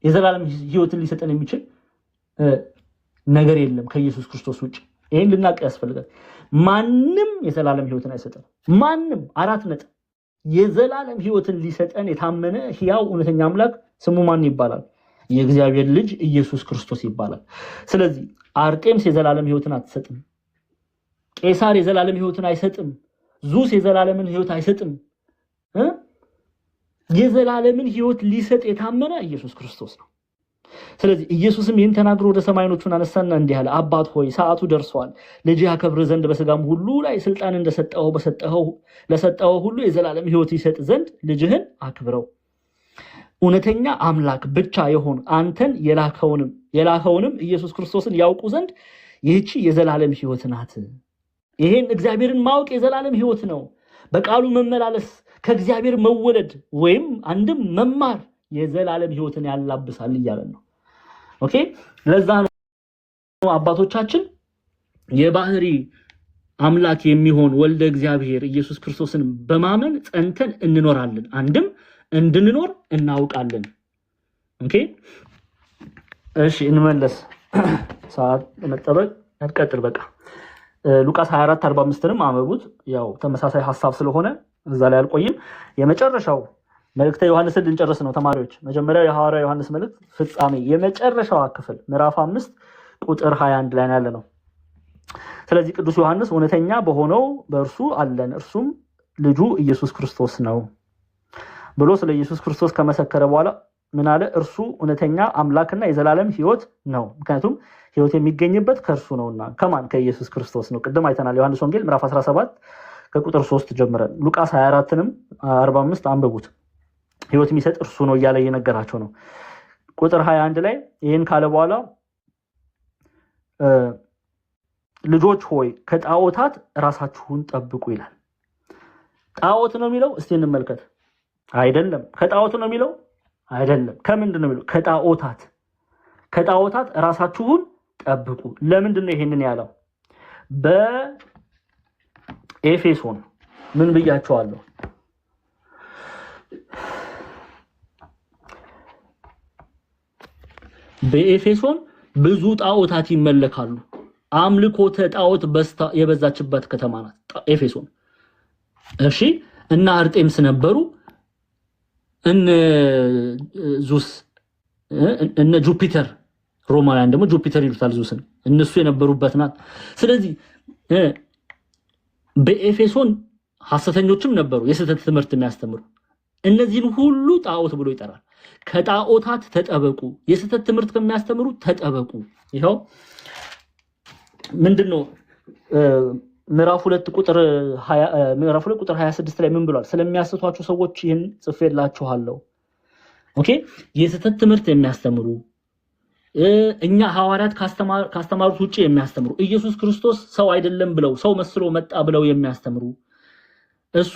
የዘላለም ሕይወትን ሊሰጠን የሚችል ነገር የለም ከኢየሱስ ክርስቶስ ውጪ። ይሄን ልናቅ ያስፈልጋል። ማንም የዘላለም ህይወትን አይሰጥም። ማንም አራት ነጥብ። የዘላለም ህይወትን ሊሰጠን የታመነ ሕያው እውነተኛ አምላክ ስሙ ማን ይባላል? የእግዚአብሔር ልጅ ኢየሱስ ክርስቶስ ይባላል። ስለዚህ አርጤምስ የዘላለም ህይወትን አትሰጥም። ቄሳር የዘላለም ህይወትን አይሰጥም። ዙስ የዘላለምን ህይወት አይሰጥም። የዘላለምን ህይወት ሊሰጥ የታመነ ኢየሱስ ክርስቶስ ነው። ስለዚህ ኢየሱስም ይህን ተናግሮ ወደ ሰማይኖቹን አነሳና እንዲህ አለ፣ አባት ሆይ ሰዓቱ ደርሷል። ልጅ ያከብር ዘንድ በስጋም ሁሉ ላይ ስልጣን እንደሰጠው ለሰጠው ሁሉ የዘላለም ህይወት ይሰጥ ዘንድ ልጅህን አክብረው። እውነተኛ አምላክ ብቻ የሆን አንተን የላከውንም ኢየሱስ ክርስቶስን ያውቁ ዘንድ ይህቺ የዘላለም ህይወት ናት። ይሄን እግዚአብሔርን ማወቅ የዘላለም ህይወት ነው። በቃሉ መመላለስ፣ ከእግዚአብሔር መወለድ ወይም አንድም መማር የዘላለም ህይወትን ያላብሳል እያለን ነው። ኦኬ፣ ለዛ ነው አባቶቻችን የባህሪ አምላክ የሚሆን ወልደ እግዚአብሔር ኢየሱስ ክርስቶስን በማመን ጸንተን እንኖራለን፣ አንድም እንድንኖር እናውቃለን። ኦኬ፣ እሺ እንመለስ። ሰዓት ለመጠበቅ እንቀጥል። በቃ ሉቃስ 24:45ንም አንብቡት። ያው ተመሳሳይ ሐሳብ ስለሆነ እዛ ላይ አልቆይም። የመጨረሻው መልእክተ ዮሐንስን ልንጨርስ ነው ተማሪዎች። መጀመሪያ የሐዋርያ ዮሐንስ መልእክት ፍጻሜ የመጨረሻው ክፍል ምዕራፍ 5 ቁጥር 21 ላይ ያለ ነው። ስለዚህ ቅዱስ ዮሐንስ እውነተኛ በሆነው በእርሱ አለን እርሱም ልጁ ኢየሱስ ክርስቶስ ነው ብሎ ስለ ኢየሱስ ክርስቶስ ከመሰከረ በኋላ ምን አለ? እርሱ እውነተኛ አምላክና የዘላለም ህይወት ነው። ምክንያቱም ህይወት የሚገኝበት ከእርሱ ነውና። ከማን? ከኢየሱስ ክርስቶስ ነው። ቅድም አይተናል። ዮሐንስ ወንጌል ምዕራፍ 17 ከቁጥር 3 ጀምረን ሉቃስ 24ንም 45 አንብቡት። ህይወት የሚሰጥ እርሱ ነው እያለ እየነገራቸው ነው። ቁጥር 21 ላይ ይህን ካለ በኋላ ልጆች ሆይ ከጣዖታት ራሳችሁን ጠብቁ ይላል። ጣዖት ነው የሚለው? እስቲ እንመልከት። አይደለም። ከጣዖት ነው የሚለው? አይደለም። ከምንድን ነው የሚለው? ከጣዖታት ራሳችሁን ጠብቁ። ለምንድን ነው ይሄንን ያለው? በኤፌሶን ምን ብያቸዋለሁ? በኤፌሶን ብዙ ጣዖታት ይመለካሉ። አምልኮተ ጣዖት የበዛችበት ከተማ ናት ኤፌሶን። እሺ፣ እና አርጤምስ ነበሩ፣ እነ ዙስ፣ እነ ጁፒተር፣ ሮማውያን ደግሞ ጁፒተር ይሉታል ዙስን፣ እነሱ የነበሩበት ናት። ስለዚህ በኤፌሶን ሐሰተኞችም ነበሩ የስህተት ትምህርት የሚያስተምሩ። እነዚህን ሁሉ ጣዖት ብሎ ይጠራል። ከጣዖታት ተጠበቁ፣ የስህተት ትምህርት ከሚያስተምሩ ተጠበቁ። ይሄው ምንድነው ምዕራፍ 2 ቁጥር 26 ላይ ምን ብሏል? ስለሚያስቷቸው ሰዎች ይህን ጽፌላችኋለሁ። ኦኬ፣ የስህተት ትምህርት የሚያስተምሩ እኛ ሐዋርያት ካስተማሩት ውጪ የሚያስተምሩ ኢየሱስ ክርስቶስ ሰው አይደለም ብለው ሰው መስሎ መጣ ብለው የሚያስተምሩ እሱ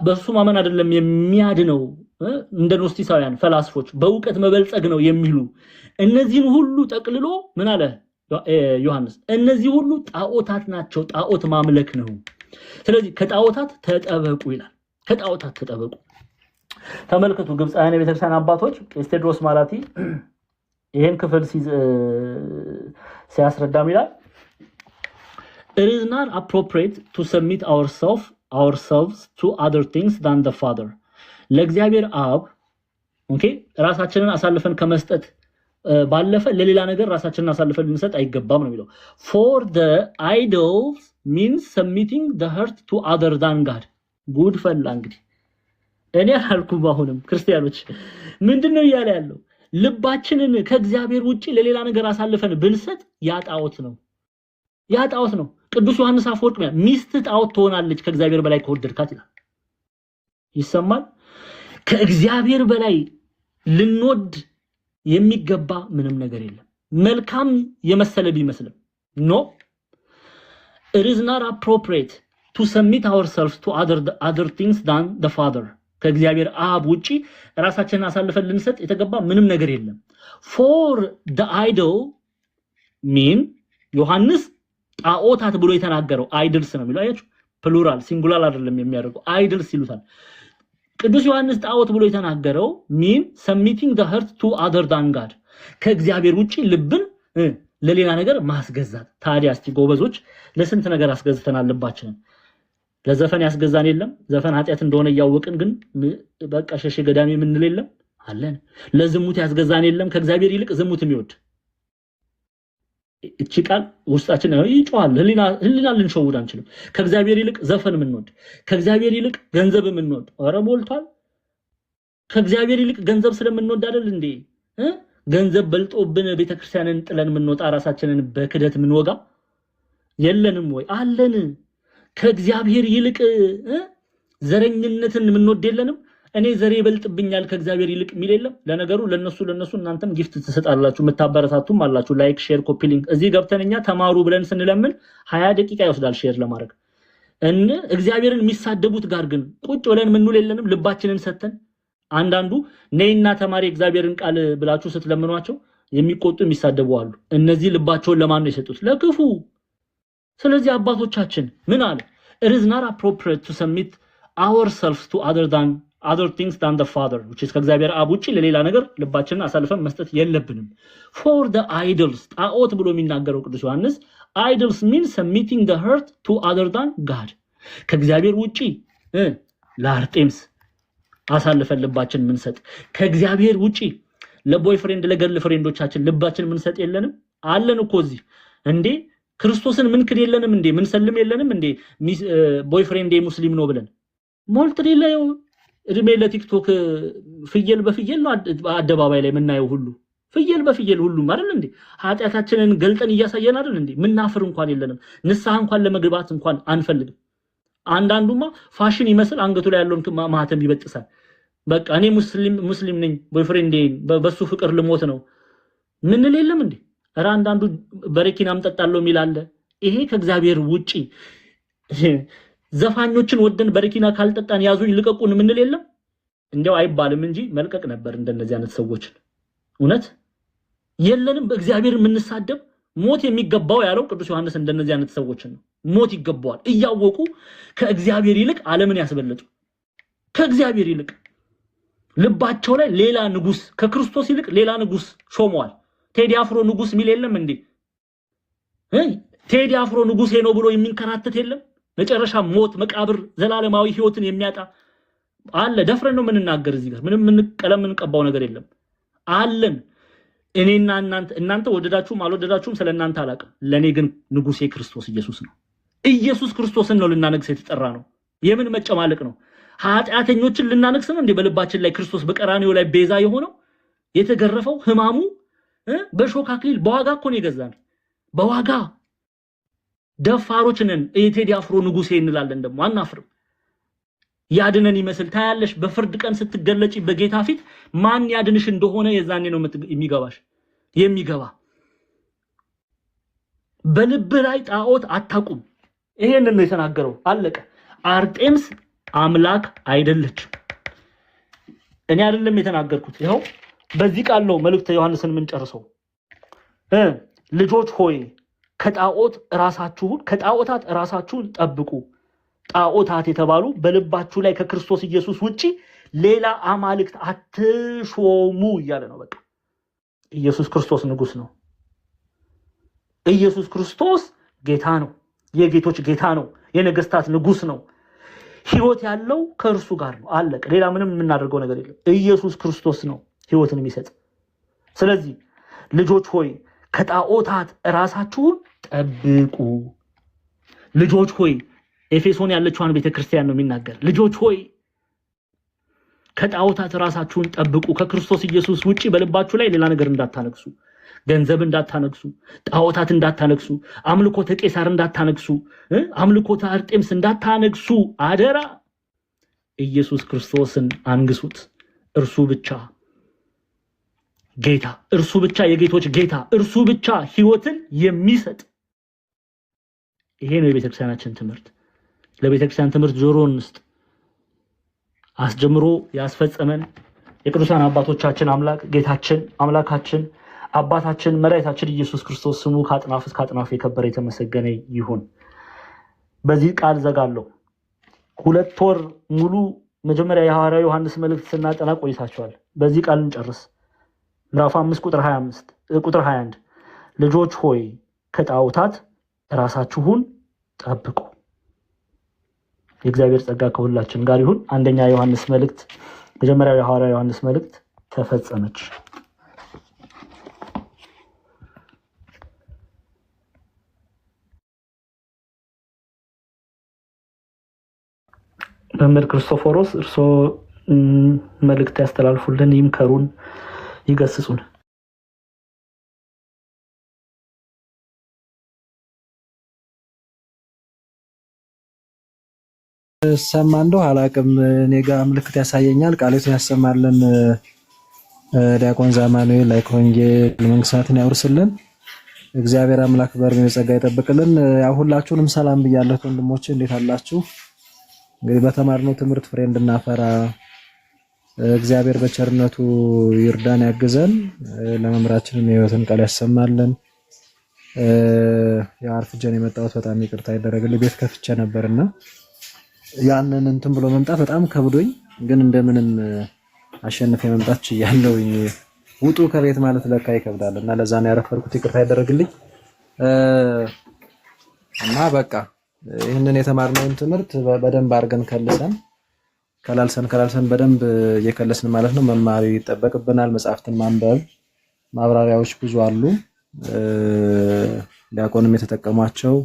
በእሱ ማመን አይደለም የሚያድነው እንደ ኖስቲሳውያን ፈላስፎች በእውቀት መበልጸግ ነው የሚሉ እነዚህን ሁሉ ጠቅልሎ ምን አለ ዮሐንስ? እነዚህ ሁሉ ጣዖታት ናቸው፣ ጣዖት ማምለክ ነው። ስለዚህ ከጣዖታት ተጠበቁ ይላል። ከጣዖታት ተጠበቁ። ተመልከቱ፣ ግብፃውያን የቤተክርስቲያን አባቶች ቄስ ቴዎድሮስ ማላቲ ይሄን ክፍል ሲያስረዳም ይላል It is not appropriate to submit ourselves to other things than the Father. ለእግዚአብሔር አብ ኦኬ ራሳችንን አሳልፈን ከመስጠት ባለፈ ለሌላ ነገር ራሳችንን አሳልፈን ልንሰጥ አይገባም ነው የሚለው። For the idols means submitting the heart to other than God. ጉድ ፈላ እንግዲህ እኔ አልኩም። አሁንም ክርስቲያኖች ምንድነው እያለ ያለው? ልባችንን ከእግዚአብሔር ውጪ ለሌላ ነገር አሳልፈን ብንሰጥ ያጣውት ነው። ቅዱስ ዮሐንስ አፈወርቅ ሚስት ጣዖት ትሆናለች ከእግዚአብሔር በላይ ከወደድካት ይላል። ይሰማል? ከእግዚአብሔር በላይ ልንወድ የሚገባ ምንም ነገር የለም። መልካም የመሰለ ቢመስልም no, it is not appropriate to submit ourselves to other things than the Father. ከእግዚአብሔር አብ ውጪ ራሳችንን አሳልፈን ልንሰጥ የተገባ ምንም ነገር የለም። For the idol mean ዮሐንስ ጣዖታት ብሎ የተናገረው አይድልስ ነው የሚለው። አያችሁ፣ ፕሉራል ሲንጉላር አይደለም የሚያደርገው፣ አይድልስ ይሉታል። ቅዱስ ዮሐንስ ጣዖት ብሎ የተናገረው mean submitting the heart to other than God፣ ከእግዚአብሔር ውጪ ልብን ለሌላ ነገር ማስገዛት። ታዲያ እስቲ ጎበዞች ለስንት ነገር አስገዝተናል ልባችንን። ለዘፈን ያስገዛን የለም? ዘፈን ኃጢአት እንደሆነ ያወቅን ግን በቃ ሸሽ ገዳሚ የምንል የለም አለን። ለዝሙት ያስገዛን የለም? ከእግዚአብሔር ይልቅ ዝሙት የሚወድ እቺ ቃል ውስጣችን ይጮሃል። ህሊና ልንሸውድ አንችልም። ከእግዚአብሔር ይልቅ ዘፈን የምንወድ፣ ከእግዚአብሔር ይልቅ ገንዘብ የምንወድ ኧረ ሞልቷል። ከእግዚአብሔር ይልቅ ገንዘብ ስለምንወድ አይደል እንዴ ገንዘብ በልጦብን ቤተክርስቲያንን ጥለን የምንወጣ ራሳችንን በክደት የምንወጋ የለንም ወይ? አለን። ከእግዚአብሔር ይልቅ ዘረኝነትን የምንወድ የለንም? እኔ ዘሬ ይበልጥብኛል ከእግዚአብሔር ይልቅ የሚል የለም? ለነገሩ ለነሱ እናንተም ጊፍት ትሰጣላችሁ፣ መታበረታቱም አላችሁ። ላይክ፣ ሼር፣ ኮፒ ሊንክ። እዚህ ገብተንኛ ተማሩ ብለን ስንለምን 20 ደቂቃ ይወስዳል ሼር ለማድረግ። እግዚአብሔርን የሚሳደቡት ጋር ግን ቁጭ ብለን ምንውል የለንም? ልባችንን ሰተን አንዳንዱ ነይና ተማሪ እግዚአብሔርን ቃል ብላችሁ ስትለምኗቸው የሚቆጡ የሚሳደቡ አሉ። እነዚህ ልባቸውን ለማን ነው የሰጡት? ለክፉ። ስለዚህ አባቶቻችን ምን አለ? It is not appropriate to submit ourselves to other things than the Father, which is ከእግዚአብሔር አብ ውጪ ለሌላ ነገር ልባችንን አሳልፈን መስጠት የለብንም። For the idols ጣዖት ብሎ የሚናገረው ቅዱስ ዮሐንስ idols means submitting the heart to other than God። ከእግዚአብሔር ውጪ ለአርጤምስ አሳልፈን ልባችን ምንሰጥ፣ ከእግዚአብሔር ውጪ ለቦይፍሬንድ ለገርል ፍሬንዶቻችን ልባችን ምንሰጥ የለንም? አለን እኮ እዚህ እንዴ ክርስቶስን ምን ክድ የለንም እንዴ? ምን ሰልም የለንም እንዴ? ቦይፍሬንድ ሙስሊም ነው ብለን ሞልት ሌላው እድሜ ለቲክቶክ ፍየል በፍየል ነው አደባባይ ላይ የምናየው ሁሉ ፍየል በፍየል ሁሉም አይደል እንዴ? ኃጢአታችንን ገልጠን እያሳየን አይደል እንዴ? ምናፍር እንኳን የለንም። ንስሐ እንኳን ለመግባት እንኳን አንፈልግም። አንዳንዱማ ፋሽን ይመስል አንገቱ ላይ ያለውን ማህተም ይበጥሳል። በቃ እኔ ሙስሊም ነኝ ቦይፍሬንድ በሱ ፍቅር ልሞት ነው ምን የለም እንዴ? ኧረ አንዳንዱ በረኪናም ጠጣለው ሚላለ። ይሄ ከእግዚአብሔር ውጪ ዘፋኞችን ወደን በረኪና ካልጠጣን ያዙኝ ልቀቁን ምን የለም? እንዴው አይባልም እንጂ መልቀቅ ነበር እንደነዚህ አይነት ሰዎችን። እውነት የለንም። በእግዚአብሔር የምንሳደብ ሞት የሚገባው ያለው ቅዱስ ዮሐንስ እንደነዚህ አይነት ሰዎችን ነው። ሞት ይገባዋል እያወቁ ከእግዚአብሔር ይልቅ ዓለምን ያስበለጡ፣ ከእግዚአብሔር ይልቅ ልባቸው ላይ ሌላ ንጉስ፣ ከክርስቶስ ይልቅ ሌላ ንጉስ ሾመዋል። ቴዲ አፍሮ ንጉስ ሚል የለም እንዴ? ቴዲ አፍሮ ንጉሴ ነው ብሎ የሚንከራተት የለም? መጨረሻ ሞት፣ መቃብር፣ ዘላለማዊ ህይወትን የሚያጣ አለ። ደፍረን ነው የምንናገር እዚህ ጋር ምንም ቀለም የምንቀባው ነገር የለም አለን። እኔና እናንተ ወደዳችሁም አልወደዳችሁም ስለናንተ አላቅም። ለኔ ግን ንጉሴ ክርስቶስ ኢየሱስ ነው። ኢየሱስ ክርስቶስን ነው ልናነግስ የተጠራ ነው። የምን መጨማለቅ ነው? ኃጢአተኞችን ልናነግስ ነው እንዴ? በልባችን ላይ ክርስቶስ በቀራንዮ ላይ ቤዛ የሆነው የተገረፈው ህማሙ በሾህ አክሊል በዋጋ እኮ ነው የገዛን። በዋጋ ደፋሮች ነን። የቴዲ አፍሮ ንጉሴ እንላለን ደግሞ አናፍርም። ያድነን ይመስል ታያለሽ። በፍርድ ቀን ስትገለጪ በጌታ ፊት ማን ያድንሽ እንደሆነ የዛኔ ነው የሚገባሽ። የሚገባ በልብ ላይ ጣዖት አታቁም። ይሄንን ነው የተናገረው። አለቀ። አርጤምስ አምላክ አይደለችም። እኔ አይደለም የተናገርኩት። ይኸው በዚህ ቃል ነው መልእክተ ዮሐንስን ምን ጨርሰው። ልጆች ሆይ ከጣዖታት ራሳችሁን ጠብቁ። ጣዖታት የተባሉ በልባችሁ ላይ ከክርስቶስ ኢየሱስ ውጪ ሌላ አማልክት አትሾሙ እያለ ነው። በቃ ኢየሱስ ክርስቶስ ንጉስ ነው። ኢየሱስ ክርስቶስ ጌታ ነው። የጌቶች ጌታ ነው። የነገስታት ንጉስ ነው። ህይወት ያለው ከእርሱ ጋር ነው። አለቀ። ሌላ ምንም የምናደርገው ነገር የለም። ኢየሱስ ክርስቶስ ነው ህይወትን የሚሰጥ። ስለዚህ ልጆች ሆይ ከጣዖታት ራሳችሁን ጠብቁ። ልጆች ሆይ ኤፌሶን ያለችዋን ቤተክርስቲያን ነው የሚናገር። ልጆች ሆይ ከጣዖታት ራሳችሁን ጠብቁ። ከክርስቶስ ኢየሱስ ውጪ በልባችሁ ላይ ሌላ ነገር እንዳታነግሱ፣ ገንዘብ እንዳታነግሱ፣ ጣዖታት እንዳታነግሱ፣ አምልኮተ ቄሳር እንዳታነግሱ፣ አምልኮተ አርጤምስ እንዳታነግሱ አደራ። ኢየሱስ ክርስቶስን አንግሱት። እርሱ ብቻ ጌታ፣ እርሱ ብቻ የጌቶች ጌታ፣ እርሱ ብቻ ህይወትን የሚሰጥ። ይሄ ነው የቤተክርስቲያናችን ትምህርት። ለቤተክርስቲያን ትምህርት ጆሮን እንስጥ። አስጀምሮ ያስፈጸመን የቅዱሳን አባቶቻችን አምላክ ጌታችን አምላካችን አባታችን መድኃኒታችን ኢየሱስ ክርስቶስ ስሙ ከአጥናፍ እስከ አጥናፍ የከበረ የተመሰገነ ይሁን። በዚህ ቃል ዘጋለሁ። 2 ወር ሙሉ መጀመሪያ የሐዋርያው ዮሐንስ መልእክት ስናጠና ቆይታችኋል። በዚህ ቃል እንጨርስ። ምዕራፍ 5 ቁጥር 21 ልጆች ሆይ ከጣዖታት ራሳችሁን ጠብቁ። የእግዚአብሔር ጸጋ ከሁላችን ጋር ይሁን። አንደኛ ዮሐንስ መልእክት መጀመሪያው የሐዋርያ ዮሐንስ መልእክት ተፈጸመች። መምህር ክርስቶፎሮስ እርሶ መልእክት ያስተላልፉልን፣ ይምከሩን፣ ይገስጹን። ሰማ እንደው አላቅም። እኔ ጋር ምልክት ያሳየኛል። ቃሉን ያሰማልን። ዲያቆን ዛማኑኤል ላይክ ወንጌል መንግስታትን ያውርስልን። እግዚአብሔር አምላክ በእድሜው ጸጋ ይጠብቅልን። ያው ሁላችሁንም ሰላም ብያለሁ ወንድሞቼ፣ እንዴት አላችሁ? እንግዲህ በተማርነው ትምህርት ፍሬ እንድናፈራ እግዚአብሔር በቸርነቱ ይርዳን፣ ያግዘን። ለመምራችንም የህይወትን ቃል ያሰማልን። ያርፍጀን የመጣሁት በጣም ይቅርታ ይደረግልኝ። ቤት ከፍቼ ነበርና ያንን እንትን ብሎ መምጣት በጣም ከብዶኝ፣ ግን እንደምንም አሸንፌ መምጣት ችያለሁ። ውጡ ከቤት ማለት ለካ ይከብዳል እና ለዛ ነው ያረፈርኩት። ይቅርታ ይደረግልኝ እና በቃ ይህንን የተማርነውን ትምህርት በደንብ አድርገን ከላልሰን በደንብ እየከለስን ማለት ነው መማር ይጠበቅብናል። መጽሐፍትን ማንበብ፣ ማብራሪያዎች ብዙ አሉ። ዲያቆንም የተጠቀሟቸው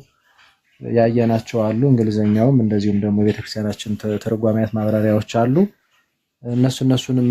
ያየናቸው አሉ። እንግሊዘኛውም እንደዚሁም ደግሞ የቤተክርስቲያናችን ተርጓሚያት ማብራሪያዎች አሉ። እነሱንም